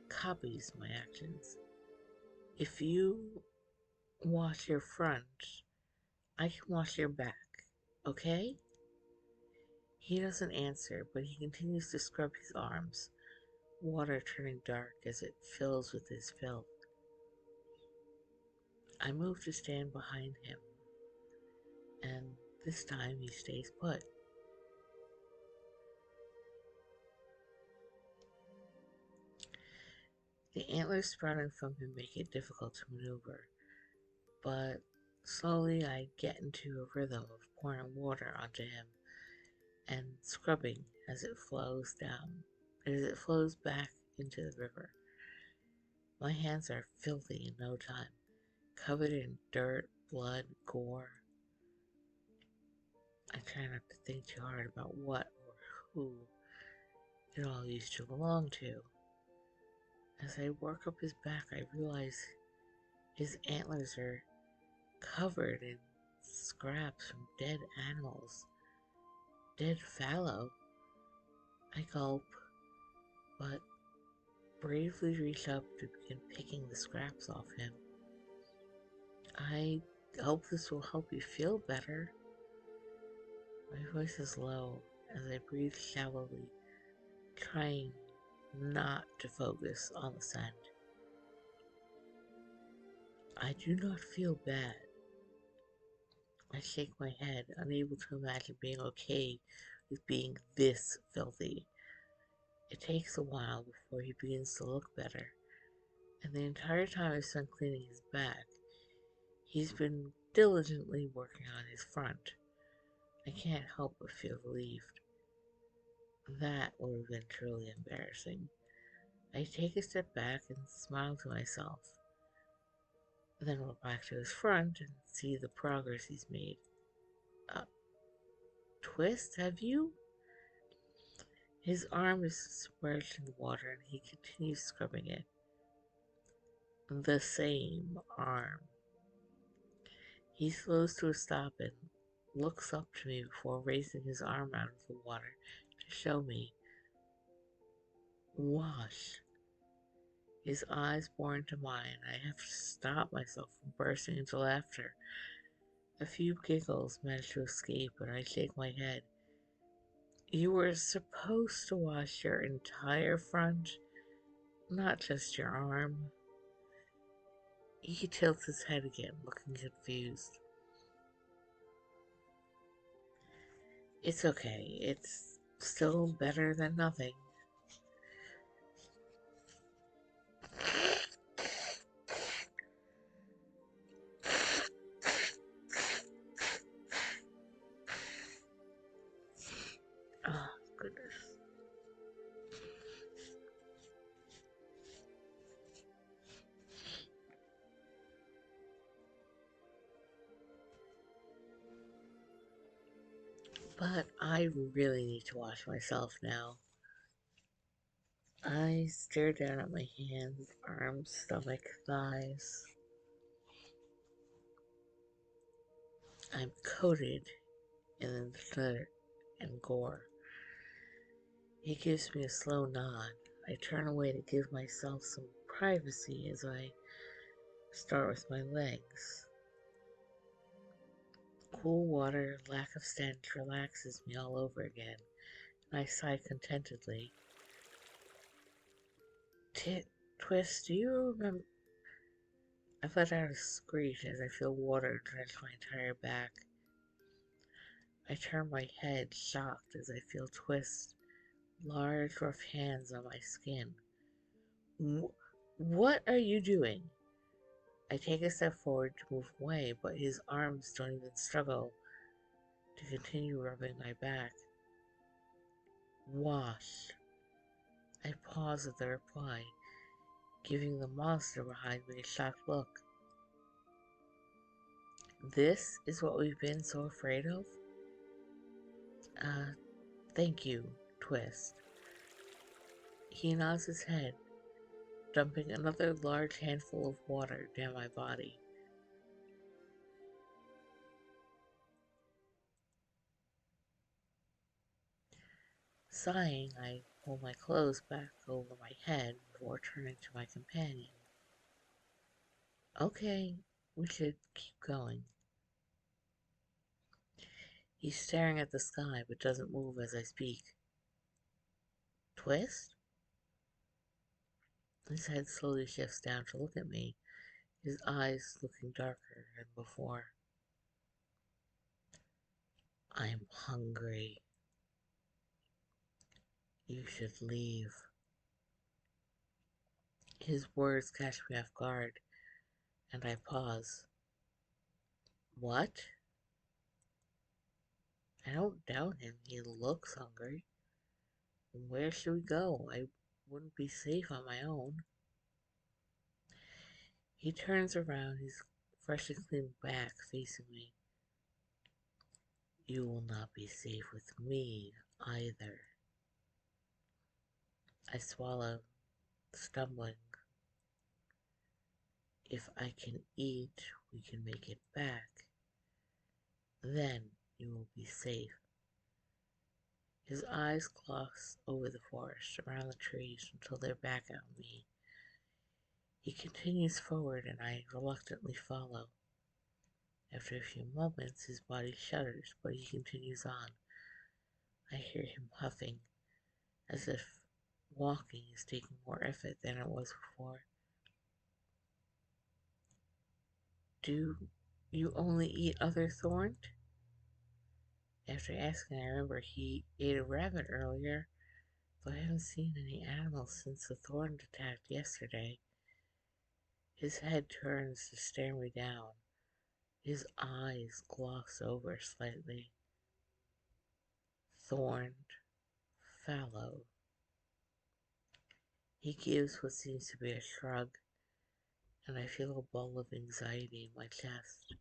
copies my actions. If you wash your front, I can wash your back, okay? He doesn't answer, but he continues to scrub his arms, water turning dark as it fills with his filth. I move to stand behind him, and this time he stays put. The antlers sprouting from him make it difficult to maneuver, but slowly I get into a rhythm of pouring water onto him and scrubbing as it flows back into the river. My hands are filthy in no time, covered in dirt, blood, gore. I try not to think too hard about what or who it all used to belong to. As I work up his back, I realize his antlers are covered in scraps from dead animals. Dead fallow. I gulp, but bravely reach up to begin picking the scraps off him. I hope this will help you feel better. My voice is low as I breathe shallowly, trying not to focus on the scent. I do not feel bad. I shake my head, unable to imagine being okay with being this filthy. It takes a while before he begins to look better, and the entire time I spent cleaning his back, he's been diligently working on his front. I can't help but feel relieved. That would have been truly embarrassing. I take a step back and smile to myself, then look back to his front and see the progress he's made. Uh, Twist, have you? His arm is submerged in the water and he continues scrubbing it. The same arm. He slows to a stop and looks up to me before raising his arm out of the water to show me. Wash. His eyes bore into mine. I have to stop myself from bursting into laughter. A few giggles manage to escape, but I shake my head. You were supposed to wash your entire front, not just your arm. He tilts his head again, looking confused. It's okay. It's still better than nothing. Oh, goodness. But I really need to wash myself now. I stare down at my hands, arms, stomach, thighs. I'm coated in dirt and gore. He gives me a slow nod. I turn away to give myself some privacy as I start with my legs. Cool water, lack of stench relaxes me all over again, and I sigh contentedly. Twist, do you remember? I let out a screech as I feel water drench my entire back. I turn my head, shocked, as I feel Twist's large, rough hands on my skin. What are you doing? I take a step forward to move away, but his arms don't even struggle to continue rubbing my back. Wash. I pause at the reply, giving the monster behind me a shocked look. This is what we've been so afraid of? Uh, thank you, Twist. He nods his head, dumping another large handful of water down my body. Sighing, I pull my clothes back over my head before turning to my companion. Okay, we should keep going. He's staring at the sky but doesn't move as I speak. Twist? His head slowly shifts down to look at me, his eyes looking darker than before. I'm hungry. You should leave. His words catch me off guard, and I pause. What? I don't doubt him. He looks hungry. Where should we go? I wouldn't be safe on my own. He turns around, his freshly cleaned back facing me. You will not be safe with me either. I swallow, stumbling. If I can eat, we can make it back. Then you will be safe. His eyes gloss over the forest, around the trees, until they're back on me. He continues forward, and I reluctantly follow. After a few moments, his body shudders, but he continues on. I hear him huffing, as if walking is taking more effort than it was before. Do you only eat other thorn? After asking, I remember he ate a rabbit earlier, though I haven't seen any animals since the thorn attacked yesterday. His head turns to stare me down, His eyes gloss over slightly, thorned, fallow. He gives what seems to be a shrug, and I feel a ball of anxiety in my chest.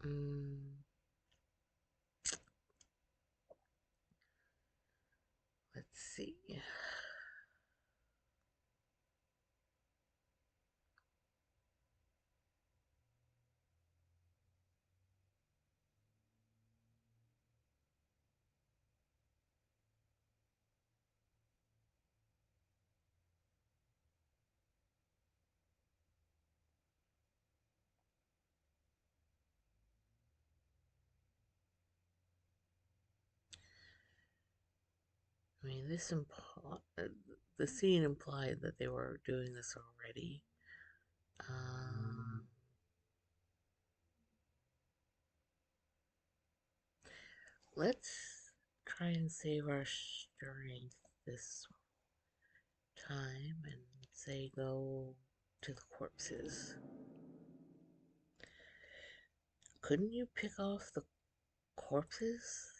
Mm, let's see. I mean, the scene implied that they were doing this already. Um, let's try and save our strength this time and say go to the corpses. Couldn't you pick off the corpses?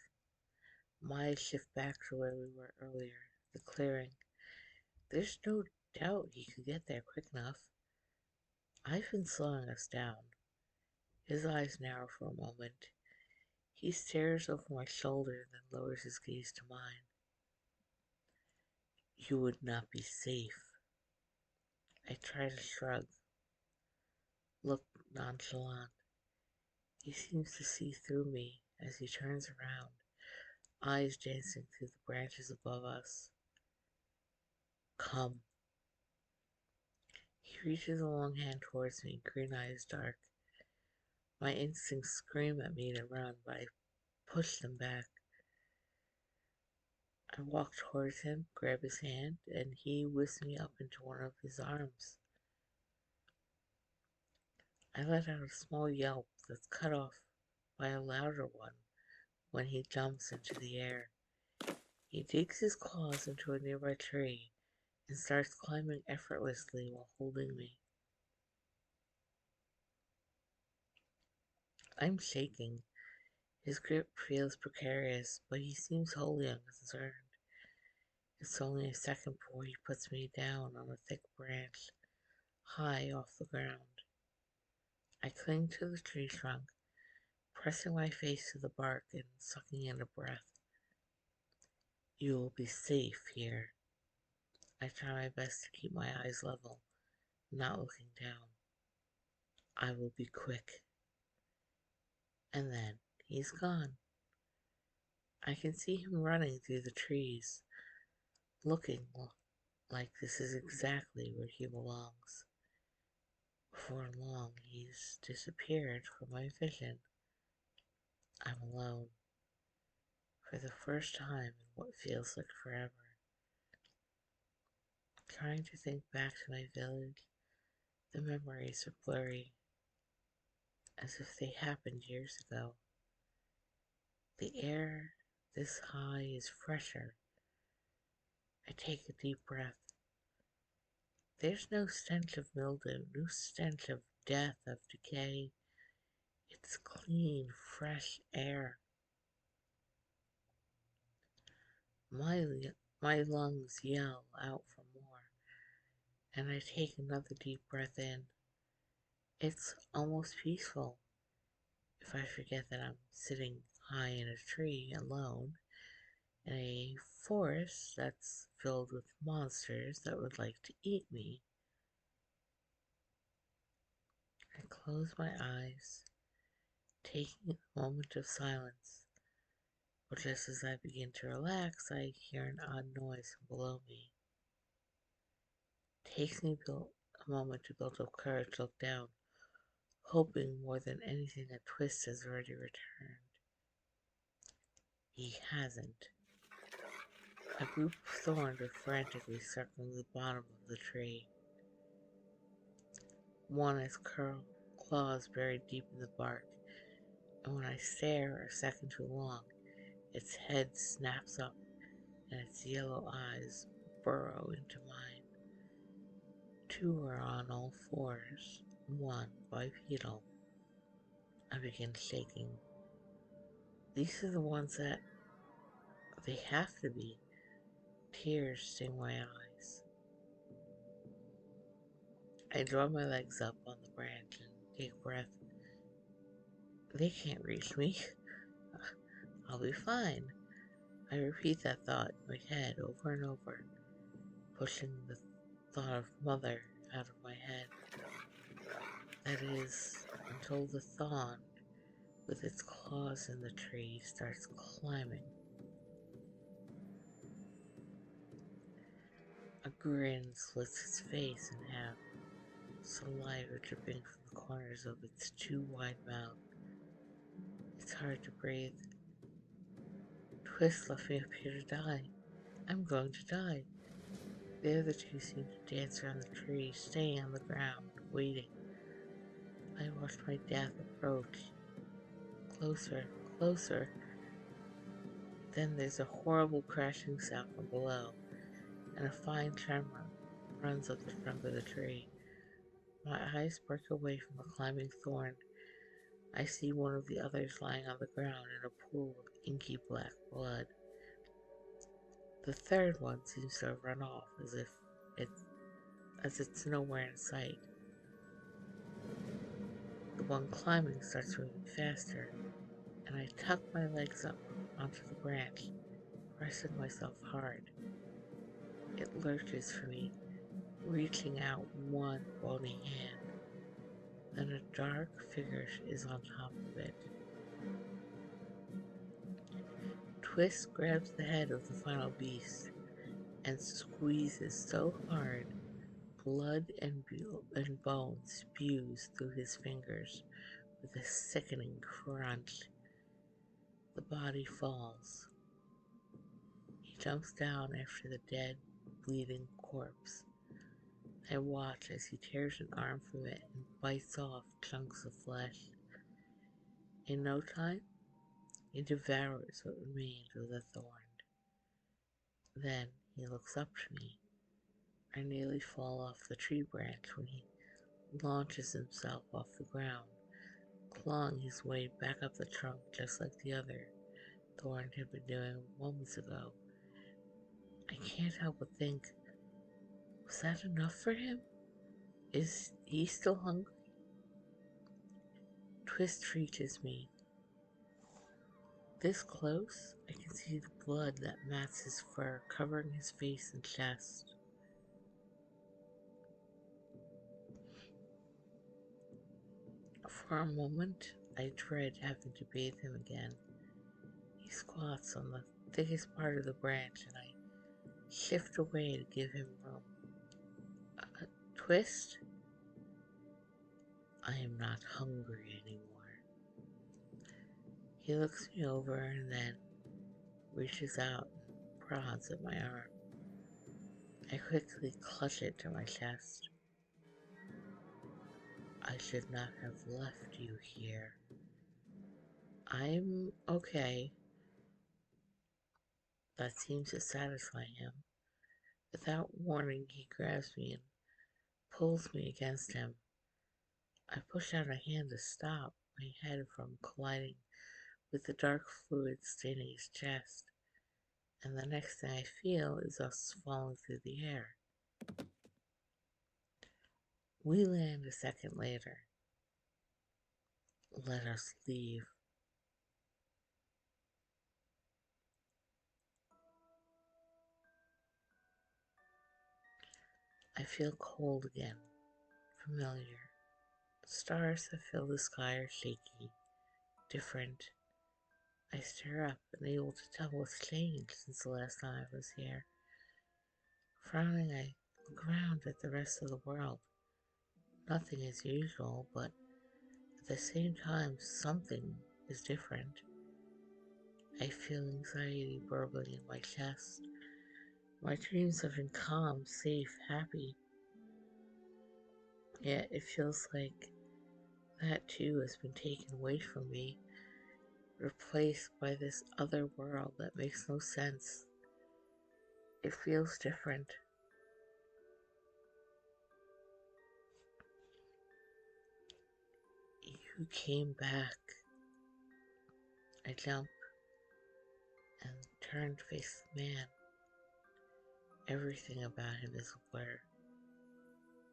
My shift back to where we were earlier, the clearing. There's no doubt he could get there quick enough. I've been slowing us down. His eyes narrow for a moment. He stares over my shoulder, then lowers his gaze to mine. You would not be safe. I try to shrug, look nonchalant. He seems to see through me as he turns around, eyes dancing through the branches above us. Come. He reaches a long hand towards me, green eyes dark. My instincts scream at me to run, but I push them back. I walk towards him, grab his hand, and he whisks me up into one of his arms. I let out a small yelp that's cut off by a louder one when he jumps into the air. He digs his claws into a nearby tree and starts climbing effortlessly while holding me. I'm shaking. His grip feels precarious, but he seems wholly unconcerned. It's only a second before he puts me down on a thick branch, high off the ground. I cling to the tree trunk, pressing my face to the bark and sucking in a breath. You will be safe here. I try my best to keep my eyes level, not looking down. I will be quick. And then he's gone. I can see him running through the trees, looking like this is exactly where he belongs. Before long, he's disappeared from my vision. I'm alone, for the first time in what feels like forever. Trying to think back to my village, the memories are blurry, as if they happened years ago. The air this high is fresher. I take a deep breath. There's no stench of mildew, no stench of death, of decay. It's clean, fresh air. My, my lungs yell out for more, and I take another deep breath in. It's almost peaceful if I forget that I'm sitting high in a tree alone in a forest that's filled with monsters that would like to eat me. I close my eyes, taking a moment of silence, but just as I begin to relax, I hear an odd noise from below me. It takes me a moment to build up courage to look down, hoping more than anything that Twist has already returned. He hasn't. A group of thorns are frantically circling the bottom of the tree. One has curled claws buried deep in the bark, and when I stare a second too long, its head snaps up and its yellow eyes burrow into mine. Two are on all fours. one bipedal. I begin shaking. These are the ones that they have to be. Tears sting my eyes. I draw my legs up on the branch and take a breath. They can't reach me. I'll be fine. I repeat that thought in my head over and over, pushing the thought of mother out of my head. That is, until the thorn, with its claws in the tree, starts climbing. A grin splits its face in half, saliva dripping from the corners of its too wide mouth. It's hard to breathe. Twist left me up here to die. I'm going to die. The other two seem to dance around the tree, staying on the ground, waiting. I watched my death approach. Closer, closer. Then there's a horrible crashing sound from below, and a fine tremor runs up the trunk of the tree. My eyes break away from the climbing thorn. I see one of the others lying on the ground in a pool of inky black blood. The third one seems to have run off it's nowhere in sight. The one climbing starts moving faster, and I tuck my legs up onto the branch, pressing myself hard. It lurches for me, reaching out one bony hand. Then a dark figure is on top of it. Twist grabs the head of the final beast and squeezes so hard, blood and bone spews through his fingers with a sickening crunch. The body falls. He jumps down after the dead, bleeding corpse. I watch as he tears an arm from it and bites off chunks of flesh. In no time, he devours what remains of the thorn. Then he looks up to me. I nearly fall off the tree branch when he launches himself off the ground, clawing his way back up the trunk just like the other thorn had been doing moments ago. I can't help but think, was that enough for him? Is he still hungry? Twist reaches me. This close, I can see the blood that mats his fur, covering his face and chest. For a moment, I dread having to bathe him again. He squats on the thickest part of the branch, and I shift away to give him room. Twist? I am not hungry anymore. He looks me over and then reaches out and prods at my arm. I quickly clutch it to my chest. I should not have left you here. I'm okay. That seems to satisfy him. Without warning, he grabs me and pulls me against him. I push out a hand to stop my head from colliding with the dark fluid staining his chest, and the next thing I feel is us falling through the air. We land a second later. Let us leave. I feel cold again, familiar. Stars that fill the sky are shaky, different. I stare up, unable to tell what's changed since the last time I was here. Frowning, I look around at the rest of the world. Nothing is usual, but at the same time, something is different. I feel anxiety burbling in my chest. My dreams have been calm, safe, happy. Yet it feels like that too has been taken away from me, replaced by this other world that makes no sense. It feels different. You came back. I jump and turn to face the man. Everything about him is a blur.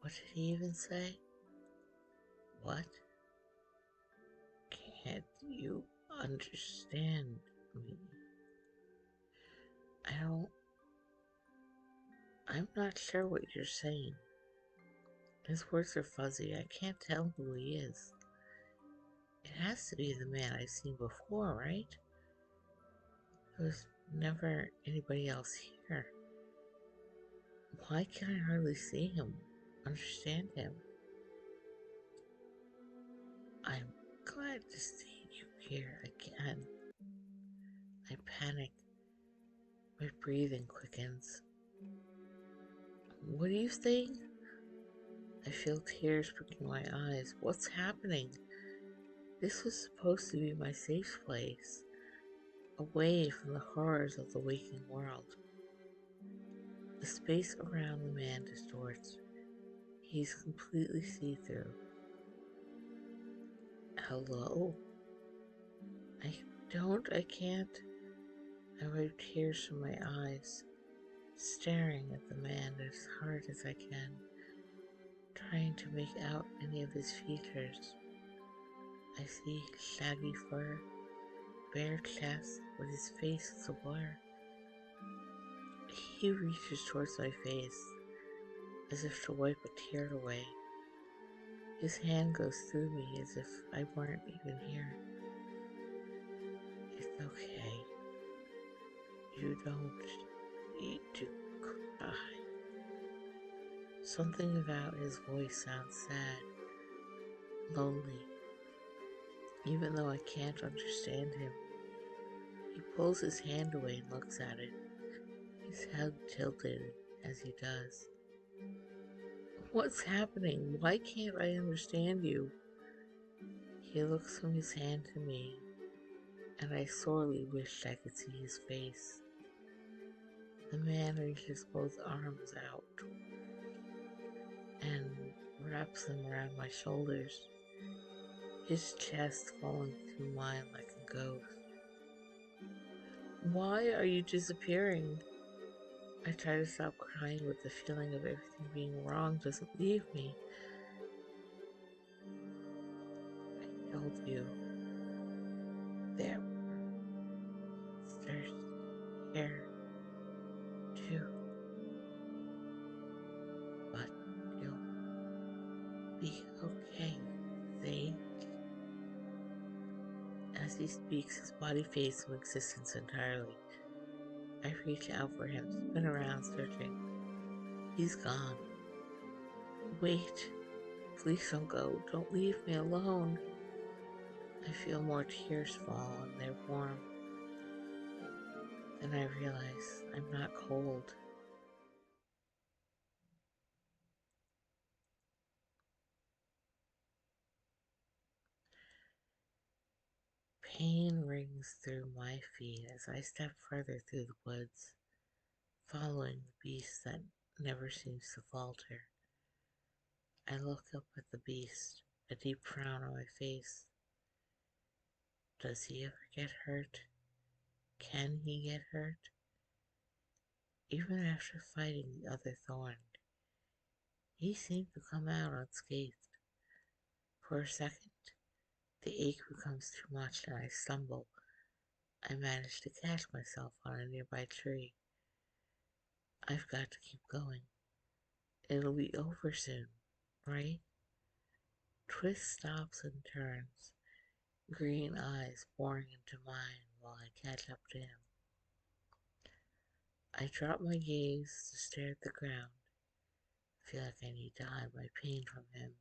What did he even say? What? Can't you understand me? I don't. I'm not sure what you're saying. His words are fuzzy. I can't tell who he is. It has to be the man I've seen before, right? There's never anybody else here. Why can I hardly see him, understand him? I'm glad to see you here again. I panic. My breathing quickens. What are you saying? I feel tears pricking my eyes. What's happening? This was supposed to be my safe place, away from the horrors of the waking world. The space around the man distorts. He's completely see-through. Hello? I can't. I wipe tears from my eyes, staring at the man as hard as I can, trying to make out any of his features. I see shaggy fur, bare chest, but his face is a blur. He reaches towards my face, as if to wipe a tear away. His hand goes through me as if I weren't even here. It's okay. You don't need to cry. Something about his voice sounds sad, lonely, even though I can't understand him. He pulls his hand away and looks at it, his head tilted as he does. What's happening? Why can't I understand you? He looks from his hand to me, and I sorely wished I could see his face. The man reaches both arms out and wraps them around my shoulders, his chest falling through mine like a ghost. Why are you disappearing? I try to stop crying, but the feeling of everything being wrong doesn't leave me. I told you there were monsters here too, but you'll be okay, Sage. As he speaks, his body fades from existence entirely. I reach out for him, spin around, searching. He's gone. Wait. Please don't go. Don't leave me alone. I feel more tears fall, and they're warm. Then I realize I'm not cold. Pain rings through my feet as I step further through the woods, following the beast that never seems to falter. I look up at the beast, a deep frown on my face. Does he ever get hurt? Can he get hurt? Even after fighting the other thorn, he seemed to come out unscathed. For a second, the ache becomes too much and I stumble. I manage to catch myself on a nearby tree. I've got to keep going. It'll be over soon, right? Twist stops and turns, green eyes boring into mine while I catch up to him. I drop my gaze to stare at the ground. Feel like I need to hide my pain from him.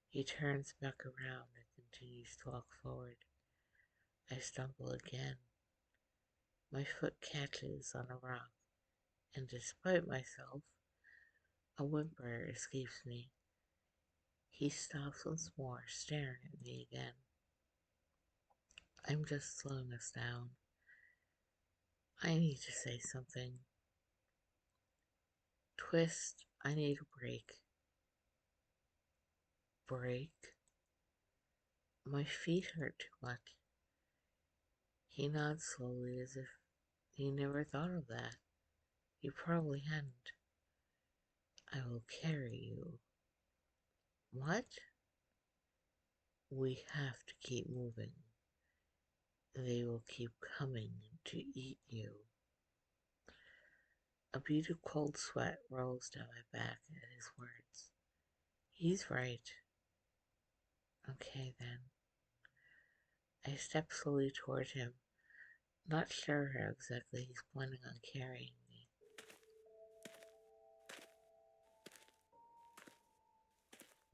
He turns back around and continues to walk forward. I stumble again. My foot catches on a rock, and despite myself, a whimper escapes me. He stops once more, staring at me again. I'm just slowing us down. I need to say something. Twist, I need a break. Break? My feet hurt too much. He nods slowly as if he never thought of that. He probably hadn't. I will carry you. What? We have to keep moving. They will keep coming to eat you. A bead of cold sweat rolls down my back at his words. He's right. Okay then. I step slowly toward him, not sure how exactly he's planning on carrying me.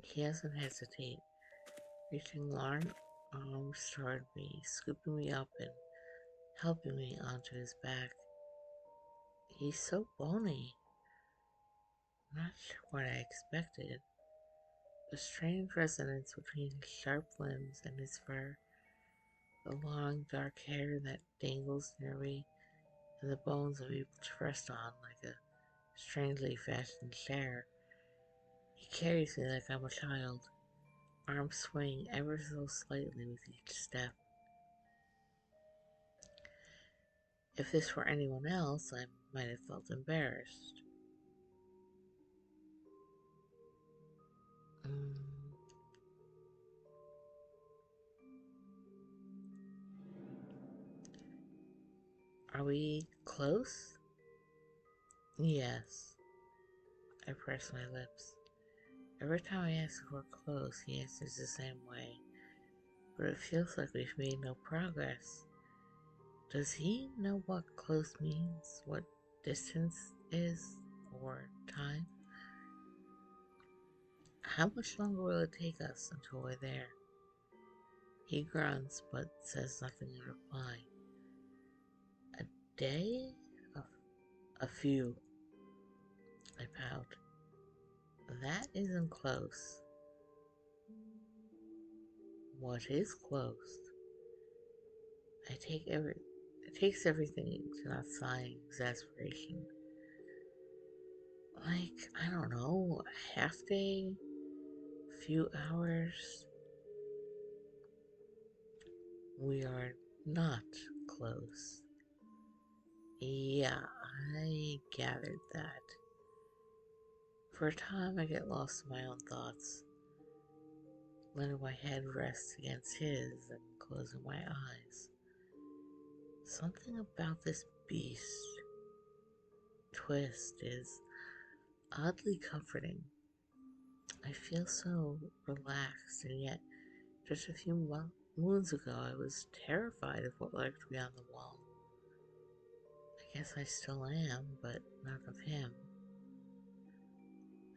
He doesn't hesitate, reaching long arms toward me, scooping me up and helping me onto his back. He's so bony. Not sure what I expected. A strange resonance between his sharp limbs and his fur, the long dark hair that dangles near me, and the bones I'm able to rest on like a strangely fashioned chair. He carries me like I'm a child, arms swaying ever so slightly with each step. If this were anyone else, I might have felt embarrassed. Mm, are we close? Yes. I press my lips. Every time I ask if we're close, he answers the same way. But it feels like we've made no progress. Does he know what close means? What distance is? Or time? How much longer will it take us until we're there? He grunts but says nothing in reply. A day? A few. I pout. That isn't close. What is close? It takes everything to not sigh in exasperation. Like, I don't know, a half day? Few hours? We are not close. Yeah, I gathered that. For a time, I get lost in my own thoughts, letting my head rest against his and closing my eyes. Something about this beast, Twist, is oddly comforting. I feel so relaxed, and yet, just a few moons ago, I was terrified of what lurked beyond the wall. I guess I still am, but not of him.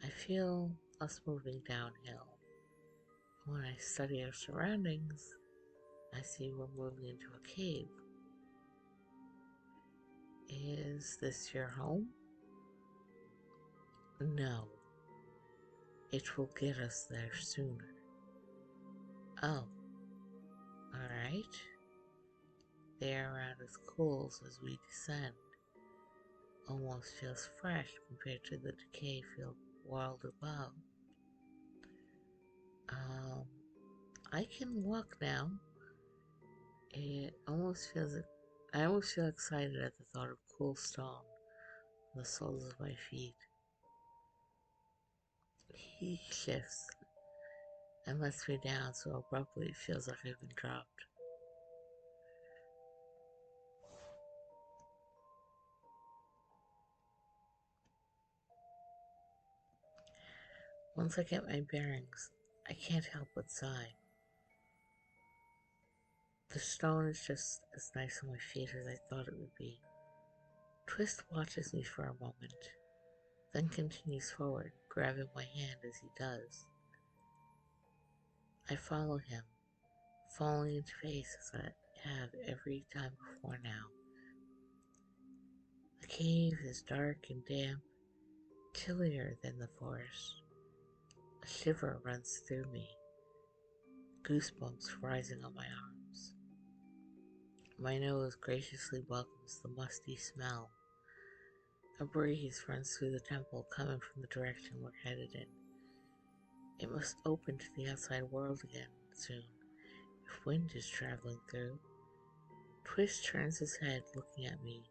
I feel us moving downhill. When I study our surroundings, I see we're moving into a cave. Is this your home? No. It will get us there sooner. Oh, alright. The air around us cools as we descend. Almost feels fresh compared to the decay-filled world above. Um, I can walk now. I almost feel excited at the thought of cool stone on the soles of my feet. He shifts and lets me down so abruptly it feels like I've been dropped. Once I get my bearings, I can't help but sigh. The stone is just as nice on my feet as I thought it would be. Twist watches me for a moment, then continues forward, grabbing my hand as he does. I follow him, falling into place as I have every time before now. The cave is dark and damp, chillier than the forest. A shiver runs through me, goosebumps rising on my arms. My nose graciously welcomes the musty smell. A breeze runs through the temple coming from the direction we're headed in. It must open to the outside world again soon, if wind is traveling through. Twist turns his head, looking at me.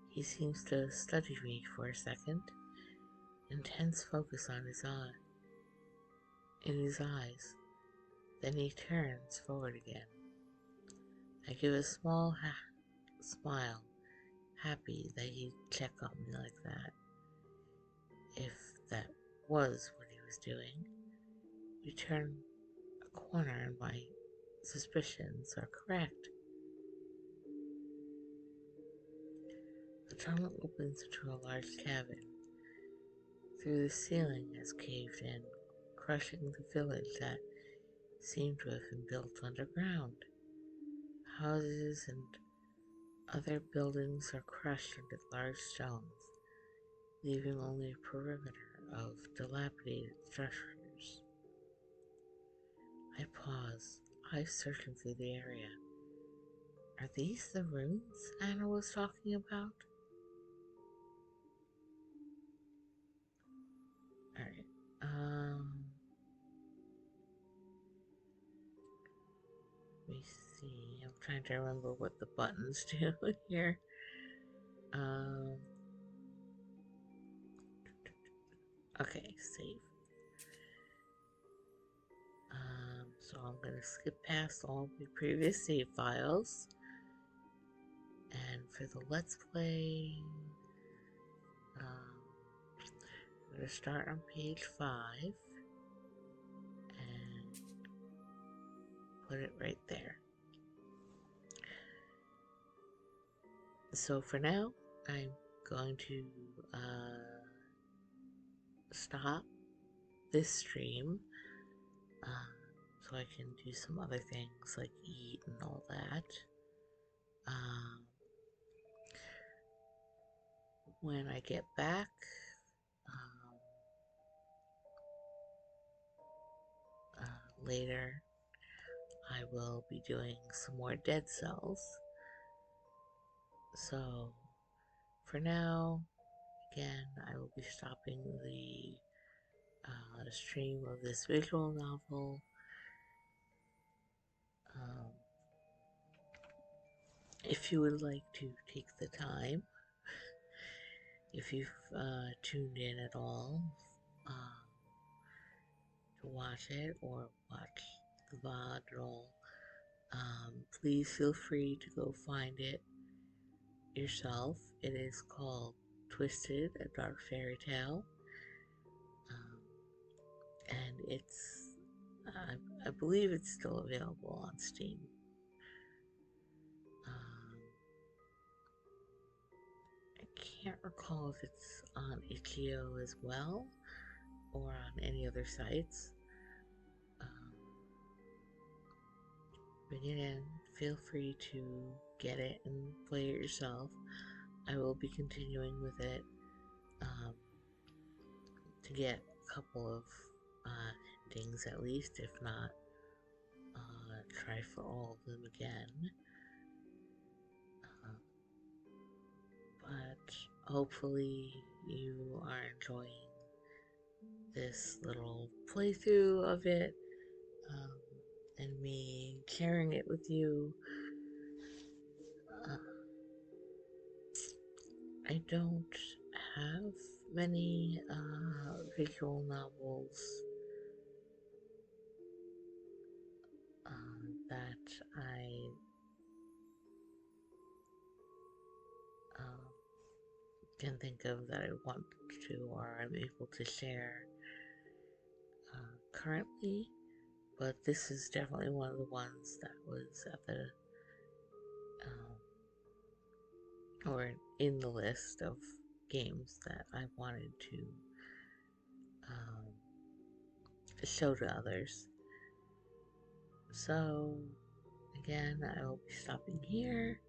He seems to study me for a second, intense focus on in his eyes. Then he turns forward again. I give a small smile, happy that he'd check on me like that. If that was what he was doing, you turn a corner and my suspicions are correct. The tunnel opens into a large cabin. Through the ceiling has caved in, crushing the village that seemed to have been built underground. Houses and other buildings are crushed into large stones, leaving only a perimeter of dilapidated structures. I pause, eyes searching through the area. Are these the ruins Anna was talking about? Alright, let me see. I'm trying to remember what the buttons do here. Um, okay, save. So I'm gonna skip past all the previous save files. And for the Let's Play, I'm gonna start on page 5 and put it right there. So for now, I'm going to stop this stream so I can do some other things like eat and all that. When I get back, later, I will be doing some more Dead Cells. So for now, again, I will be stopping the stream of this visual novel. If you would like to take the time, if you've tuned in at all to watch it or watch the VOD at all, please feel free to go find it yourself. It is called Twisted, a Dark Fairy Tale. And it's, I believe it's still available on Steam. I can't recall if it's on itch.io as well or on any other sites. But again, feel free to get it and play it yourself. I will be continuing with it to get a couple of endings at least, if not try for all of them again. But hopefully you are enjoying this little playthrough of it and me sharing it with you. I don't have many visual novels that I can think of that I want to or I'm able to share currently, but this is definitely one of the ones that was at the or in the list of games that I wanted to show to others. So again, I will be stopping here.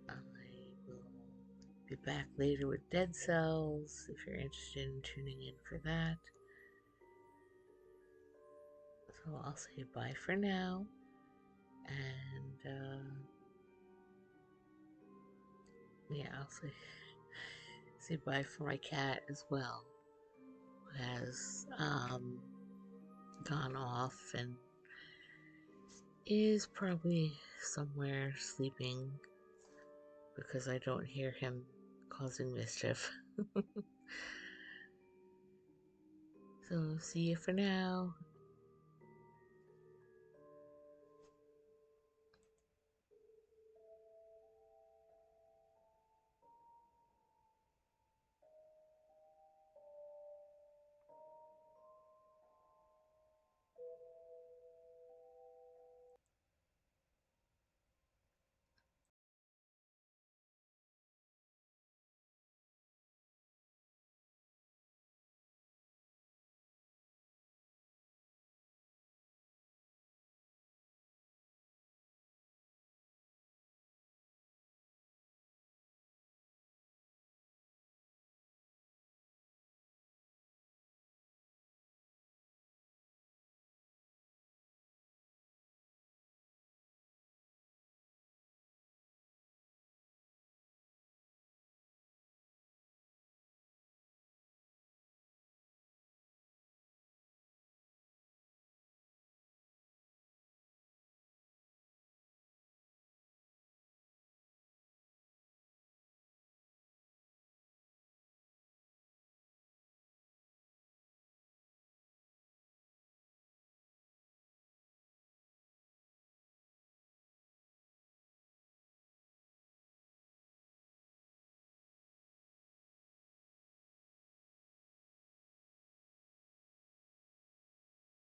I will be back later with Dead Cells if you're interested in tuning in for that. So I'll say bye for now, and yeah, I'll say bye for my cat as well, who has gone off and is probably somewhere sleeping because I don't hear him causing mischief. So, see you for now.